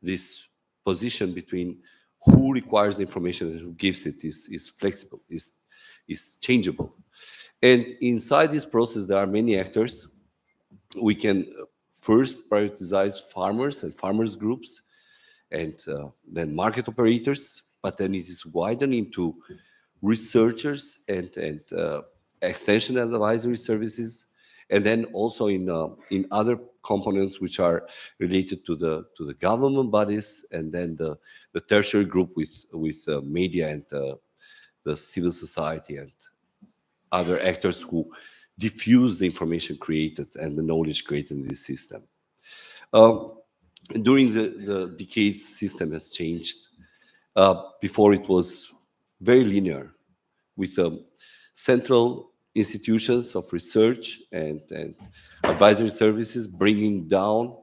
this position between who requires the information and who gives it is flexible, is changeable. And inside this process, there are many actors. We can first prioritize farmers and farmers groups, and then market operators, but then it is widened into researchers and extension and advisory services, and then also in other components which are related to the government bodies, and then the tertiary group with media and the civil society and other actors who diffuse the information created and the knowledge created in this system. During the decades, system has changed. Before it was very linear, with central institutions of research and advisory services bringing down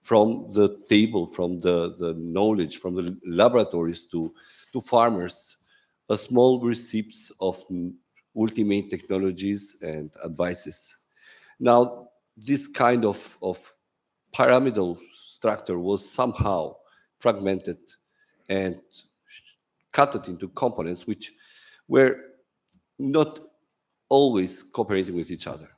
from the table, from the knowledge, from the laboratories to farmers, a small receipts of ultimate technologies and advices. Now, this kind of pyramidal structure was somehow fragmented and cut into components which were not always cooperating with each other.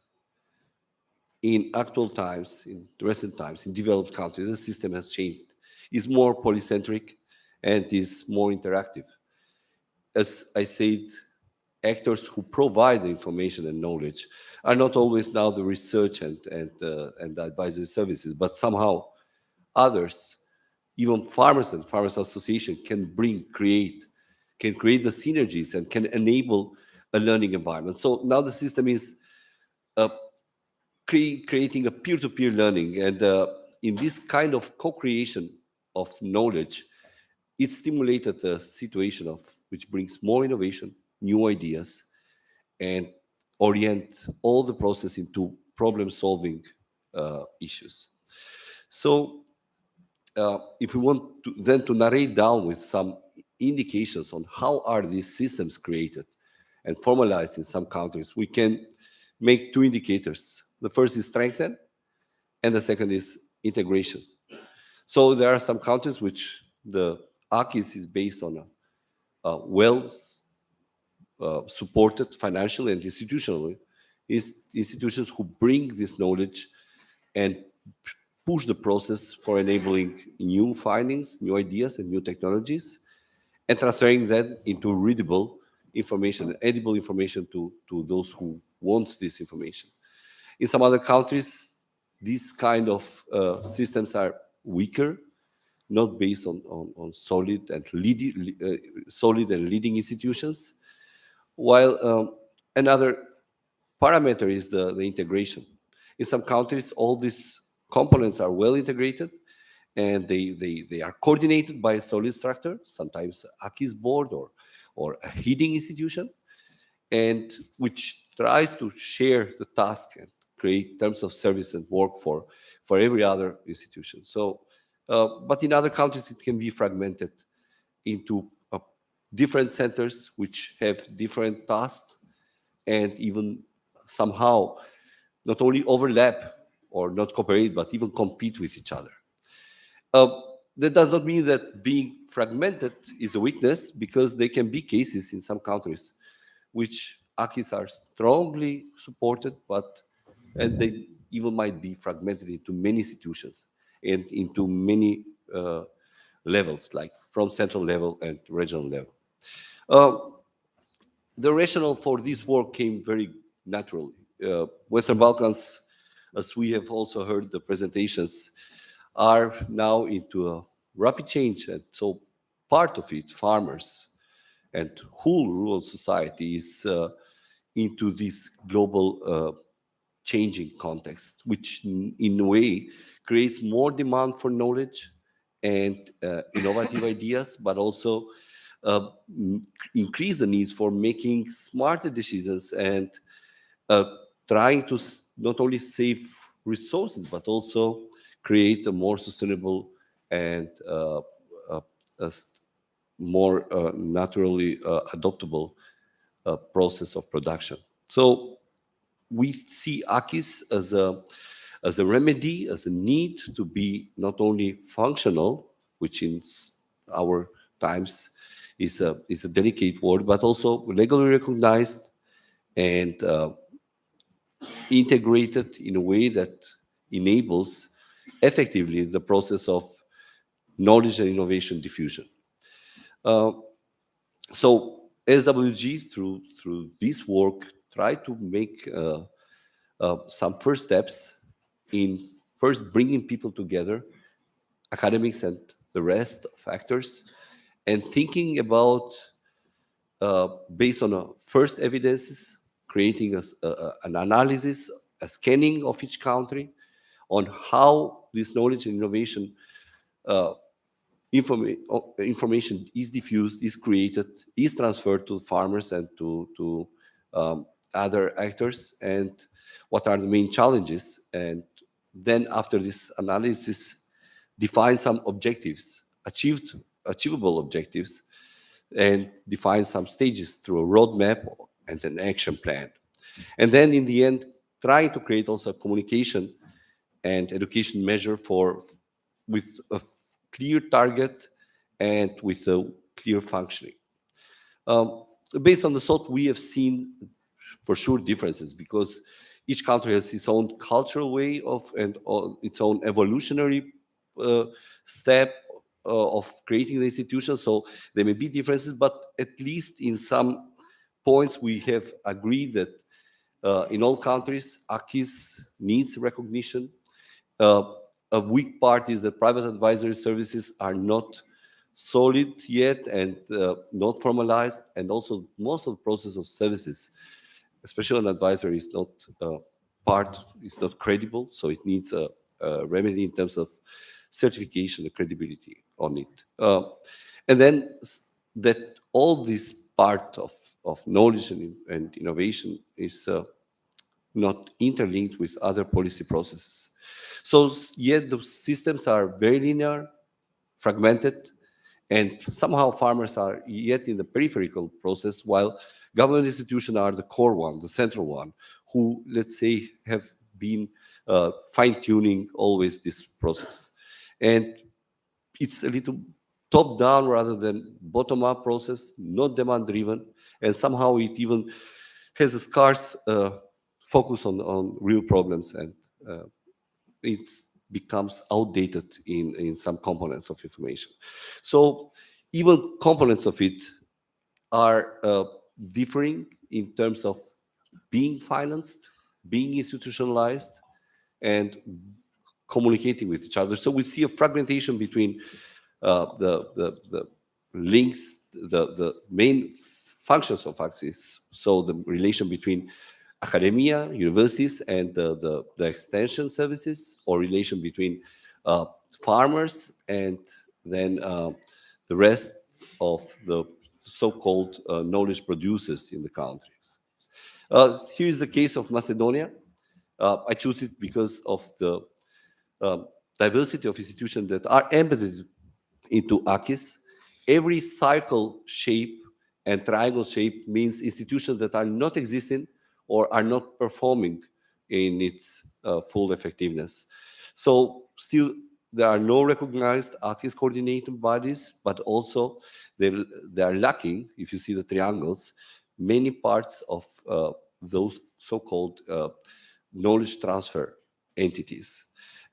In actual times, in recent times, in developed countries, the system has changed. It's more polycentric and is more interactive. As I said actors who provide the information and knowledge are not always now the research and the advisory services, but somehow others, even farmers and farmers association, can create the synergies and can enable a learning environment. So now the system is creating a peer-to-peer learning, and in this kind of co-creation of knowledge, it stimulated a situation which brings more innovation, new ideas, and orient all the process into problem-solving issues. So if we want to narrate down with some indications on how are these systems created and formalized in some countries, we can make two indicators. The first is strengthen, and the second is integration. So there are some countries which the AKIS is based on a supported financially and institutionally, institutions who bring this knowledge and push the process for enabling new findings, new ideas, and new technologies, and transferring that into readable information, edible information to those who want this information. In some other countries, these kind of systems are weaker, not based on solid and leading institutions, while another parameter is the integration. In some countries, all these components are well integrated, and they are coordinated by a solid structure, sometimes AKIS board or a heading institution, and which tries to share the task and create terms of service and work for every other institution. So, but in other countries, it can be fragmented into different centers which have different tasks and even somehow not only overlap or not cooperate, but even compete with each other. That does not mean that being fragmented is a weakness, because there can be cases in some countries which AKIS are strongly supported, and they even might be fragmented into many institutions and into many levels, like from central level and regional level. The rationale for this work came very naturally. Western Balkans, as we have also heard the presentations, are now into a rapid change, and so part of it, farmers and whole rural society, is into this global changing context, which in a way creates more demand for knowledge and innovative ideas, but also increase the needs for making smarter decisions and trying to not only save resources, but also create a more sustainable and more naturally adoptable process of production. So we see AKIS as a remedy, as a need to be not only functional, which in our times is a delicate word, but also legally recognized and integrated in a way that enables effectively the process of knowledge and innovation diffusion. So SWG, through this work, try to make some first steps in first bringing people together, academics and the rest of actors, and thinking about, based on first evidences, creating an analysis, a scanning of each country on how this knowledge and innovation information is diffused, is created, is transferred to farmers and to other actors, and what are the main challenges. And then after this analysis, define some objectives, achievable objectives, and define some stages through a roadmap and an action plan. And then in the end, trying to create also a communication and education measure with a clear target and with a clear functioning. Based on the thought, we have seen for sure differences, because each country has its own cultural way of and its own evolutionary step of creating the institution. So there may be differences, but at least in some points we have agreed that in all countries, AKIS needs recognition. A weak part is that private advisory services are not solid yet and not formalized, and also most of the process of services, especially an advisory, is not is not credible, so it needs a remedy in terms of certification and credibility on it. And then that all this part of knowledge and innovation is not interlinked with other policy processes. So yet the systems are very linear, fragmented, and somehow farmers are yet in the peripheral process, while government institutions are the core one, the central one, who, let's say, have been fine-tuning always this process. And it's a little top-down rather than bottom-up process, not demand-driven, and somehow it even has a scarce focus on real problems, and it becomes outdated in some components of information. So even components of it are differing in terms of being financed, being institutionalized, and communicating with each other. So we see a fragmentation between the links, the main functions of AKIS. So the relation between academia, universities, and the extension services, or relation between farmers and then the rest of the so-called knowledge producers in the countries. Here is the case of Macedonia. I choose it because of the diversity of institutions that are embedded into AKIS. Every circle shape and triangle shape means institutions that are not existing or are not performing in its full effectiveness. So still, there are no recognized AKIS coordinating bodies, but also they are lacking, if you see the triangles, many parts of those so-called knowledge transfer entities.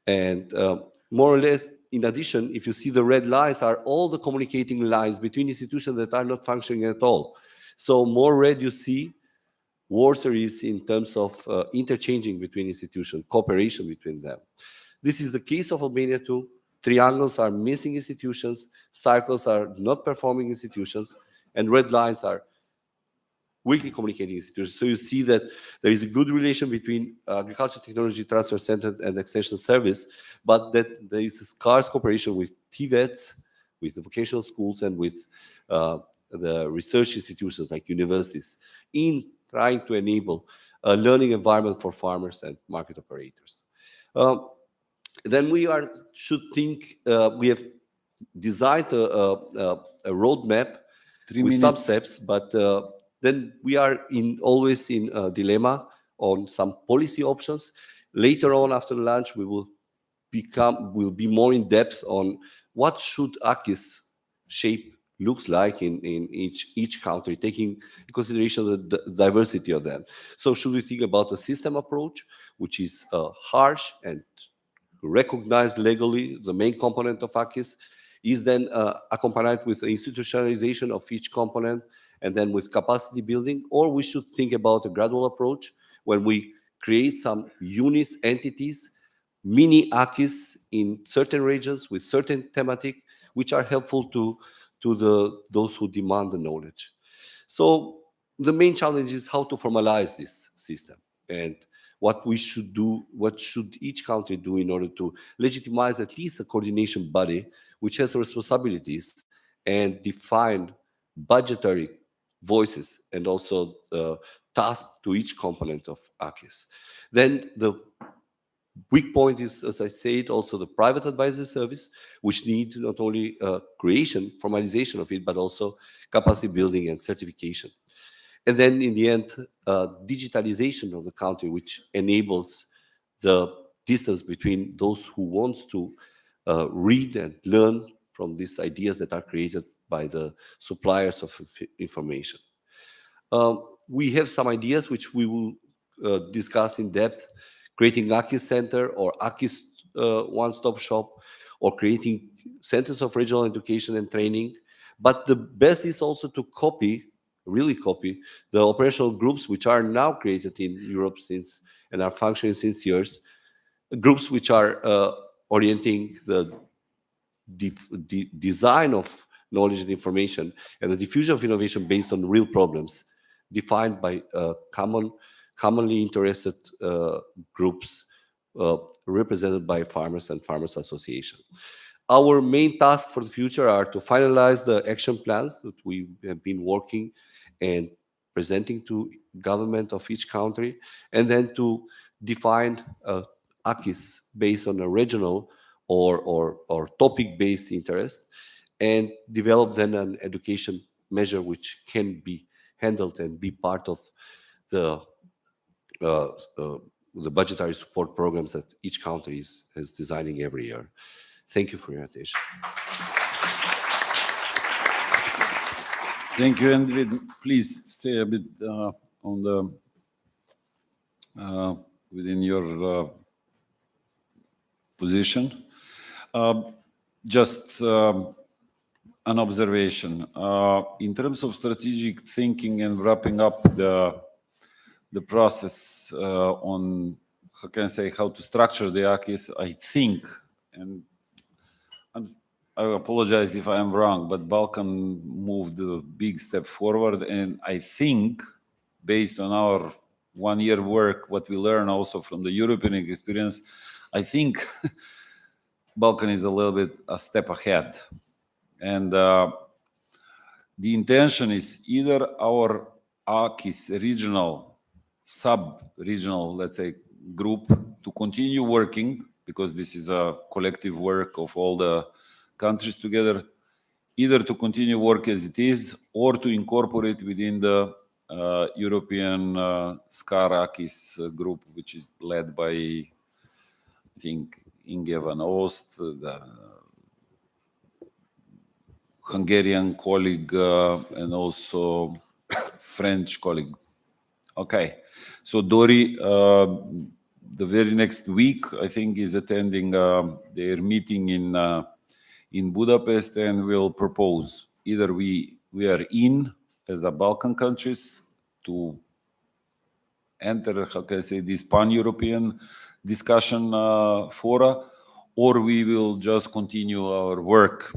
And more or less, in addition, if you see the red lines are all the communicating lines between institutions that are not functioning at all. So more red you see, worse there is in terms of interchanging between institutions, cooperation between them. This is the case of Albania too. Triangles are missing institutions, circles are not performing institutions, and red lines are weakly communicating institutions. So you see that there is a good relation between Agriculture Technology Transfer Center and Extension Service, but that there is a scarce cooperation with TVETs, with the vocational schools, and with the research institutions like universities in trying to enable a learning environment for farmers and market operators. Then we should think, we have designed a roadmap with some steps, but then we are always in a dilemma on some policy options. Later on, after lunch, we will be more in depth on what should AKIS shape looks like in each country, taking into consideration the diversity of them. So should we think about a system approach, which is harsh and recognized legally, the main component of AKIS, is then accompanied with the institutionalization of each component, and then with capacity building, or we should think about a gradual approach when we create some units, entities, mini AKIS in certain regions with certain thematic, which are helpful to those who demand the knowledge. So the main challenge is how to formalize this system, and what we should do, what should each country do in order to legitimize at least a coordination body which has responsibilities and define budgetary voices and also tasks to each component of AKIS. Then the weak point is, as I said, also the private advisory service, which need not only creation, formalization of it, but also capacity building and certification. And then in the end, digitalization of the country, which enables the distance between those who want to read and learn from these ideas that are created by the suppliers of information. We have some ideas which we will discuss in depth, creating AKIS Center or AKIS one-stop shop, or creating centers of regional education and training. But the best is also to copy really copy the operational groups which are now created in Europe since and are functioning since years, groups which are orienting the design of knowledge and information and the diffusion of innovation based on real problems defined by commonly interested groups represented by farmers and farmers association. Our main task for the future are to finalize the action plans that we have been working and presenting to government of each country, and then to define AKIs based on a regional or topic-based interest, and develop then an education measure which can be handled and be part of the budgetary support programs that each country is designing every year. Thank you for your attention. Thank you, and please stay a bit on the within your position. Just an observation. In terms of strategic thinking and wrapping up the process on, how can I say, how to structure the AKIS, I think, and I apologize if I am wrong, but Balkan moved a big step forward, and I think, based on our one-year work, what we learn also from the European experience, I think Balkan is a little bit a step ahead. And the intention is either our AKIS regional, sub-regional, let's say, group to continue working, because this is a collective work of all the countries together, either to continue work as it is or to incorporate within the European SCAR AKIS group, which is led by, I think, Inge van Oost, the Hungarian colleague, and also French colleague. Okay, so Dori, the very next week, I think, is attending their meeting in Budapest, and will propose either we are in as a Balkan countries to enter, how can I say, this pan-European discussion fora, or we will just continue our work.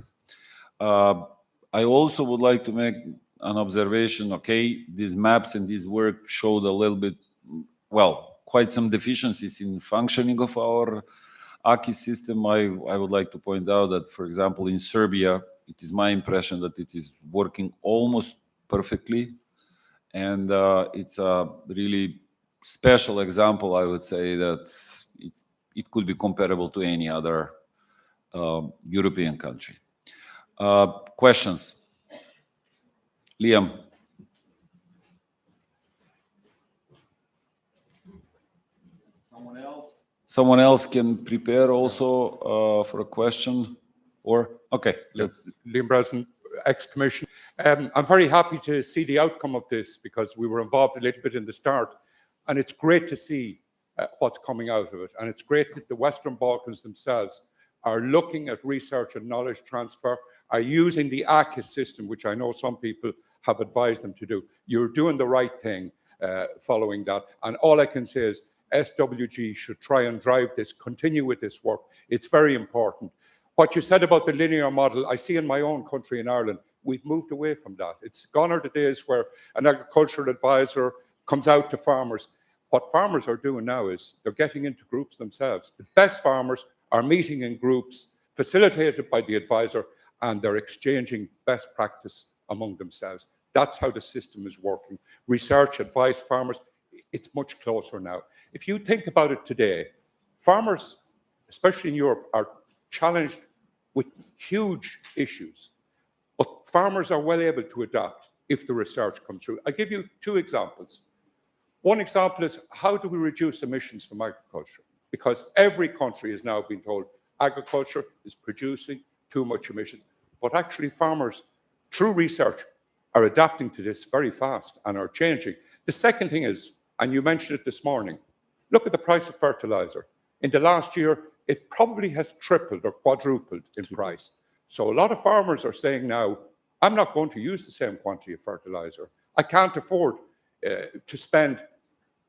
I also would like to make an observation. Okay, these maps and this work showed a little bit, well, quite some deficiencies in functioning of our AKIS system. I would like to point out that, for example, in Serbia, it is my impression that it is working almost perfectly. And it's a really special example, I would say, that it could be comparable to any other European country. Questions? Liam. Someone else can prepare also for a question, or okay, let's. Liam Breslin, ex-commission. I'm very happy to see the outcome of this, because we were involved a little bit in the start, and it's great to see what's coming out of it. And it's great that the Western Balkans themselves are looking at research and knowledge transfer, are using the AKIS system, which I know some people have advised them to do. You're doing the right thing following that. And all I can say is SWG should try and drive this, continue with this work. It's very important. What you said about the linear model, I see in my own country in Ireland, we've moved away from that. It's gone are the days where an agricultural advisor comes out to farmers. What farmers are doing now is they're getting into groups themselves. The best farmers are meeting in groups facilitated by the advisor, and they're exchanging best practice among themselves. That's how the system is working. Research, advice, farmers, it's much closer now. If you think about it today, farmers, especially in Europe, are challenged with huge issues, but farmers are well able to adapt if the research comes through. I'll give you two examples. One example is, how do we reduce emissions from agriculture? Because every country is now being told agriculture is producing too much emissions, but actually farmers, through research, are adapting to this very fast and are changing. The second thing is, and you mentioned it this morning, look at the price of fertilizer. In the last year, it probably has tripled or quadrupled in price. So a lot of farmers are saying now, I'm not going to use the same quantity of fertilizer. I can't afford to spend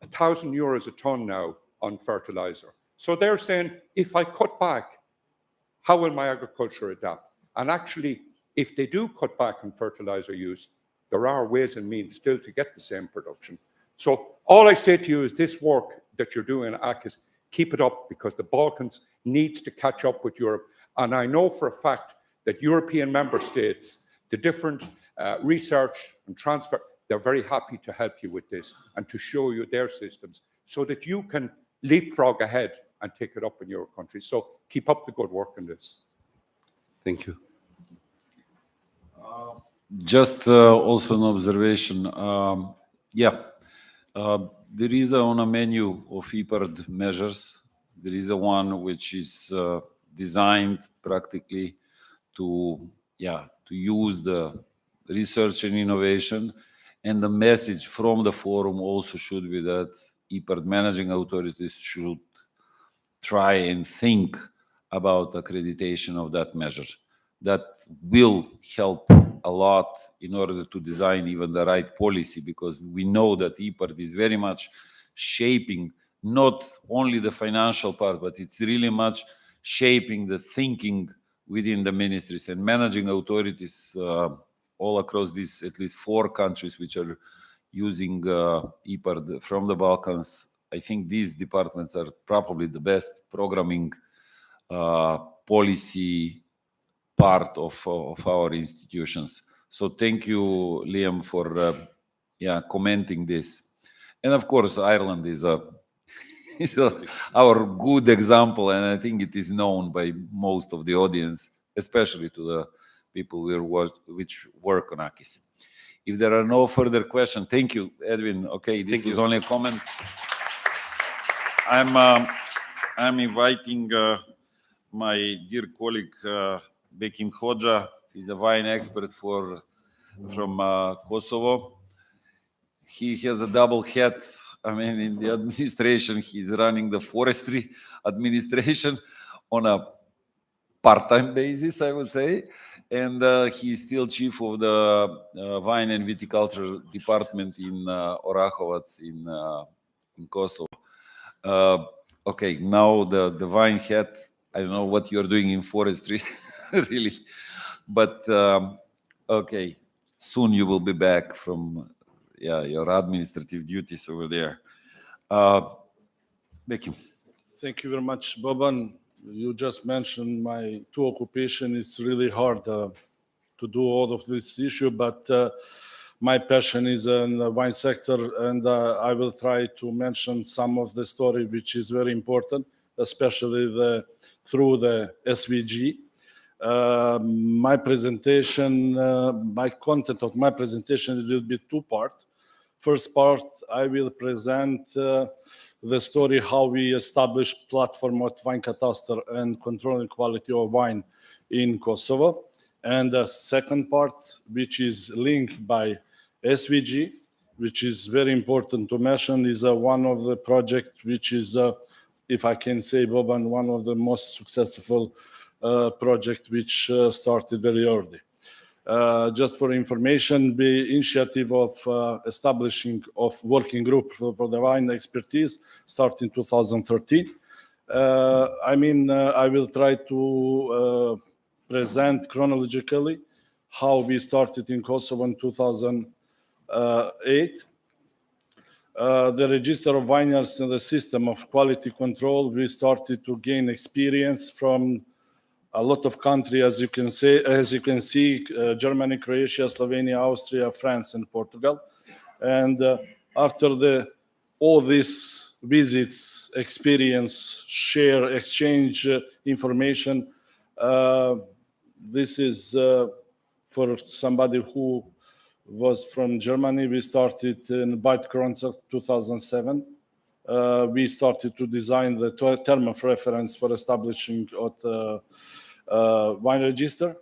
€1,000 a ton now on fertilizer. So they're saying, if I cut back, how will my agriculture adapt? And actually, if they do cut back on fertilizer use, there are ways and means still to get the same production. So all I say to you is this work that you're doing at ACIS, keep it up, because the Balkans needs to catch up with Europe. And I know for a fact that European member states, the different research and transfer, they're very happy to help you with this and to show you their systems so that you can leapfrog ahead and take it up in your country. So keep up the good work in this. Thank you. Just also an observation. There is on a menu of IPARD measures. There is a one which is designed practically to use the research and innovation. And the message from the forum also should be that IPARD managing authorities should try and think about accreditation of that measure. That will help a lot in order to design even the right policy, because we know that IPARD is very much shaping not only the financial part, but it's really much shaping the thinking within the ministries and managing authorities all across these at least 4 countries which are using IPARD from the Balkans. I think these departments are probably the best programming policy part of our institutions. So thank you, Liam, for commenting this. And of course, Ireland is our good example, and I think it is known by most of the audience, especially to the people which work on ACIS. If there are no further questions, thank you, Edwin. Okay, this was only a comment. I'm inviting my dear colleague Bekim Hoxha. He's a wine expert from Kosovo. He has a double hat. I mean, in the administration, he's running the forestry administration on a part-time basis, I would say. And he's still chief of the wine and viticulture department in Orahovac in Kosovo. Okay, now the wine hat. I don't know what you're doing in forestry, really. But okay, soon you will be back from your administrative duties over there. Bekim. Thank you very much, Boban. You just mentioned my 2 occupations. It's really hard to do all of this issue, but my passion is in the wine sector, and I will try to mention some of the story which is very important, especially through the SVG. My presentation, my content of my presentation will be 2-part. First part, I will present the story how we established platform of wine catastrophe and controlling quality of wine in Kosovo. And the second part, which is linked by SVG, which is very important to mention, is one of the projects which is, if I can say, Boban, one of the most successful project which started very early. Just for information, the initiative of establishing of working group for the wine expertise started in 2013. I will try to present chronologically how we started in Kosovo in 2008. The register of vineyards and the system of quality control, we started to gain experience from a lot of countries, as you can see, Germany, Croatia, Slovenia, Austria, France, and Portugal. And after all these visits, experience, share, exchange information, this is for somebody who was from Germany. We started in Bad Kronzach 2007. We started to design the term of reference for establishing the wine register.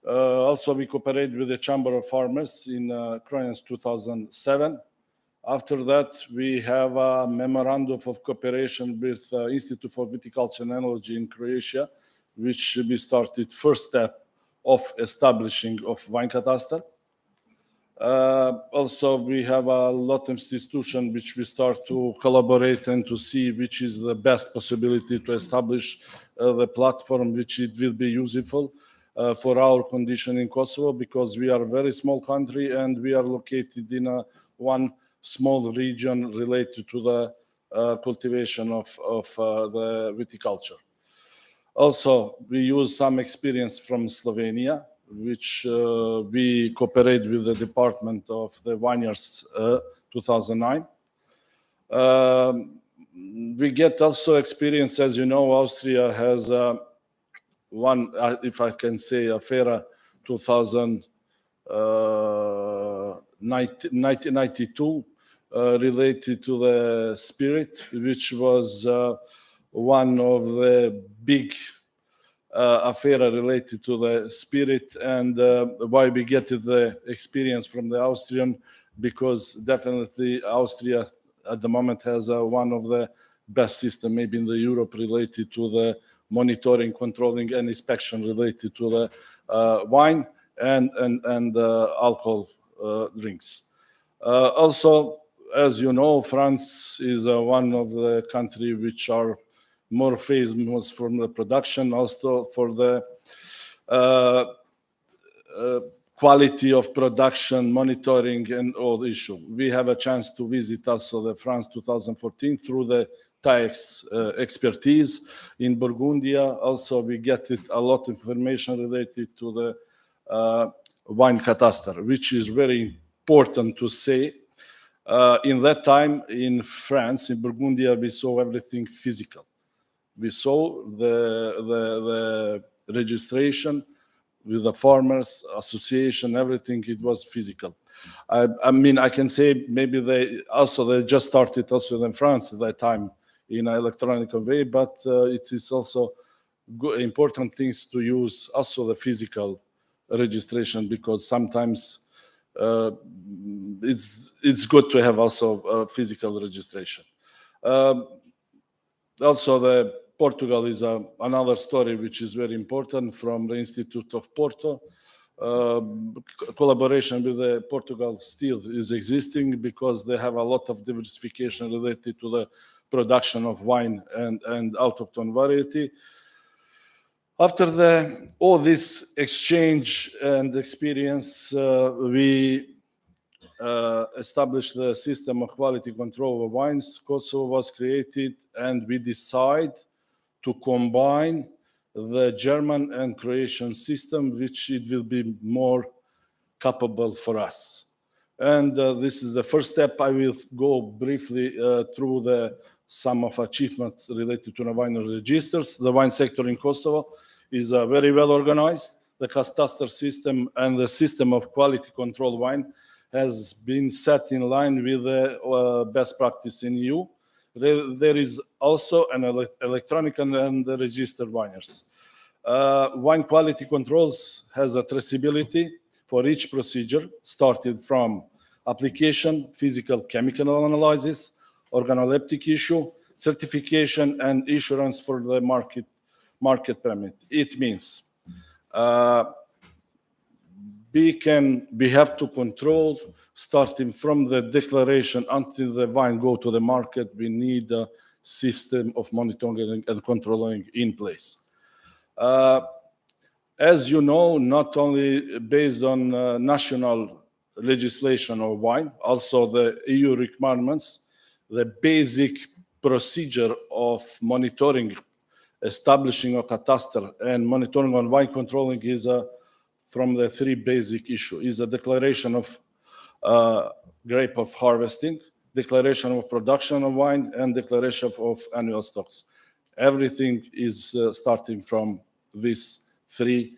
Also, we cooperated with the Chamber of Farmers in Kronos 2007. After that, we have a memorandum of cooperation with Institute for Viticulture and Enology in Croatia, which we started first step of establishing of wine catastrophe. Also, we have a lot of institutions which we start to collaborate and to see which is the best possibility to establish the platform which it will be useful for our condition in Kosovo, because we are a very small country and we are located in one small region related to the cultivation of the viticulture. Also, we use some experience from Slovenia, which we cooperate with the Department of the Vineyards 2009. We get also experience, as you know, Austria has one, if I can say, Afera 1992 related to the spirit, which was one of the big affair related to the spirit, and why we get the experience from the Austrian, because definitely Austria at the moment has one of the best system maybe in the Europe related to the monitoring, controlling, and inspection related to the wine and alcohol drinks. Also, as you know, France is one of the country which are more famous from the production, also for the quality of production, monitoring, and all the issue. We have a chance to visit also the France 2014 through the TAEX expertise in Burgundia. Also, we get a lot of information related to the wine catastrophe, which is very important to say. In that time in France, in Burgundia, we saw everything physical. We saw the registration with the farmers association, everything. It was physical. I mean, I can say maybe they just started also in France at that time in an electronic way, but it is also good, important things to use also the physical registration, because sometimes it's good to have also physical registration. Also, the Portugal is another story which is very important from the Institute of Porto. Collaboration with the Portugal still is existing because they have a lot of diversification related to the production of wine and autochthon variety. After all this exchange and experience, we established the system of quality control of wines. Kosovo was created, and we decide to combine the German and Croatian system, which it will be more capable for us. And this is the first step. I will go briefly through some of achievements related to the wine registers. The wine sector in Kosovo is very well organized. The cadastre system and the system of quality control wine has been set in line with the best practice in EU. There is also an electronic and registered wineries. Wine quality controls has a traceability for each procedure, started from application, physical chemical analysis, organoleptic issue, certification, and insurance for the market permit. It means we have to control, starting from the declaration until the wine go to the market. We need a system of monitoring and controlling in place. As you know, not only based on national legislation of wine, also the EU requirements, the basic procedure of monitoring, establishing a cadastre and monitoring on wine controlling is from the three basic issues: is a declaration of grape of harvesting, declaration of production of wine, and declaration of annual stocks. Everything is starting from these three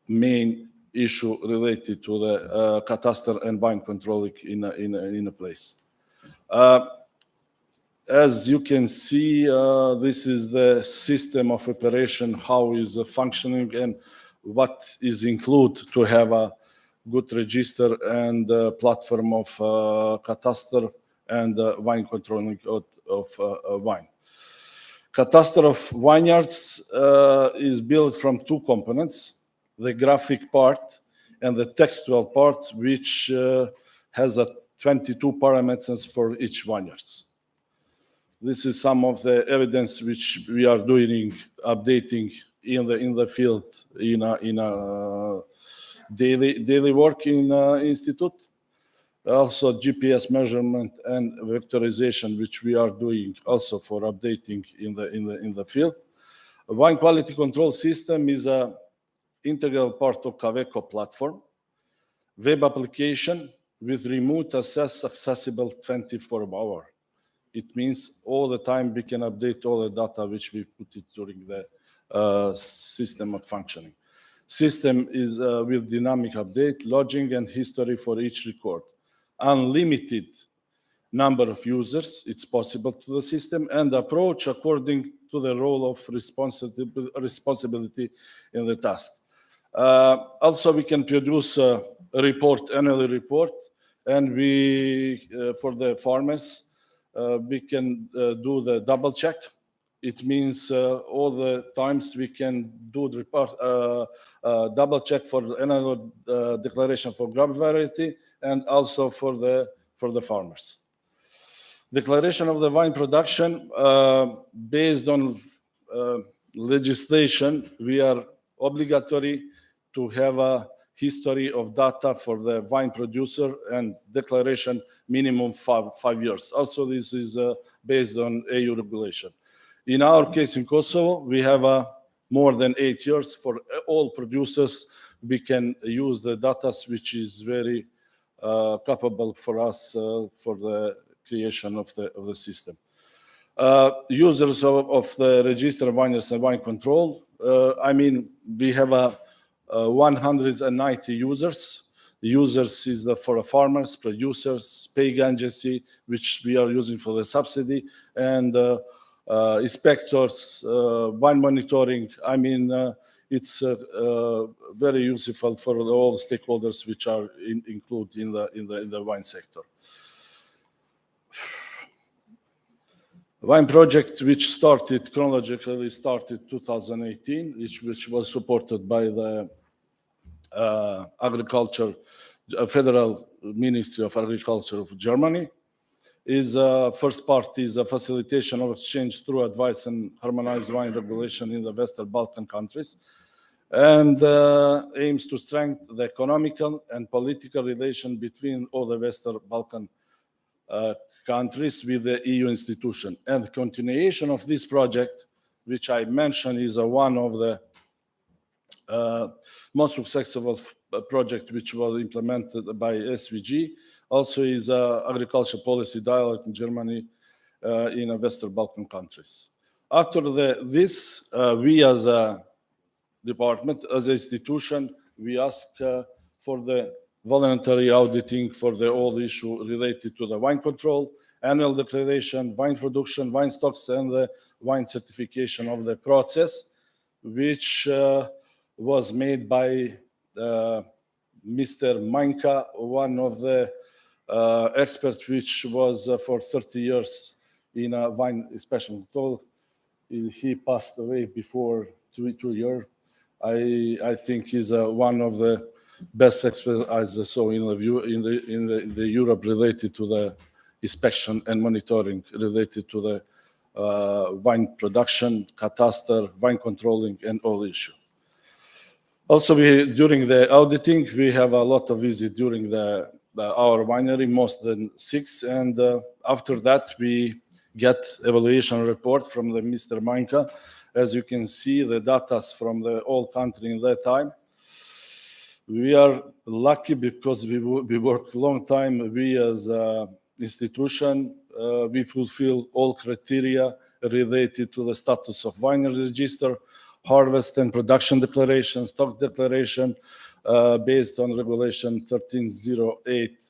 main issue related to the cadastre and wine controlling in a place. As you can see, this is the system of operation, how is functioning, and what is included to have a good register and platform of cadastre and wine controlling of wine. Cadastre of vineyards is built from two components. The graphic part and the textual part, which has 22 parameters for each vineyards. This is some of the evidence which we are doing, updating in the field in a daily work in institute. Also GPS measurement and vectorization, which we are doing also for updating in the field. A wine quality control system is an integral part of Caveco platform. Web application with remote accessible 24 hours. It means all the time we can update all the data which we put it during the system of functioning. System is with dynamic update, logging, and history for each record. Unlimited number of users, it's possible to the system, and approach according to the role of responsibility in the task. Also, we can produce a report, annual report, and we, for the farmers, we can do the double check. It means all the times we can do the report, double check for annual declaration for grape variety and also for the farmers. Declaration of the wine production based on legislation, we are obligatory to have a history of data for the wine producer and declaration minimum 5 years. Also, this is based on EU regulation. In our case in Kosovo, we have more than 8 years for all producers. We can use the data, which is very capable for us for the creation of the system. Users of the register vineyards and wine control, I mean, we have 190 users. Users is for farmers, producers, paying agency, which we are using for the subsidy, and inspectors, wine monitoring. I mean, it's very useful for all stakeholders which are included in the wine sector. Wine project, which started chronologically, started 2018, which was supported by the Agriculture, Federal Ministry of Agriculture of Germany. Is first part is a facilitation of exchange through advice and harmonized wine regulation in the Western Balkan countries, and aims to strengthen the economical and political relation between all the Western Balkan countries with the EU institution. And the continuation of this project, which I mentioned, is one of the most successful project which was implemented by SVG. Also is agriculture policy dialogue in Germany in Western Balkan countries. After this, we as a department, as an institution, we ask for the voluntary auditing for the all issue related to the wine control, annual declaration, wine production, wine stocks, and the wine certification of the process, which was made by Mr. Manka, one of the experts which was for 30 years in a wine inspection control. He passed away before 2 years. I think he's one of the best experts I saw in the Europe related to the inspection and monitoring related to the wine production, catastrophe, wine controlling, and all issue. Also, during the auditing, we have a lot of visits during our winery, most than 6, and after that, we get evaluation report from the Mr. Manka. As you can see, the data from the whole country in that time. We are lucky because we work a long time. We as an institution, we fulfill all criteria related to the status of winery register, harvest and production declaration, stock declaration, based on regulation 1308,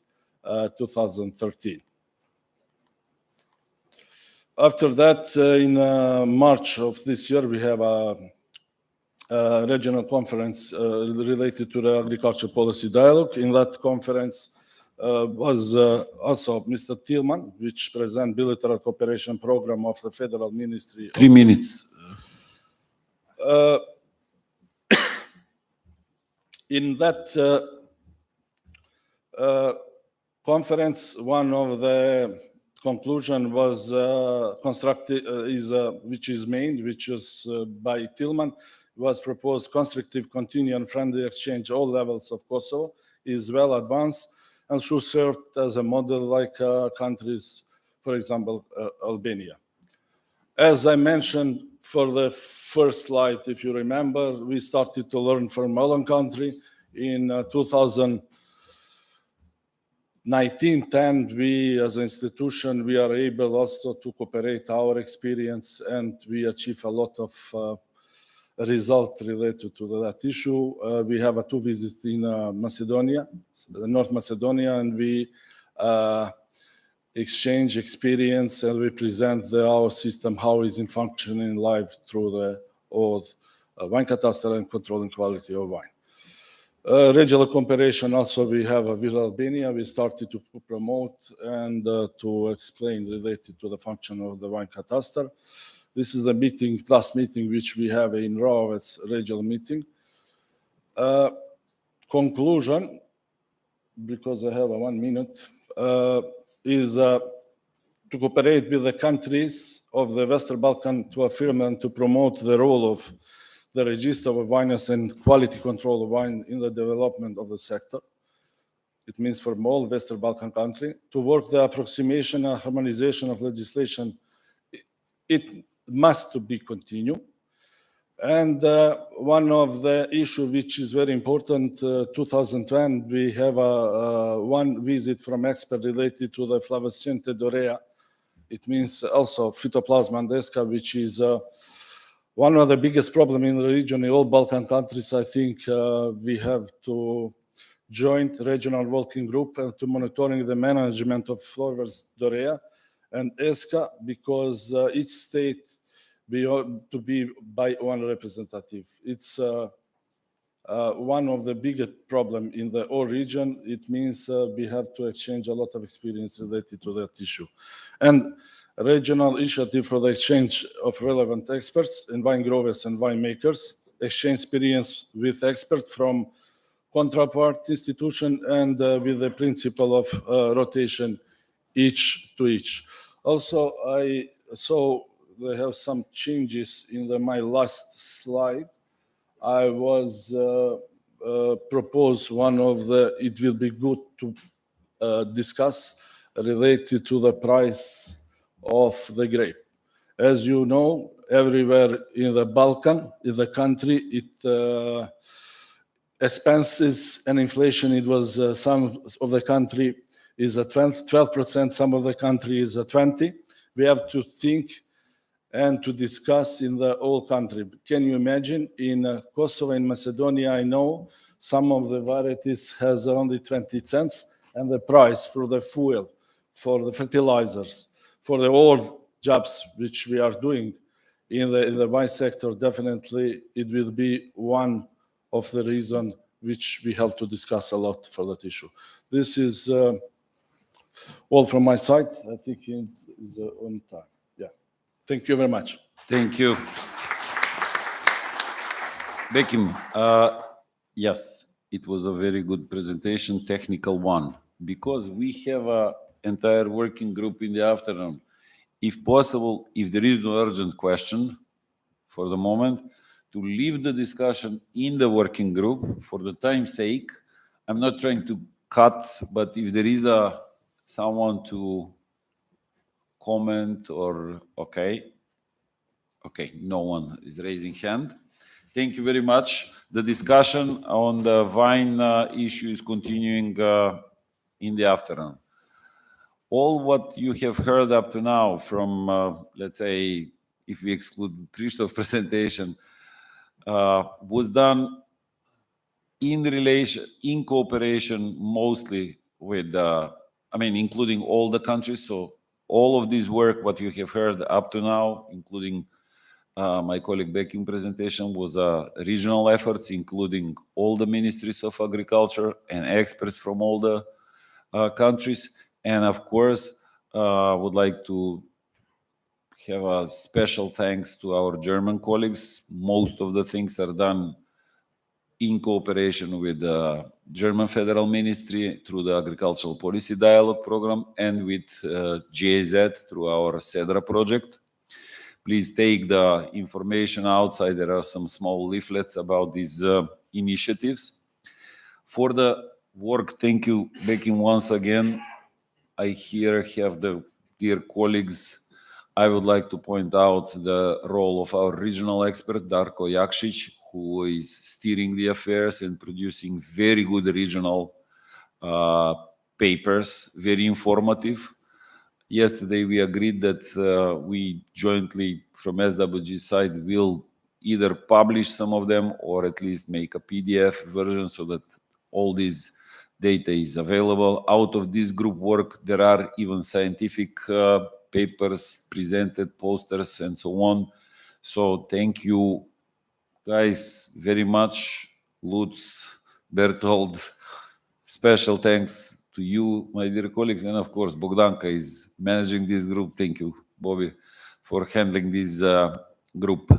2013. After that, in March of this year, we have a regional conference related to the agriculture policy dialogue. In that conference was also Mr. Tillman, which present bilateral cooperation program of the Federal Ministry. 3 minutes. In that conference, one of the conclusion was constructive, which is made, which is by Tillman, was proposed constructive, continued, and friendly exchange all levels of Kosovo is well advanced and should serve as a model like countries, for example, Albania. As I mentioned for the first slide, if you remember, we started to learn from our own country in 2019-10. We, as an institution, we are able also to cooperate our experience, and we achieve a lot of result related to that issue. We have 2 visits in Macedonia, North Macedonia, and we exchange experience and we present our system, how is it functioning live through the old wine catastrophe and controlling quality of wine. Regional cooperation also we have with Albania. We started to promote and to explain related to the function of the wine catastrophe. This is the meeting, last meeting which we have in Rovec regional meeting. Conclusion, because I have 1 minute, is to cooperate with the countries of the Western Balkans to affirm and to promote the role of the register of wines and quality control of wine in the development of the sector. It means for all Western Balkan countries to work the approximation and harmonization of legislation. It must to be continued. And one of the issues which is very important, 2010, we have one visit from expert related to the Flavescente Dorea. It means also Phytoplasma andesca, which is one of the biggest problems in the region in all Balkan countries. I think we have to join regional working group and to monitoring the management of Flowers Dorea and ESCA, because each state to be by one representative. It's one of the biggest problem in the whole region. It means we have to exchange a lot of experience related to that issue. And regional initiative for the exchange of relevant experts in wine growers and winemakers, exchange experience with experts from counterpart institution and with the principle of rotation each to each. Also, I saw they have some changes in my last slide. I was proposed one of the, it will be good to discuss related to the price of the grape. As you know, everywhere in the Balkan, in the country, it expenses and inflation, it was some of the country is at 12%, some of the country is at 20%. We have to think and to discuss in the whole country. Can you imagine in Kosovo and Macedonia, I know some of the varieties has only 20 cents and the price for the fuel, for the fertilizers, for the all jobs which we are doing in the wine sector, definitely it will be one of the reasons which we have to discuss a lot for that issue. This is all from my side. I think it is on time. Thank you very much. Thank you. Bekim, yes, it was a very good presentation, technical one, because we have an entire working group in the afternoon. If possible, if there is no urgent question for the moment, to leave the discussion in the working group for the time's sake. I'm not trying to cut, but if there is someone to comment or okay, no one is raising hand. Thank you very much. The discussion on the wine issue is continuing in the afternoon. All what you have heard up to now from, let's say, if we exclude Christoph's presentation, was done in cooperation mostly with, including all the countries. So all of this work, what you have heard up to now, including my colleague Bekim presentation, was regional efforts, including all the ministries of agriculture and experts from all the countries. And of course, would like to have a special thanks to our German colleagues. Most of the things are done in cooperation with the German Federal Ministry through the Agricultural Policy Dialogue Program and with GIZ through our CEDRA project. Please take the information outside. There are some small leaflets about these initiatives. For the work, thank you, Becky, once again. I here have the dear colleagues. I would like to point out the role of our regional expert, Darko Jakšić, who is steering the affairs and producing very good regional papers, very informative. Yesterday, we agreed that we jointly, from SWG side, will either publish some of them or at least make a PDF version so that all this data is available. Out of this group work, there are even scientific papers presented, posters, and so on. So thank you, guys, very much. Lutz, Bertold, special thanks to you, my dear colleagues, and of course, Bogdanka is managing this group. Thank you, Bobby, for handling this group.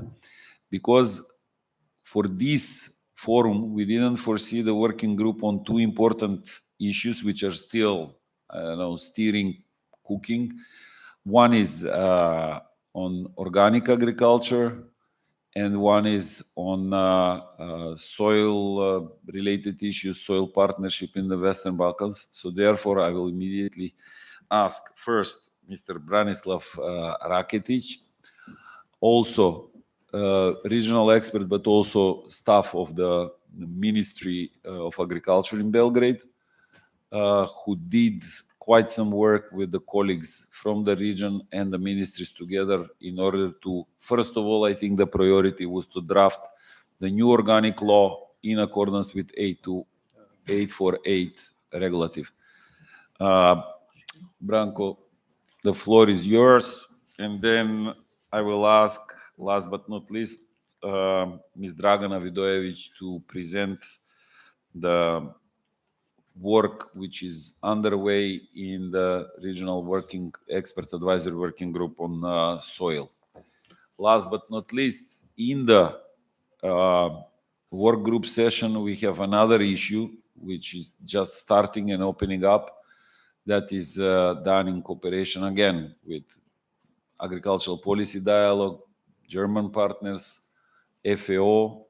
Because for this forum, we didn't foresee the working group on two important issues, which are still, steering, cooking. One is on organic agriculture, and one is on soil-related issues, soil partnership in the Western Balkans. So therefore, I will immediately ask first Mr. Branislav Rakitic, also regional expert, but also staff of the Ministry of Agriculture in Belgrade, who did quite some work with the colleagues from the region and the ministries together in order to, first of all, I think the priority was to draft the new organic law in accordance with 848 regulative. Branko, the floor is yours. And then I will ask, last but not least, Ms. Dragana Vidojević to present the work which is underway in the regional working expert advisory working group on soil. Last but not least, in the work group session, we have another issue which is just starting and opening up, that is done in cooperation again with Agricultural Policy Dialogue, German partners, FAO,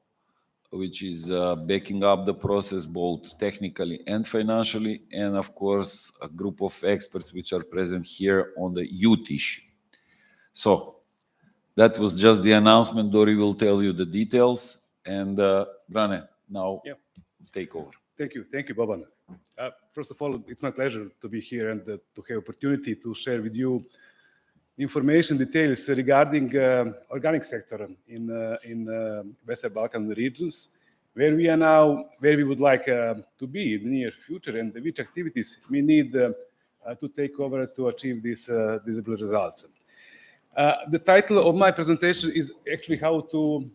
which is backing up the process both technically and financially, and of course, a group of experts which are present here on the youth issue. So that was just the announcement. Dori will tell you the details. And Brane, now take over. Thank you, Boban. First of all, it's my pleasure to be here and to have opportunity to share with you information details regarding organic sector in Western Balkan regions, where we are now, where we would like to be in the near future, and which activities we need to take over to achieve these visible results. The title of my presentation is actually how to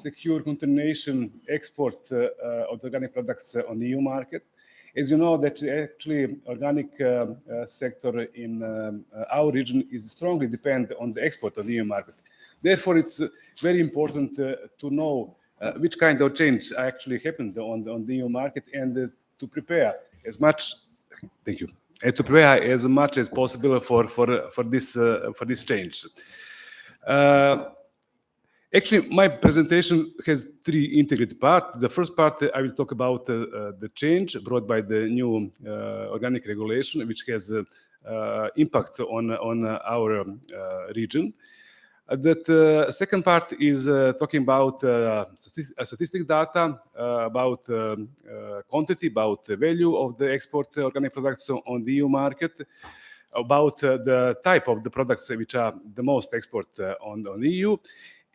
secure continuation export of organic products on the EU market. As you know, that actually organic sector in our region is strongly dependent on the export of the EU market. Therefore, it's very important to know which kind of change actually happened on the EU market, and to prepare as much. Thank you. And to prepare as much as possible for this change. Actually, my presentation has three integrated parts. The first part, I will talk about the change brought by the new organic regulation, which has impact on our region. The second part is talking about statistic data, about quantity, about the value of the export organic products on the EU market, about the type of the products which are the most export on the EU.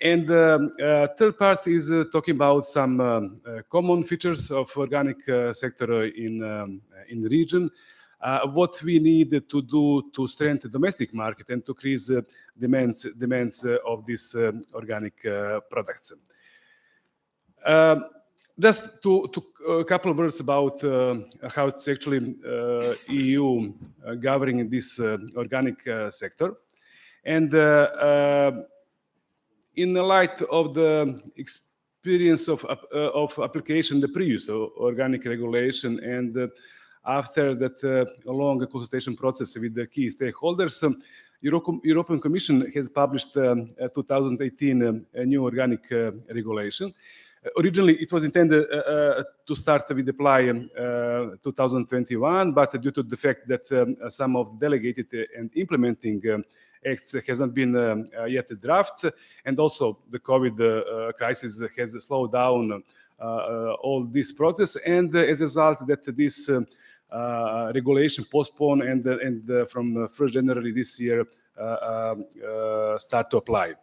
And third part is talking about some common features of organic sector in the region, what we need to do to strengthen the domestic market and to increase demands of these organic products. Just a couple of words about how it's actually EU governing this organic sector. And in the light of the experience of application the previous organic regulation, and after that long consultation process with the key stakeholders, European Commission has published 2018 a new organic regulation. Originally, it was intended to start with apply 2021, but due to the fact that some of the delegated and implementing acts has not been yet draft, and also the COVID crisis has slowed down all this process, and as a result that this regulation postponed, and from 1st January this year start to apply.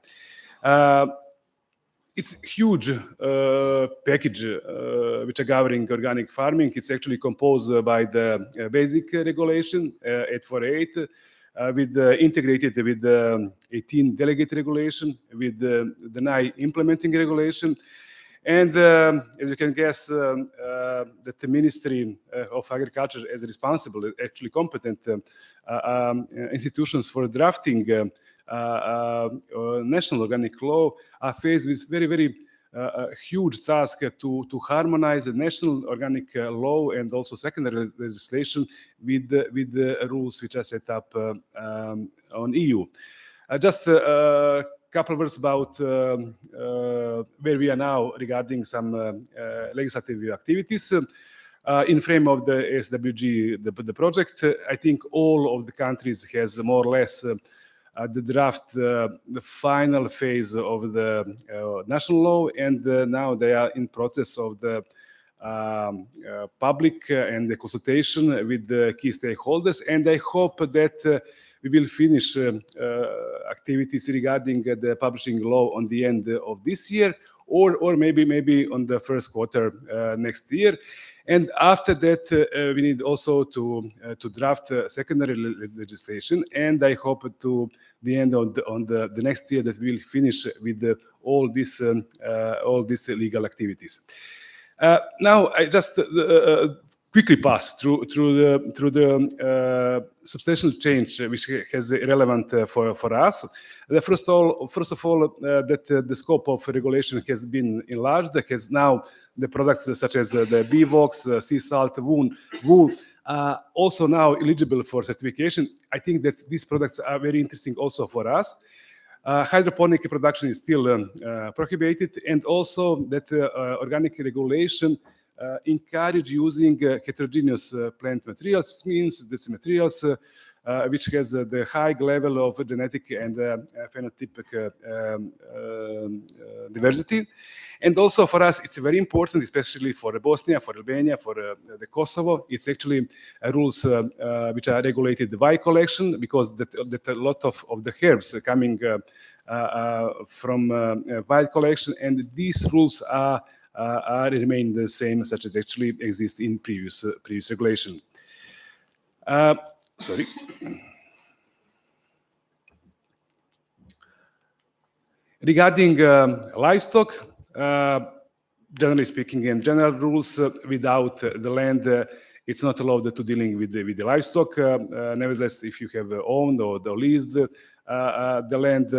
It's a huge package which are governing organic farming. It's actually composed by the basic regulation 848, with integrated with the 18 delegate regulation, with the 9 implementing regulation. And as you can guess, that the Ministry of Agriculture is responsible, actually competent institutions for drafting national organic law, are faced with very, very huge task to harmonize the national organic law and also secondary legislation with the rules which are set up on EU. Just a couple of words about where we are now regarding some legislative activities. In frame of the SWG, the project, I think all of the countries has more or less the draft, the final phase of the national law, and now they are in process of the public and the consultation with the key stakeholders, and I hope that we will finish activities regarding the publishing law on the end of this year, or maybe on the first quarter next year. And after that, we need also to draft secondary legislation, and I hope to the end of the next year that we will finish with all these legal activities. Now, I just quickly pass through the substantial change which has relevant for us. First of all, that the scope of regulation has been enlarged. Has now the products such as the beevox, sea salt, wool, also now eligible for certification. I think that these products are very interesting also for us. Hydroponic production is still prohibited, and also that organic regulation encourage using heterogeneous plant materials, means these materials which has the high level of genetic and phenotypic diversity. And also for us, it's very important, especially for Bosnia, for Albania, for the Kosovo. It's actually rules which are regulated by collection, because that a lot of the herbs coming from wild collection, and these rules remain the same, such as actually exist in previous regulation. Sorry. Regarding livestock, generally speaking, in general rules, without the land, it's not allowed to dealing with the livestock. Nevertheless, if you have owned or leased the land,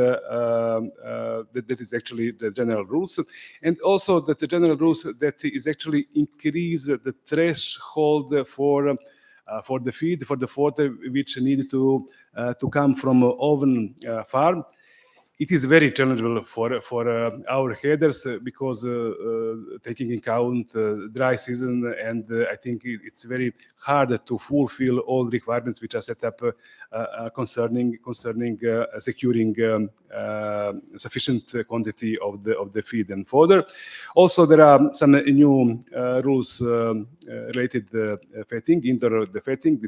that is actually the general rules. And also that the general rules that is actually increase the threshold for the feed, for the fodder which need to come from oven farm. It is very challengeable for our headers, because taking into account dry season, and I think it's very hard to fulfill all requirements which are set up concerning securing sufficient quantity of the feed and fodder. Also, there are some new rules related fatting, indoor the fatting.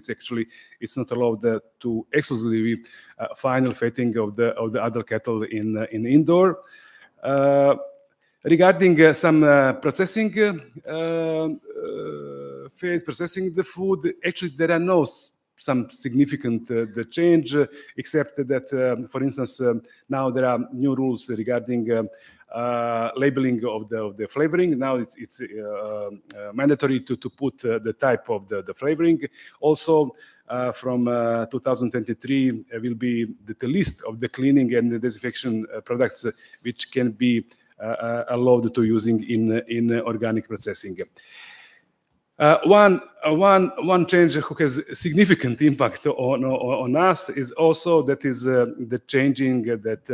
It's not allowed to exclusively final fatting of the adult cattle in indoor. Regarding some processing phase, processing the food, actually there are some significant change, except that, for instance, now there are new rules regarding labeling of the flavoring. Now it's mandatory to put the type of the flavoring. Also, from 2023 will be the list of the cleaning and the disinfection products which can be allowed to using in organic processing. One change who has significant impact on us is also that is the changing that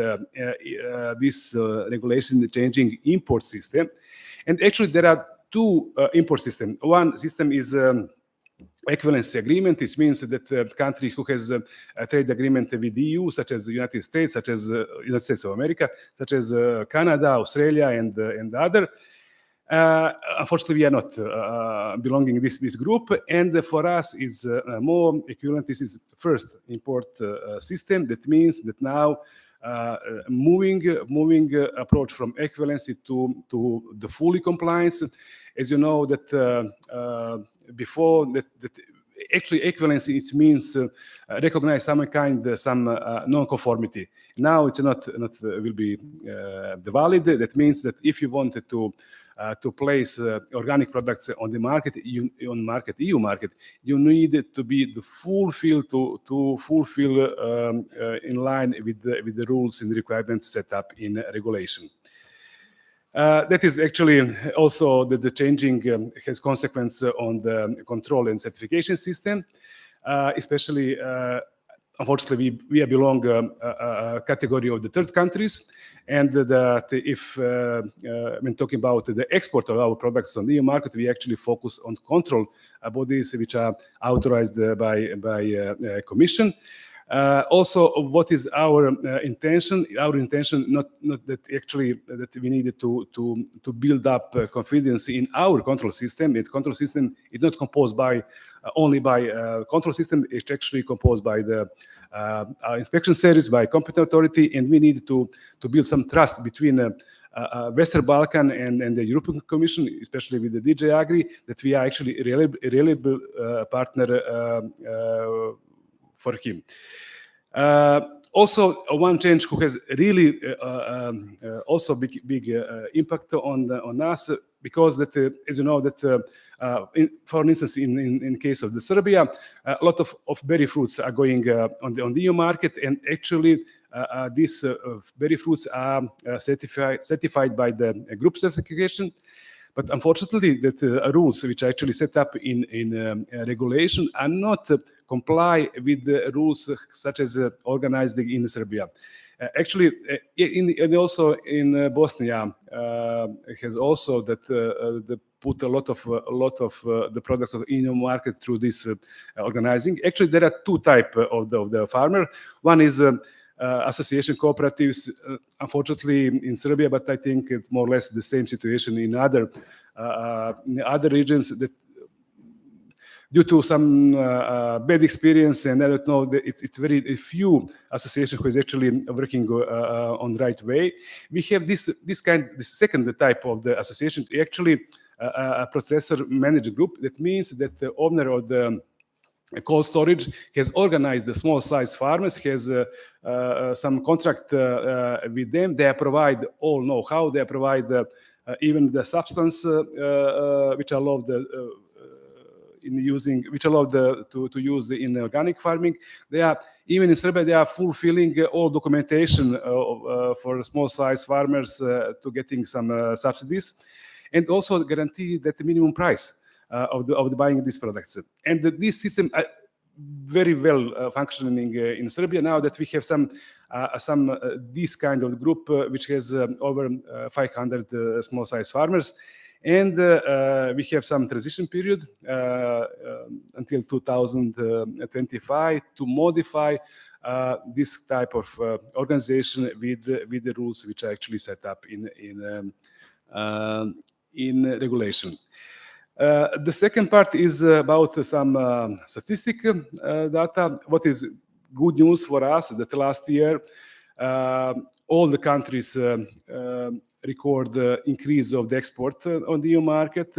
this regulation, the changing import system. And actually there are two import systems. One system is equivalency agreement. It means that the country who has a trade agreement with the EU, such as the United States, such as United States of America, such as Canada, Australia, and other. Unfortunately, we are not belonging this group, and for us is more equivalent. This is first import system. That means that now moving approach from equivalency to the fully compliance. As you know that before that actually equivalency it means recognize some non-conformity. Now it's not will be valid. That means that if you wanted to place organic products on the market, EU market, you need to be to fulfill in line with the rules and requirements set up in regulation. That is actually also the changing has consequence on the control and certification system, especially. Unfortunately, we belong a category of the third countries, and that if when talking about the export of our products on the EU market, we actually focus on control bodies which are authorized by Commission. Also, what is our intention? Our intention not that actually that we needed to build up confidence in our control system. The control system is not composed by only by control system. It's actually composed by the inspection service, by competent authority, and we need to build some trust between Western Balkan and the European Commission, especially with the DG Agri, that we are actually a reliable partner for him. Also, one change who has really also big impact on us, because that as you know that for instance in case of the Serbia, a lot of berry fruits are going on the EU market, and actually these berry fruits are certified by the group certification. But unfortunately, that rules which are actually set up in regulation are not comply with the rules such as organized in Serbia. Actually, and also in Bosnia has also that put a lot of the products of EU market through this organizing. Actually, there are two types of the farmer. One is association cooperatives, unfortunately in Serbia, but I think it's more or less the same situation in other regions, that due to some bad experience, and I don't know, it's very few associations who is actually working on the right way. We have this second type of the association, actually a processor managed group. That means that the owner of the cold storage has organized the small size farmers, has some contract with them. They provide all know-how, they provide even the substance which allow to use in organic farming. They are even in Serbia, they are fulfilling all documentation for small size farmers to getting some subsidies, and also guarantee that the minimum price of the buying these products. And this system very well functioning in Serbia now that we have some this kind of group which has over 500 small size farmers, and we have some transition period until 2025 to modify this type of organization with the rules which are actually set up in regulation. The second part is about some statistic data. What is good news for us that last year all the countries record increase of the export on the EU market.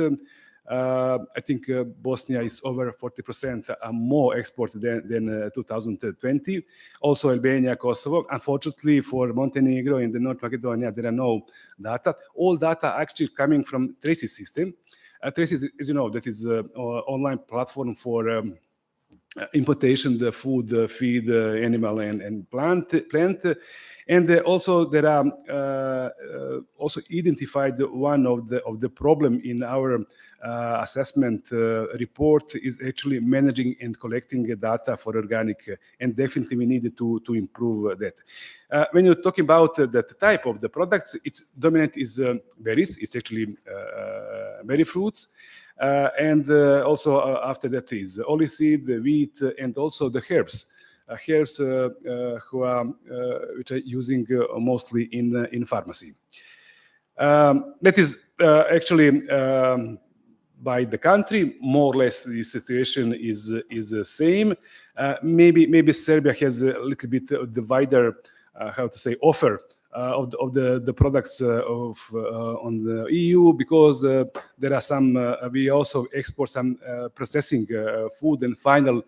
I think Bosnia is over 40% more export than 2020. Also Albania, Kosovo. Unfortunately for Montenegro and the North Macedonia, there are no data. All data actually coming from Traces system. Traces, as you know, that is an online platform for importation, the food, feed, animal and plant, and also there are also identified one of the problem in our assessment report is actually managing and collecting data for organic, and definitely we need to improve that. When you're talking about the type of the products, its dominant is berries. It's actually berry fruits. And also after that is olive seed, the wheat, and also the herbs. Herbs which are using mostly in pharmacy. That is actually by the country, more or less the situation is the same. Maybe Serbia has a little bit of the wider, how to say, offer of the products on the EU, because there are some. We also export some processing food and final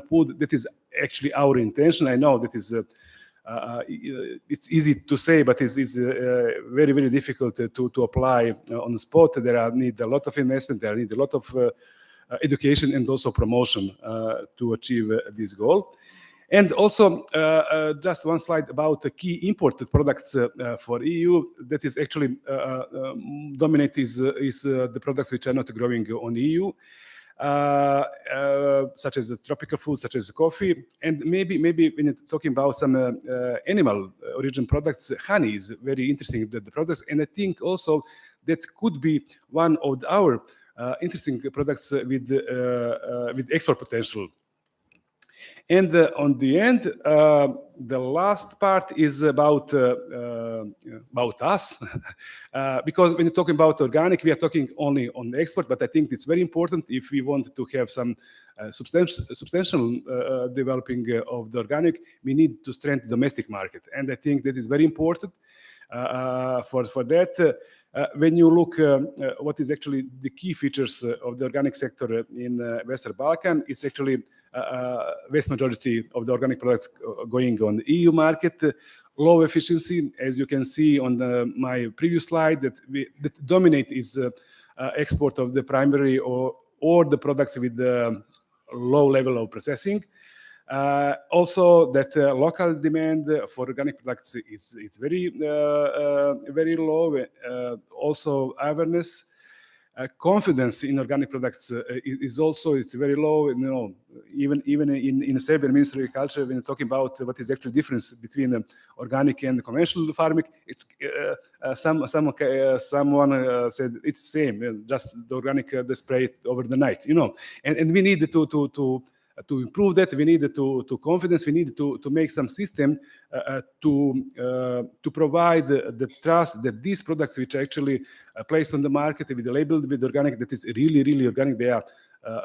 food. That is actually our intention. I know that is. It's easy to say, but it's very, very difficult to apply on the spot. There need a lot of investment. There need a lot of education and also promotion to achieve this goal. And also, just one slide about the key imported products for EU. That is actually dominate is the products which are not growing on EU. Such as the tropical foods, such as coffee, and maybe when you're talking about some animal origin products, honey is very interesting, the products, and I think also that could be one of our interesting products with export potential. And on the end, the last part is about us, because when you're talking about organic, we are talking only on the export, but I think it's very important if we want to have some substantial developing of the organic, we need to strengthen the domestic market. And I think that is very important for that. When you look what is actually the key features of the organic sector in Western Balkan, it's actually vast majority of the organic products going on the EU market, low efficiency, as you can see on my previous slide, that dominate is export of the primary or the products with the low level of processing. Also, that local demand for organic products is very very low. Also, awareness. Confidence in organic products is also it's very low. You know, even in Serbian Ministry of Agriculture, when you're talking about what is the actual difference between organic and conventional farming, it's someone said it's the same. Just the organic they spray it over the night, you know. And we need to improve that. We need to confidence. We need to make some system to provide the trust that these products which are actually placed on the market with the label with organic, that is really, really organic, they are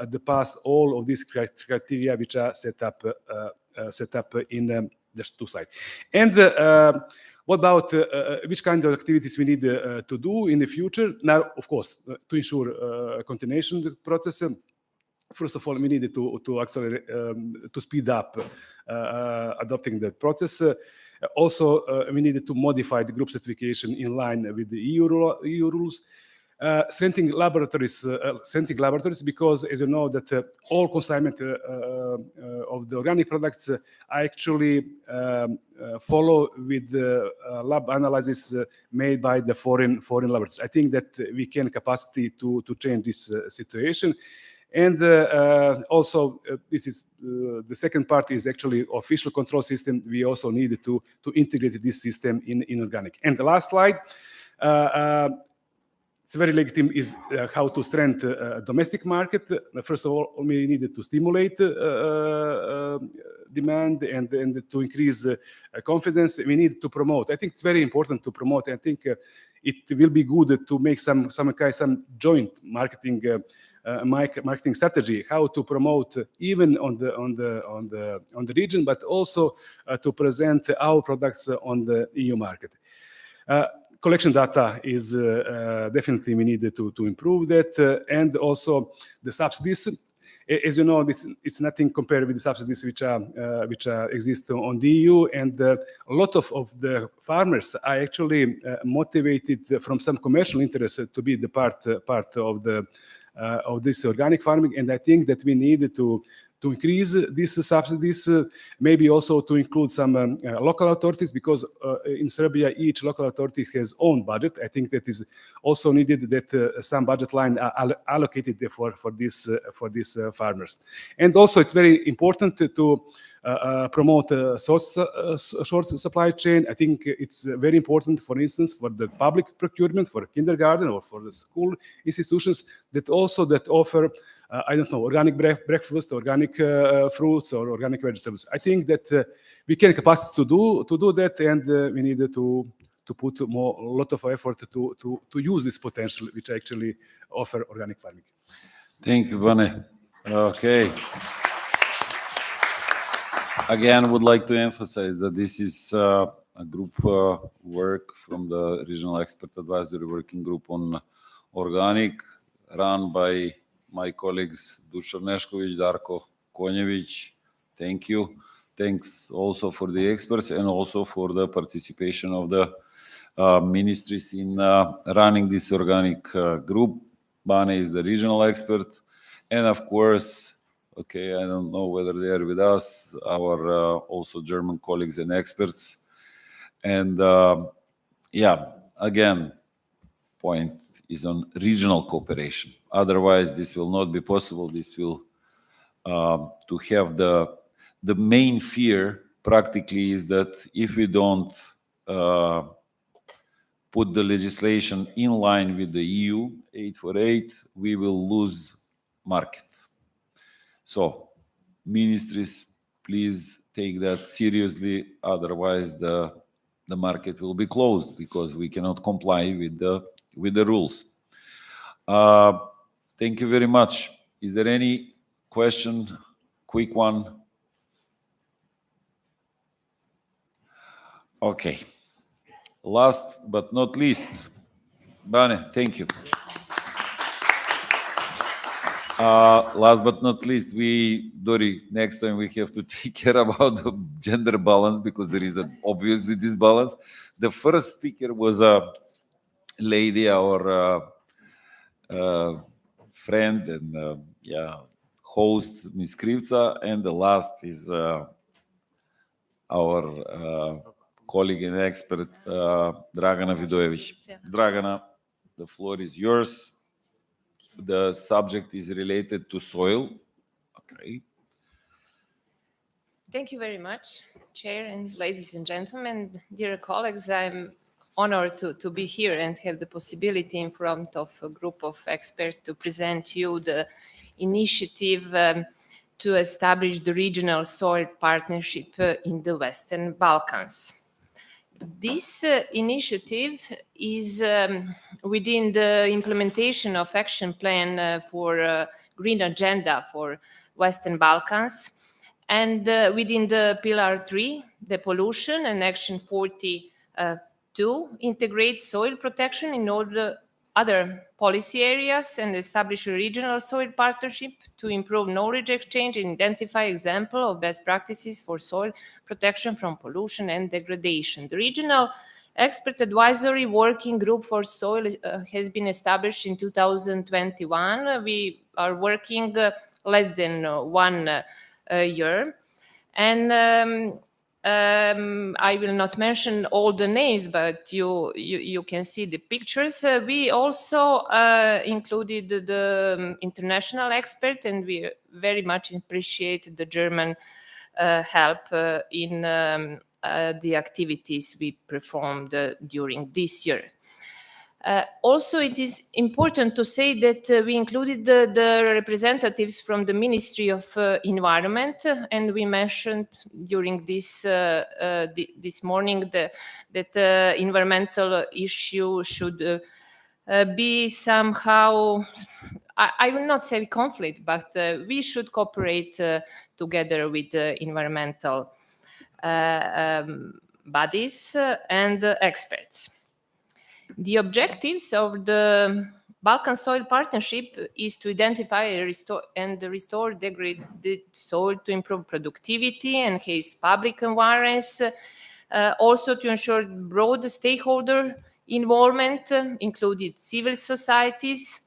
at the past all of these criteria which are set up in the two slides. And what about which kind of activities we need to do in the future? Now, of course, to ensure continuation of the process. First of all, we needed to accelerate, to speed up adopting the process. Also, we needed to modify the group certification in line with the EU rules. Strengthening laboratories, because as you know that all consignment of the organic products actually follow with the lab analysis made by the foreign laboratories. I think that we can capacity to change this situation. And also, this is the second part is actually official control system. We also needed to integrate this system in organic. And the last slide, it's very legitimate, is how to strengthen domestic market. First of all, we needed to stimulate demand and to increase confidence. We need to promote. I think it's very important to promote. I think it will be good to make some joint marketing strategy, how to promote even on the region, but also to present our products on the EU market. Collection data is definitely we need to improve that, and also the subsidies. As you know, it's nothing compared with the subsidies which exist on the EU, and a lot of the farmers are actually motivated from some commercial interest to be the part of the of this organic farming. And I think that we need to increase these subsidies, maybe also to include some local authorities, because in Serbia, each local authority has own budget. I think that is also needed, that some budget line are allocated for these farmers. And also it's very important to promote a short supply chain. I think it's very important, for instance, for the public procurement, for kindergarten or for the school institutions that offer I don't know, organic breakfast, organic fruits, or organic vegetables. I think that we can capacity to do that, and we need to put a lot of effort to use this potential, which actually offer organic farming. Thank you, Bane. Okay. Again, would like to emphasize that this is a group work from the Regional Expert Advisory Working Group on Organic, run by my colleagues Dušan Nešković, Darko Konjević. Thank you. Thanks also for the experts and also for the participation of the ministries in running this organic group. Bane is the regional expert. And of course, okay, I don't know whether they are with us, our also German colleagues and experts. And yeah, again, point is on regional cooperation. Otherwise, this will not be possible. This will to have the main fear practically is that if we don't put the legislation in line with the EU 848, we will lose market. So, ministries, please take that seriously. Otherwise, the market will be closed because we cannot comply with the rules. Thank you very much. Is there any question? Quick one. Okay. Last but not least, Bane, thank you. Last but not least, Dori, next time we have to take care about the gender balance because there is obviously disbalance. The first speaker was a lady, our friend and host, Ms. Krivca, and the last is our colleague and expert, Dragana Vidojević. Dragana, the floor is yours. The subject is related to soil. Okay. Thank you very much, Chair and ladies and gentlemen, dear colleagues. I'm honored to be here and have the possibility in front of a group of experts to present you the initiative to establish the regional soil partnership in the Western Balkans. This initiative is within the implementation of action plan for green agenda for Western Balkans, and within the Pillar 3, the pollution, and Action 42, integrate soil protection in all the other policy areas and establish a regional soil partnership to improve knowledge exchange and identify examples of best practices for soil protection from pollution and degradation. The Regional Expert Advisory Working Group for Soil has been established in 2021. We are working less than 1 year. And I will not mention all the names, but you can see the pictures. We also included the international expert, and we very much appreciate the German help in the activities we performed during this year. Also, it is important to say that we included the representatives from the Ministry of Environment, and we mentioned during this morning that environmental issue should be somehow, I will not say conflict, but we should cooperate together with environmental bodies and experts. The objectives of the Balkan Soil Partnership is to identify and restore degraded soil to improve productivity, enhance public awareness, also to ensure broad stakeholder involvement, including civil societies,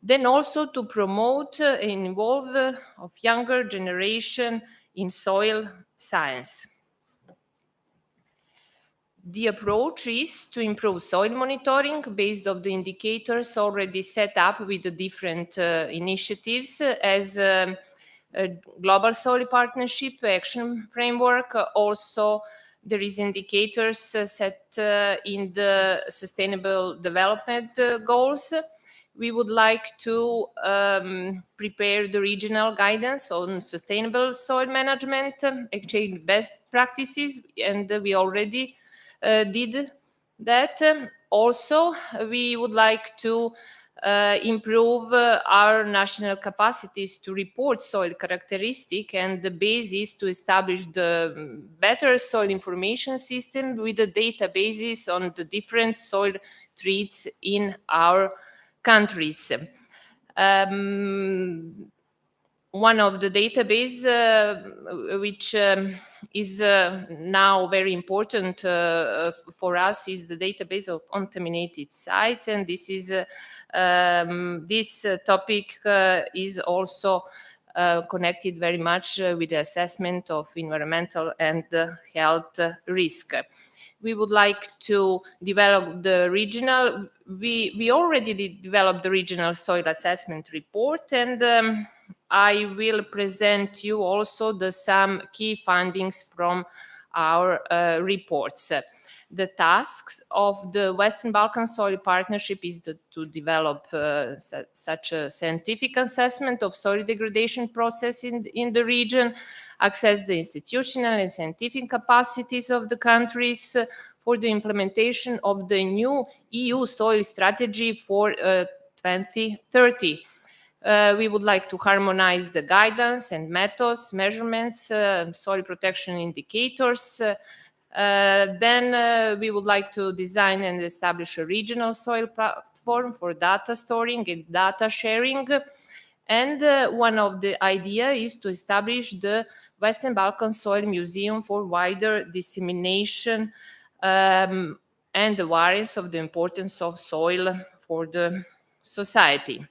Then also to promote and involve of younger generation in soil science. The approach is to improve soil monitoring based on the indicators already set up with the different initiatives as a Global Soil Partnership Action Framework. Also, there is indicators set in the Sustainable Development Goals. We would like to prepare the regional guidance on sustainable soil management, exchange best practices, and we already did that. Also, we would like to improve our national capacities to report soil characteristic, and the basis to establish the better soil information system with the databases on the different soil traits in our countries. One of the database which is now very important for us is the database of contaminated sites, and this is this topic is also connected very much with the assessment of environmental and health risk. We would like to develop the regional, we already developed the regional soil assessment report, and I will present you also some key findings from our reports. The tasks of the Western Balkans Soil Partnership is to develop such a scientific assessment of soil degradation process in the region, access the institutional and scientific capacities of the countries for the implementation of the new EU soil strategy for 2030. We would like to harmonize the guidance and methods, measurements, soil protection indicators. Then we would like to design and establish a regional soil platform for data storing and data sharing. And one of the ideas is to establish the Western Balkan Soil Museum for wider dissemination and awareness of the importance of soil for the society.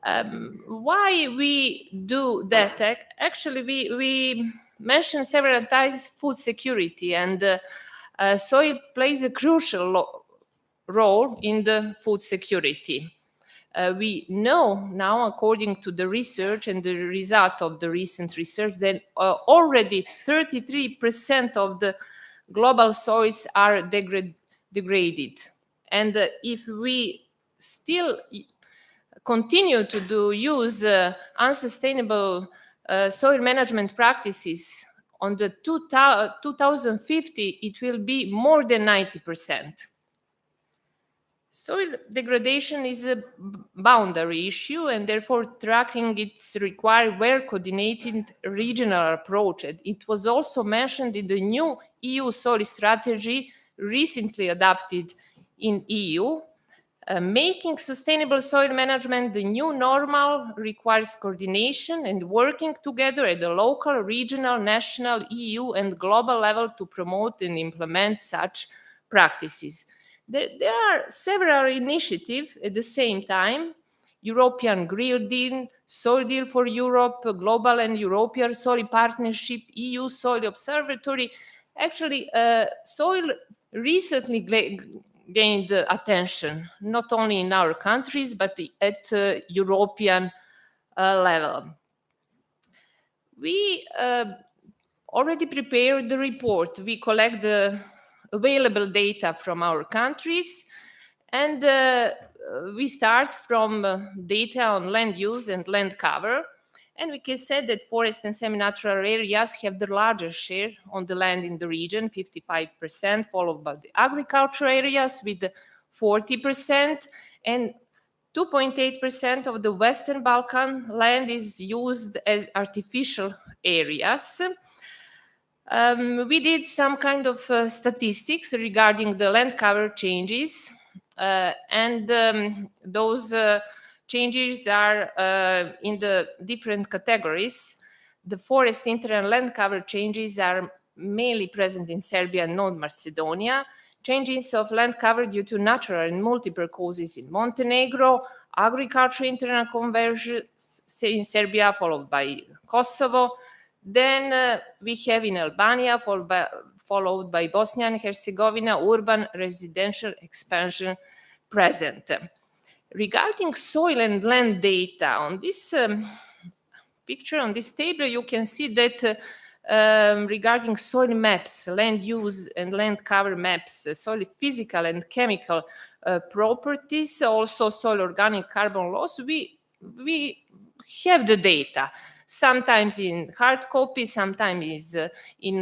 Why we do that? Actually, we mentioned several times food security, and soil plays a crucial role in the food security. We know now, according to the research and the result of the recent research, that already 33% of the global soils are degraded. And if we still continue to use unsustainable soil management practices, on the 2050, it will be more than 90%. Soil degradation is a boundary issue, and therefore tracking it requires well-coordinated regional approach. It was also mentioned in the new EU soil strategy recently adopted in EU. Making sustainable soil management the new normal requires coordination and working together at the local, regional, national, EU, and global level to promote and implement such practices. There are several initiatives at the same time: European Green Deal, Soil Deal for Europe, Global and European Soil Partnership, EU Soil Observatory. Actually, soil recently gained attention, not only in our countries, but at European level. We already prepared the report. We collect the available data from our countries, and we start from data on land use and land cover. And we can say that forest and semi-natural areas have the largest share on the land in the region, 55%, followed by the agricultural areas with 40%, and 2.8% of the Western Balkan land is used as artificial areas. We did some kind of statistics regarding the land cover changes, and those changes are in the different categories. The forest, inter and land cover changes are mainly present in Serbia and North Macedonia. Changes of land cover due to natural and multiple causes in Montenegro, agriculture internal convergence in Serbia, followed by Kosovo. Then we have in Albania, followed by Bosnia and Herzegovina, urban residential expansion present. Regarding soil and land data, on this picture, on this table, you can see that regarding soil maps, land use and land cover maps, soil physical and chemical properties, also soil organic carbon loss, we have the data. Sometimes in hard copy, sometimes in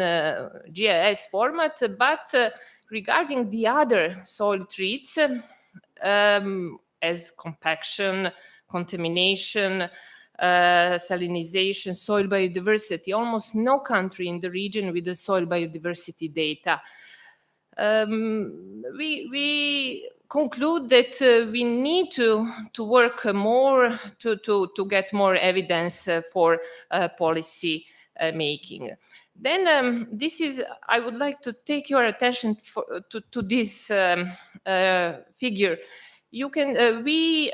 GIS format, but regarding the other soil treats, as compaction, contamination, salinization, soil biodiversity, almost no country in the region with the soil biodiversity data. We conclude that we need to work more to get more evidence for policy making. Then this is, I would like to take your attention to this figure. You can, we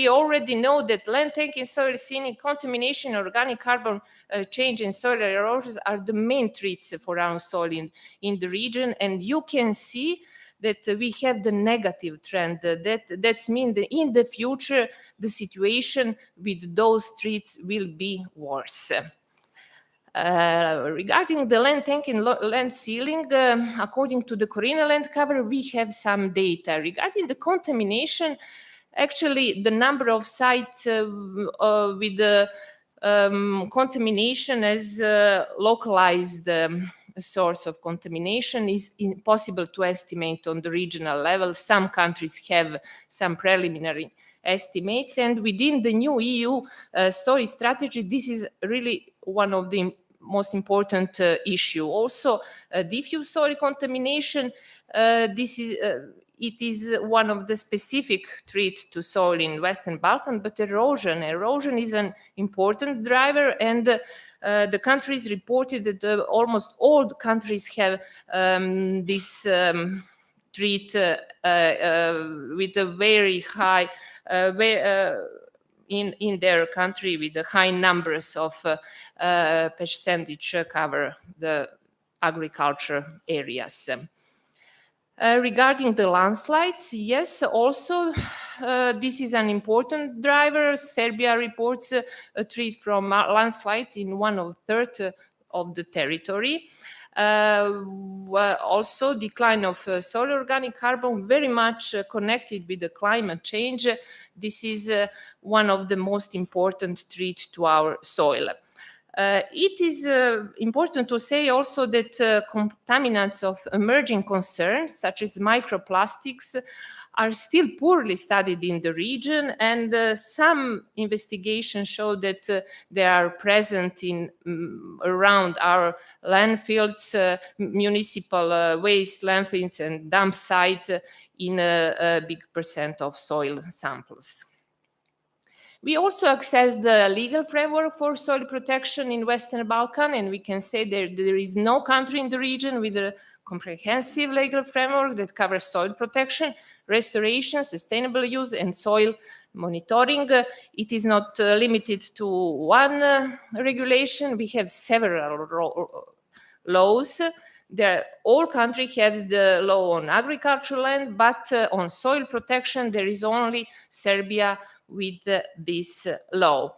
already know that land tanking, soil thinning, contamination, organic carbon change, and soil erosions are the main threats for our soil in the region. And you can see that we have the negative trend. That means that in the future, the situation with those threats will be worse. Regarding the land tanking, land sealing, according to the Corina land cover, we have some data. Regarding the contamination, actually, the number of sites with the contamination as localized source of contamination is impossible to estimate on the regional level. Some countries have some preliminary estimates, and within the new EU storage strategy, this is really one of the most important issue. Also, diffuse soil contamination, it is one of the specific threat to soil in Western Balkans, but erosion is an important driver, and the countries reported that almost all the countries have this threat with a very high, in their country with the high numbers of percentage cover the agriculture areas. Regarding the landslides, yes, also this is an important driver. Serbia reports a threat from landslides in 1/3 of the territory. Also, decline of soil organic carbon, very much connected with the climate change. This is one of the most important threats to our soil. It is important to say also that contaminants of emerging concerns, such as microplastics, are still poorly studied in the region, and some investigations show that they are present in around our landfills, municipal waste landfills and dump sites in a big percent of soil samples. We also access the legal framework for soil protection in Western Balkans, and we can say that there is no country in the region with a comprehensive legal framework that covers soil protection, restoration, sustainable use, and soil monitoring. It is not limited to one regulation. We have several laws. All countries have the law on agricultural land, but on soil protection, there is only Serbia with this law.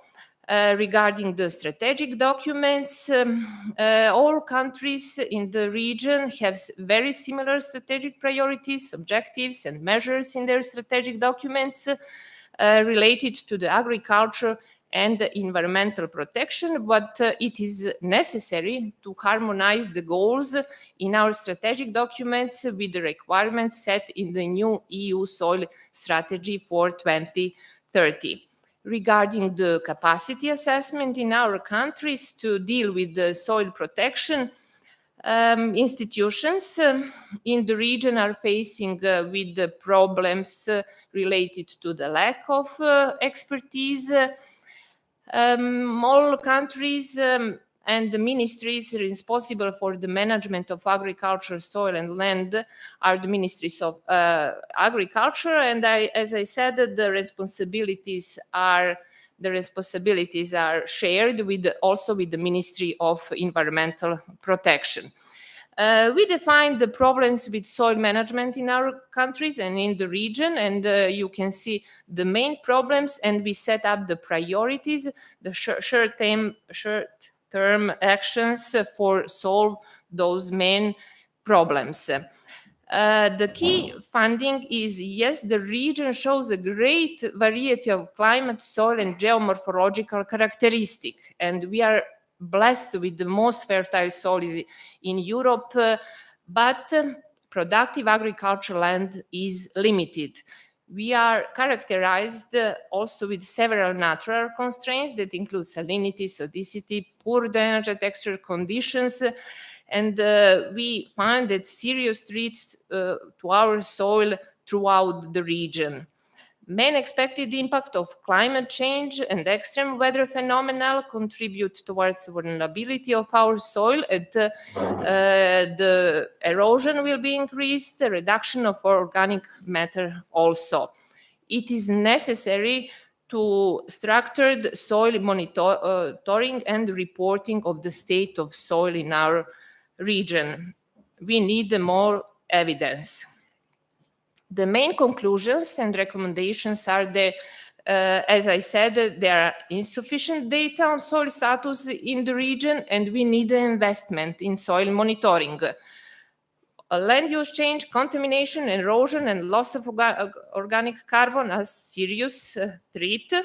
Regarding the strategic documents, all countries in the region have very similar strategic priorities, objectives, and measures in their strategic documents related to the agriculture and the environmental protection, but it is necessary to harmonize the goals in our strategic documents with the requirements set in the new EU soil strategy for 2030. Regarding the capacity assessment in our countries to deal with the soil protection, institutions in the region are facing with the problems related to the lack of expertise. All countries and the ministries responsible for the management of agriculture, soil and land are the ministries of agriculture. And as I said, the responsibilities are shared also with the Ministry of Environmental Protection. We defined the problems with soil management in our countries and in the region, and you can see the main problems, and we set up the priorities, the short-term actions for solve those main problems. The key finding is, yes, the region shows a great variety of climate, soil, and geomorphological characteristics, and we are blessed with the most fertile soils in Europe, but productive agricultural land is limited. We are characterized also with several natural constraints that include salinity, sodicity, poor drainage and texture conditions, and we find that serious threats to our soil throughout the region. Main expected impact of climate change and extreme weather phenomena contribute towards vulnerability of our soil, and the erosion will be increased, the reduction of organic matter also. It is necessary to structured soil monitoring and reporting of the state of soil in our region. We need more evidence. The main conclusions and recommendations are as I said, there are insufficient data on soil status in the region, and we need investment in soil monitoring. Land use change, contamination, erosion, and loss of organic carbon are serious threat.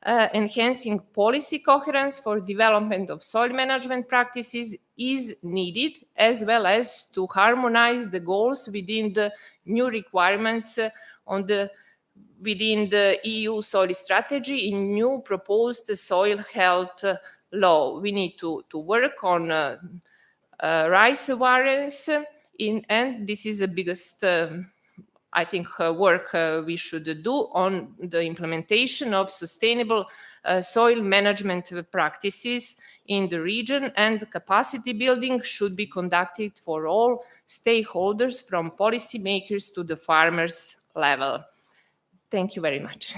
Enhancing policy coherence for development of soil management practices is needed, as well as to harmonize the goals within the new requirements within the EU soil strategy in new proposed soil health law. We need to work on rice variants, and this is the biggest I think work we should do on the implementation of sustainable soil management practices in the region, and capacity building should be conducted for all stakeholders from policymakers to the farmers level. Thank you very much.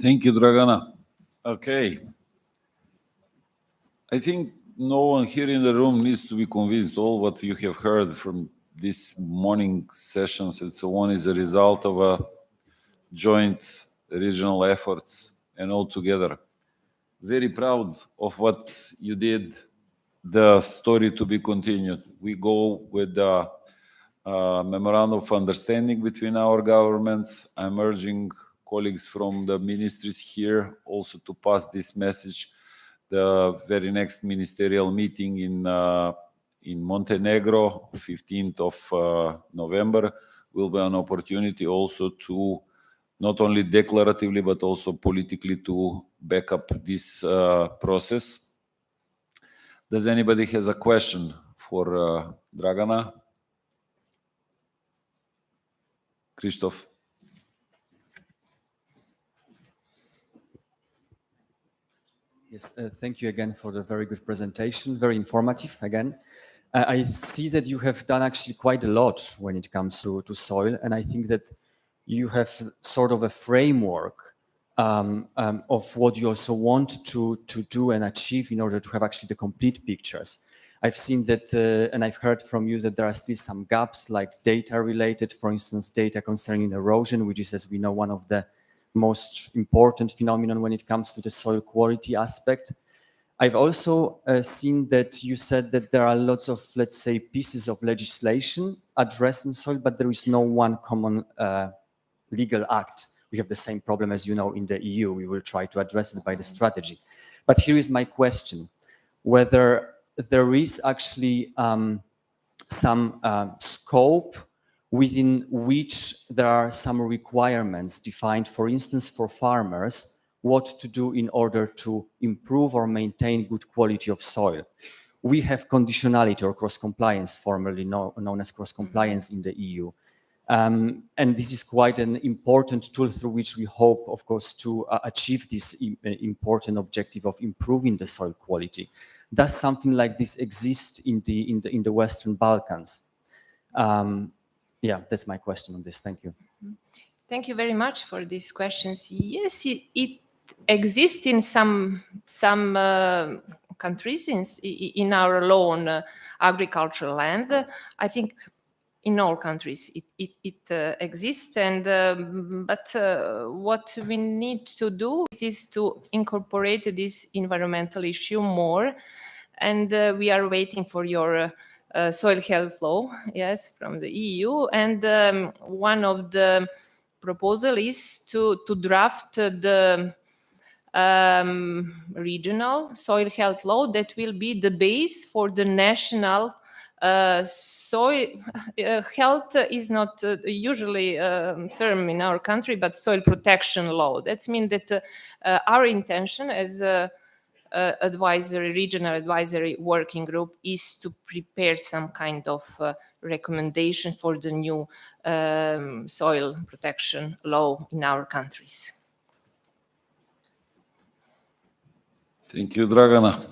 Thank you, Dragana. Okay. I think no one here in the room needs to be convinced. All what you have heard from this morning sessions and so on is a result of a joint regional efforts and all together. Very proud of what you did. The story to be continued. We go with the memorandum of understanding between our governments. I'm urging colleagues from the ministries here also to pass this message. The very next ministerial meeting in Montenegro, 15th of November, will be an opportunity also to not only declaratively but also politically to back up this process. Does anybody has a question for Dragana? Christoph. Yes, thank you again for the very good presentation, very informative again. I see that you have done actually quite a lot when it comes to soil, and I think that you have sort of a framework of what you also want to do and achieve in order to have actually the complete pictures. I've seen that, and I've heard from you that there are still some gaps, like data related, for instance, data concerning erosion, which is, as we know, one of the most important phenomenon when it comes to the soil quality aspect. I've also seen that you said that there are lots of, let's say, pieces of legislation addressing soil, but there is no one common legal act. We have the same problem, as you know, in the EU. We will try to address it by the strategy. But here is my question, whether there is actually some scope within which there are some requirements defined, for instance, for farmers, what to do in order to improve or maintain good quality of soil. We have conditionality or cross-compliance, formerly known as cross-compliance in the EU. And this is quite an important tool through which we hope, of course, to achieve this important objective of improving the soil quality. Does something like this exist in the Western Balkans? Yeah, that's my question on this. Thank you. Thank you very much for these questions. Yes, it exists in some countries in our own agricultural land. I think in all countries it exists, and but what we need to do is to incorporate this environmental issue more, and we are waiting for your soil health law, yes, from the EU, and one of the proposal is to draft the regional soil health law that will be the base for the national soil health is not usually a term in our country, but soil protection law. That means that our intention as a regional advisory working group is to prepare some kind of recommendation for the new soil protection law in our countries. Thank you, Dragana.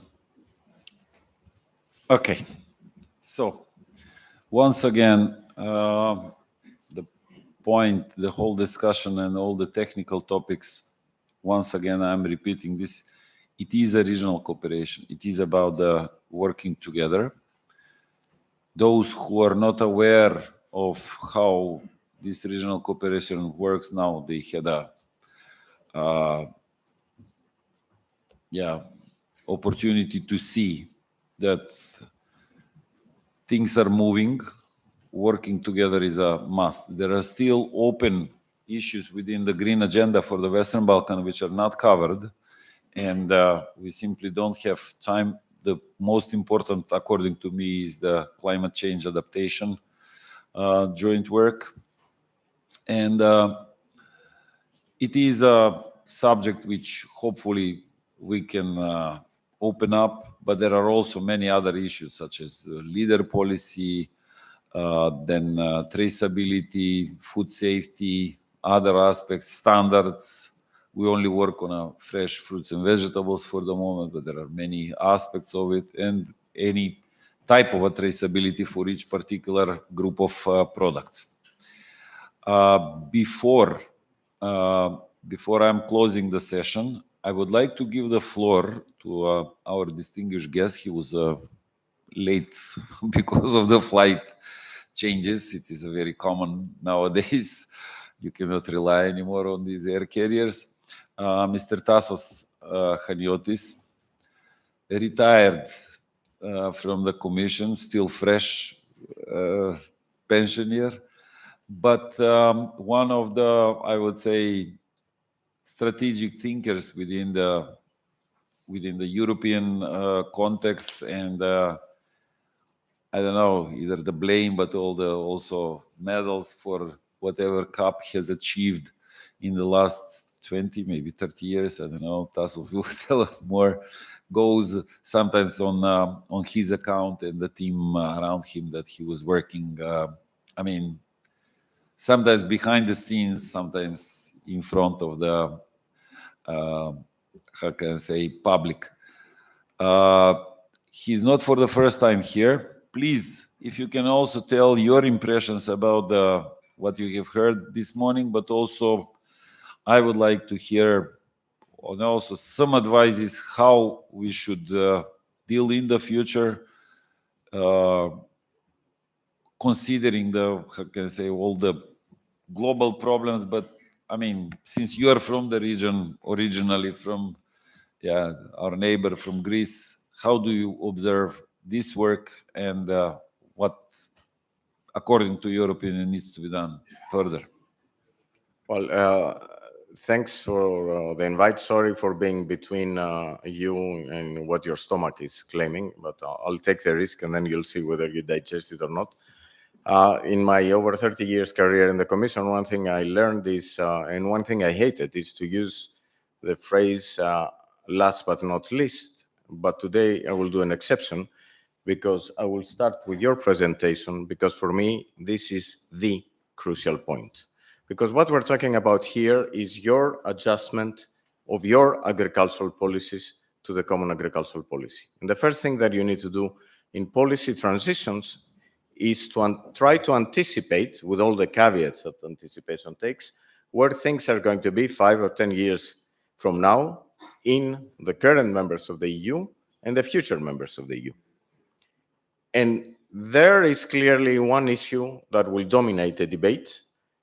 Okay, so once again, the point, the whole discussion and all the technical topics, once again, I'm repeating this, it is a regional cooperation. It is about the working together. Those who are not aware of how this regional cooperation works now, they had a opportunity to see that things are moving. Working together is a must. There are still open issues within the green agenda for the Western Balkans which are not covered, and we simply don't have time. The most important, according to me, is the climate change adaptation joint work. And it is a subject which hopefully we can open up, but there are also many other issues such as leader policy, then traceability, food safety, other aspects, standards. We only work on fresh fruits and vegetables for the moment, but there are many aspects of it, and any type of a traceability for each particular group of products. Before I'm closing the session, I would like to give the floor to our distinguished guest. He was late because of the flight changes. It is very common nowadays. You cannot rely anymore on these air carriers. Mr. Tassos Chaniotis, retired from the Commission, still fresh pensioner, but one of the, I would say, strategic thinkers within the European context, and I don't know, either the blame, but all the also medals for whatever cup he has achieved in the last 20, maybe 30 years. I don't know. Tassos will tell us more. Goes sometimes on his account and the team around him that he was working. I mean, sometimes behind the scenes, sometimes in front of the, how can I say, public. He's not for the first time here. Please, if you can also tell your impressions about what you have heard this morning, but also I would like to hear also some advices how we should deal in the future, considering the, how can I say, all the global problems. But I mean, since you are from the region, originally from our neighbor from Greece, how do you observe this work, and what, according to your opinion, needs to be done further? Well, thanks for the invite. Sorry for being between you and what your stomach is claiming, but I'll take the risk and then you'll see whether you digest it or not. In my over 30 years career in the Commission, one thing I learned is, and one thing I hated, is to use the phrase last but not least. But today I will do an exception, because I will start with your presentation, because for me, this is the crucial point. Because what we're talking about here is your adjustment of your agricultural policies to the common agricultural policy. And the first thing that you need to do in policy transitions is to try to anticipate, with all the caveats that anticipation takes, where things are going to be 5 or 10 years from now in the current members of the EU and the future members of the EU. And there is clearly one issue that will dominate the debate,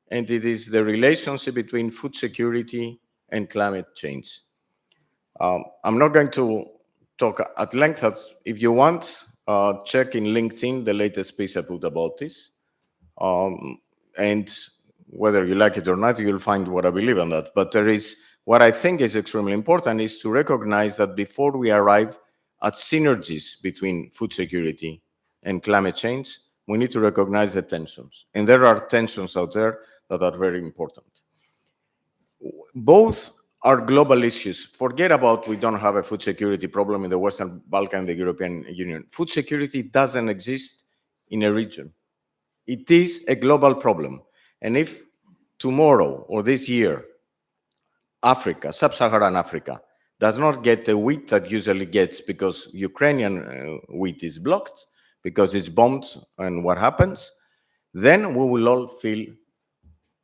and it is the relationship between food security and climate change. I'm not going to talk at length. If you want, check in LinkedIn the latest piece I put about this. And whether you like it or not, you'll find what I believe on that. But there is, what I think is extremely important is to recognize that before we arrive at synergies between food security and climate change, we need to recognize the tensions. And there are tensions out there that are very important. Both are global issues. Forget about we don't have a food security problem in the Western Balkans, the European Union. Food security doesn't exist in a region. It is a global problem. And if tomorrow or this year, Africa, sub-Saharan Africa, does not get the wheat that usually gets because Ukrainian wheat is blocked, because it's bombed and what happens, then we will all feel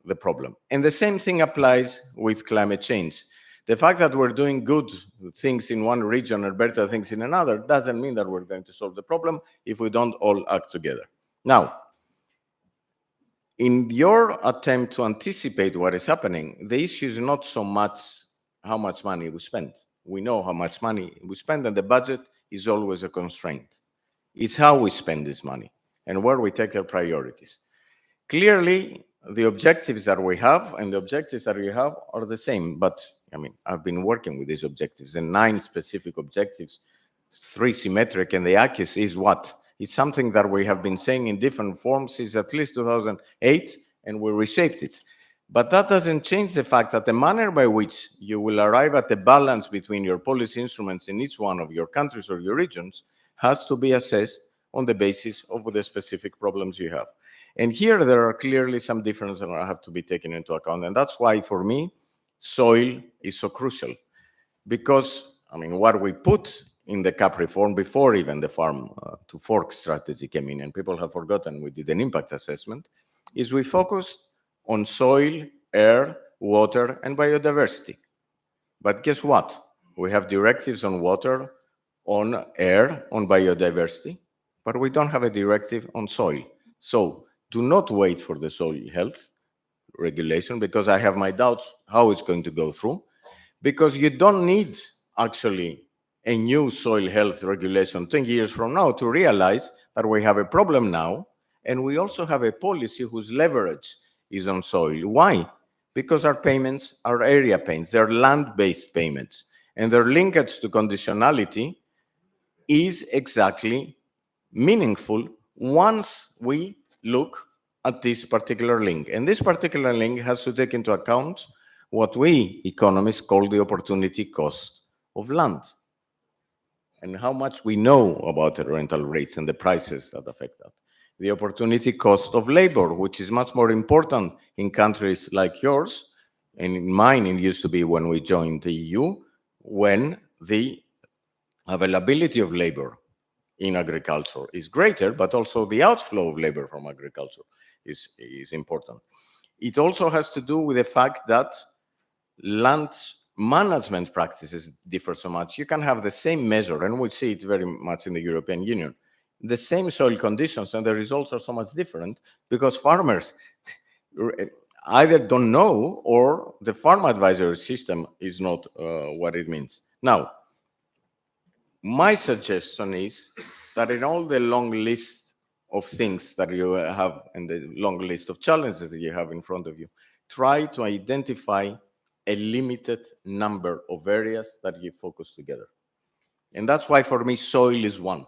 the problem. And the same thing applies with climate change. The fact that we're doing good things in one region or better things in another doesn't mean that we're going to solve the problem if we don't all act together. Now, in your attempt to anticipate what is happening, the issue is not so much how much money we spend. We know how much money we spend, and the budget is always a constraint. It's how we spend this money and where we take our priorities. Clearly, the objectives that we have and the objectives that we have are the same, but I mean, I've been working with these objectives and 9 specific objectives, 3 symmetric, and the ACIS is what? It's something that we have been saying in different forms since at least 2008, and we reshaped it. But that doesn't change the fact that the manner by which you will arrive at the balance between your policy instruments in each one of your countries or your regions has to be assessed on the basis of the specific problems you have. And here there are clearly some differences that have to be taken into account. And that's why, for me, soil is so crucial. Because, I mean, what we put in the CAP reform before even the farm to fork strategy came in, and people have forgotten we did an impact assessment, is we focused on soil, air, water, and biodiversity. But guess what? We have directives on water, on air, on biodiversity, but we don't have a directive on soil. So do not wait for the soil health regulation, because I have my doubts how it's going to go through, because you don't need actually a new soil health regulation 10 years from now to realize that we have a problem now, and we also have a policy whose leverage is on soil. Why? Because our payments are area payments, they're land-based payments, and their linkage to conditionality is exactly meaningful once we look at this particular link. And this particular link has to take into account what we economists call the opportunity cost of land, and how much we know about the rental rates and the prices that affect that. The opportunity cost of labor, which is much more important in countries like yours, and in mine it used to be when we joined the EU, when the availability of labor in agriculture is greater, but also the outflow of labor from agriculture is important. It also has to do with the fact that land management practices differ so much. You can have the same measure, and we see it very much in the European Union, the same soil conditions, and the results are so much different because farmers either don't know or the farm advisory system is not what it means. Now, my suggestion is that in all the long list of things that you have and the long list of challenges that you have in front of you, try to identify a limited number of areas that you focus together. And that's why for me soil is one.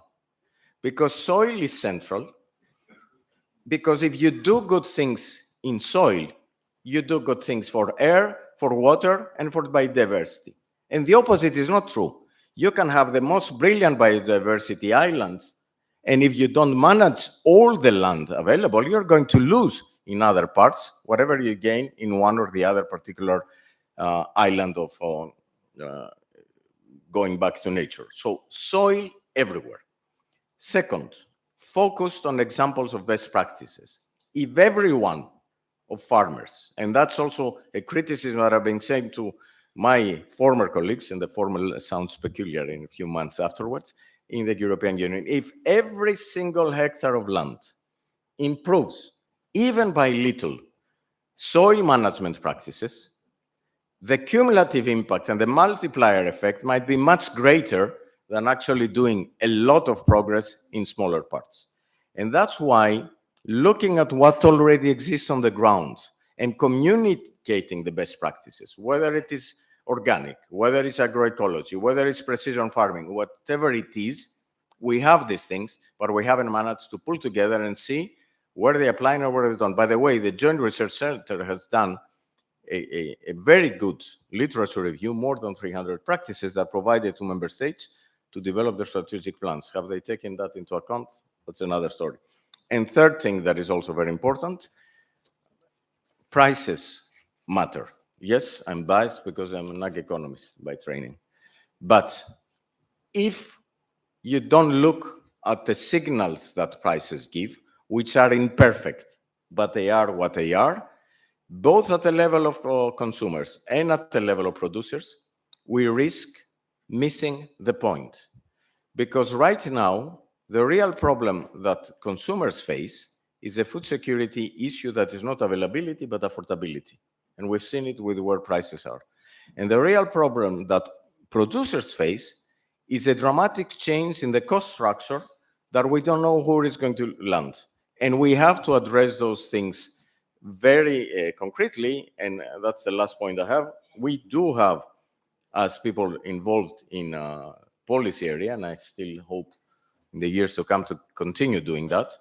Because soil is central. Because if you do good things in soil, you do good things for air, for water, and for biodiversity. And the opposite is not true. You can have the most brilliant biodiversity islands, and if you don't manage all the land available, you're going to lose in other parts, whatever you gain in one or the other particular island of going back to nature. So soil everywhere. Second, focused on examples of best practices. If everyone of farmers, and that's also a criticism that I've been saying to my former colleagues, and the former sounds peculiar in a few months afterwards, in the European Union, if every single hectare of land improves, even by little, soil management practices, the cumulative impact and the multiplier effect might be much greater than actually doing a lot of progress in smaller parts. And that's why looking at what already exists on the ground and communicating the best practices, whether it is organic, whether it's agroecology, whether it's precision farming, whatever it is, we have these things, but we haven't managed to pull together and see where they apply and where they don't. By the way, the Joint Research Center has done a very good literature review, more than 300 practices that provided to member states to develop their strategic plans. Have they taken that into account? That's another story. And third thing that is also very important, prices matter. Yes, I'm biased because I'm an ag economist by training. But if you don't look at the signals that prices give, which are imperfect, but they are what they are, both at the level of consumers and at the level of producers, we risk missing the point. Because right now, the real problem that consumers face is a food security issue that is not availability, but affordability. And we've seen it with where prices are. And the real problem that producers face is a dramatic change in the cost structure that we don't know where it's going to land. And we have to address those things very concretely, and that's the last point I have. We do have, as people involved in policy area, and I still hope in the years to come to continue doing that,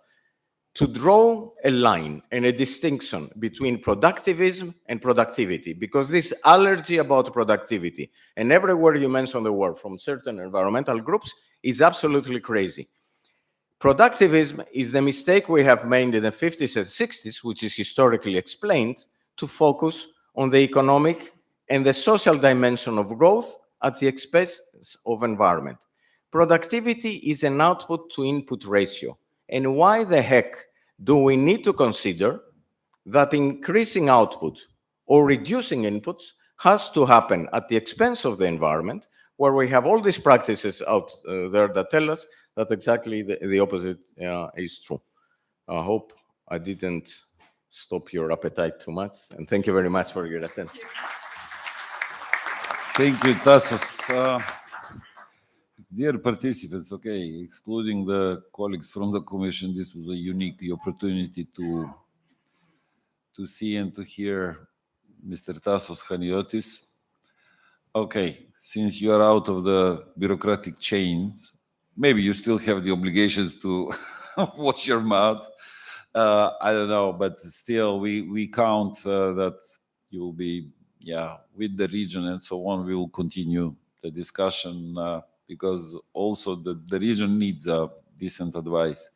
to draw a line and a distinction between productivism and productivity, because this allergy about productivity, and everywhere you mention the word from certain environmental groups, is absolutely crazy. Productivism is the mistake we have made in the 50s and 60s, which is historically explained, to focus on the economic and the social dimension of growth at the expense of environment. Productivity is an output to input ratio. And why the heck do we need to consider that increasing output or reducing inputs has to happen at the expense of the environment, where we have all these practices out there that tell us that exactly the opposite is true. I hope I didn't stop your appetite too much, and thank you very much for your attention. Thank you, Tassos. Dear participants, okay, excluding the colleagues from the Commission, this was a unique opportunity to see and to hear Mr. Tassos Haniotis. Okay, since you are out of the bureaucratic chains, maybe you still have the obligations to watch your mouth. I don't know, but still we count that you will be, with the region and so on. We will continue the discussion because also the region needs decent advice.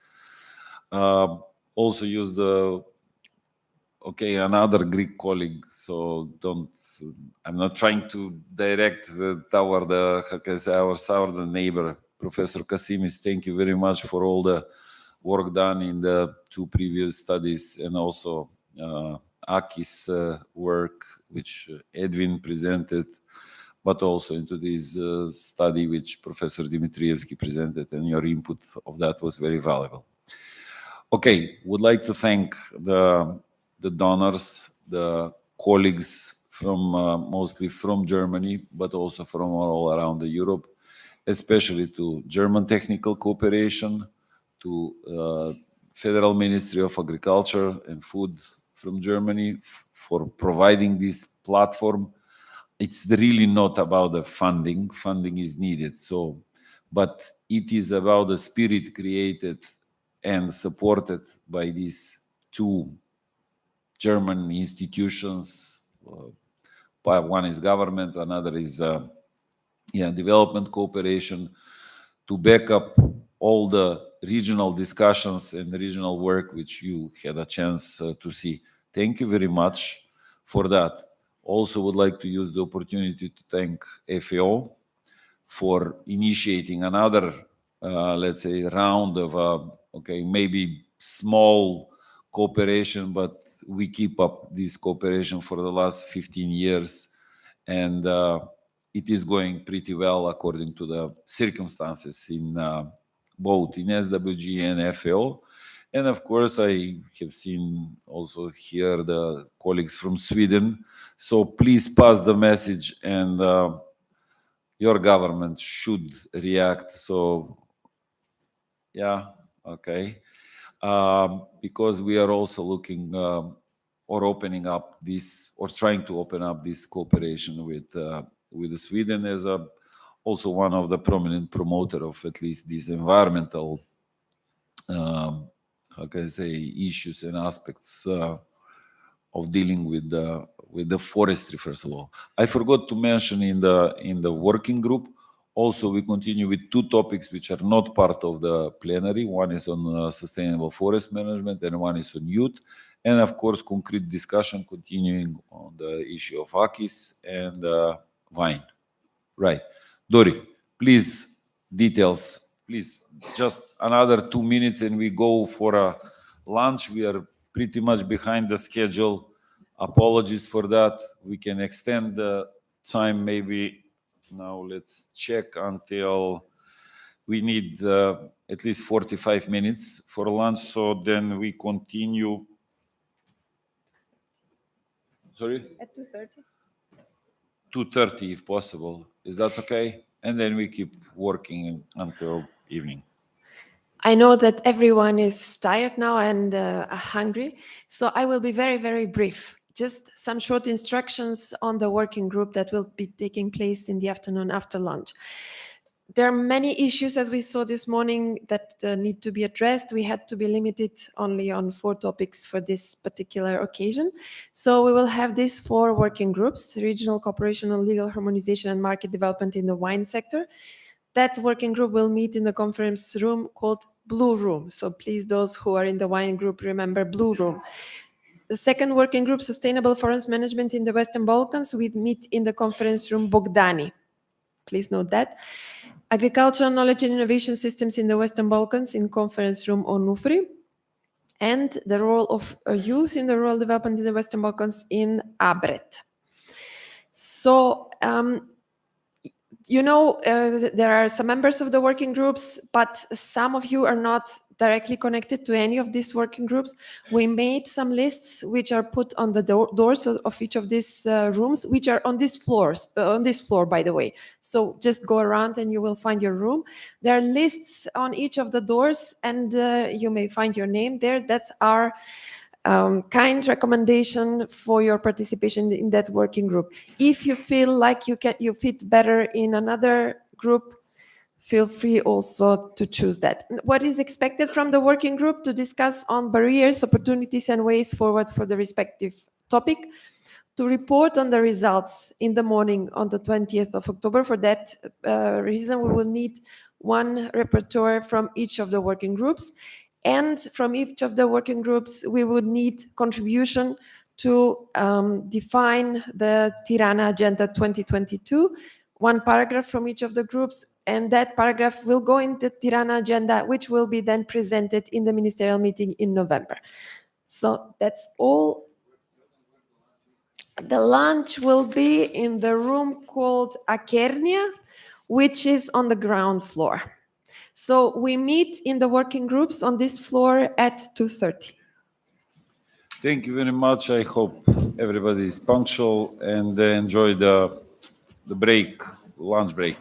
Also use another Greek colleague, so I'm not trying to direct toward our southern neighbor, Professor Kasimis. Thank you very much for all the work done in the two previous studies, and also Aki's work, which Edwin presented, but also into this study which Professor Dimitrievski presented, and your input of that was very valuable. Okay, would like to thank the donors, the colleagues from mostly from Germany, but also from all around Europe, especially to German Technical Cooperation, to Federal Ministry of Agriculture and Food from Germany for providing this platform. It's really not about the funding. Funding is needed, but it is about the spirit created and supported by these two German institutions. One is government, another is development cooperation, to back up all the regional discussions and regional work which you had a chance to see. Thank you very much for that. Also would like to use the opportunity to thank FAO for initiating another, let's say, round of, okay, maybe small cooperation, but we keep up this cooperation for the last 15 years. And it is going pretty well according to the circumstances in both in SWG and FAO. And of course, I have seen also here the colleagues from Sweden. So please pass the message, and your government should react. So, yeah, okay. Because we are also looking or opening up this, or trying to open up this cooperation with Sweden as also one of the prominent promoter of at least these environmental, how can I say, issues and aspects of dealing with the forestry. First of all, I forgot to mention in the working group. Also, we continue with two topics which are not part of the plenary. One is on sustainable forest management, and one is on youth. And of course, concrete discussion continuing on the issue of Akis and wine. Right. Dori, please, details. Please, just another 2 minutes and we go for a lunch. We are pretty much behind the schedule. Apologies for that. We can extend the time maybe. Now let's check until we need at least 45 minutes for lunch. So then we continue. Sorry? At 2:30. 2:30 if possible. Is that okay? And then we keep working until evening. I know that everyone is tired now and hungry, so I will be very, very brief. Just some short instructions on the working group that will be taking place in the afternoon after lunch. There are many issues, as we saw this morning, that need to be addressed. We had to be limited only on 4 topics for this particular occasion. So we will have these 4 working groups: regional cooperation on legal harmonization and market development in the wine sector. That working group will meet in the conference room called Blue Room. So please, those who are in the wine group, remember Blue Room. The second working group, sustainable forest management in the Western Balkans, we meet in the conference room Bogdani. Please note that. Agricultural knowledge and innovation systems in the Western Balkans in conference room Onufri. And the role of youth in the rural development in the Western Balkans in Abret. So, you know, there are some members of the working groups, but some of you are not directly connected to any of these working groups. We made some lists which are put on the doors of each of these rooms, which are on these floors, on this floor, by the way. So just go around and you will find your room. There are lists on each of the doors, and you may find your name there. That's our kind recommendation for your participation in that working group. If you feel like you fit better in another group, feel free also to choose that. What is expected from the working group? To discuss on barriers, opportunities, and ways forward for the respective topic. To report on the results in the morning on the 20th of October. For that reason, we will need one rapporteur from each of the working groups. And from each of the working groups, we would need contribution to define the Tirana Agenda 2022, 1 paragraph from each of the groups, and that paragraph will go in the Tirana Agenda, which will be then presented in the ministerial meeting in November. So that's all. The lunch will be in the room called Akernia, which is on the ground floor. So we meet in the working groups on this floor at 2:30. Thank you very much. I hope everybody is punctual and enjoy the break, lunch break.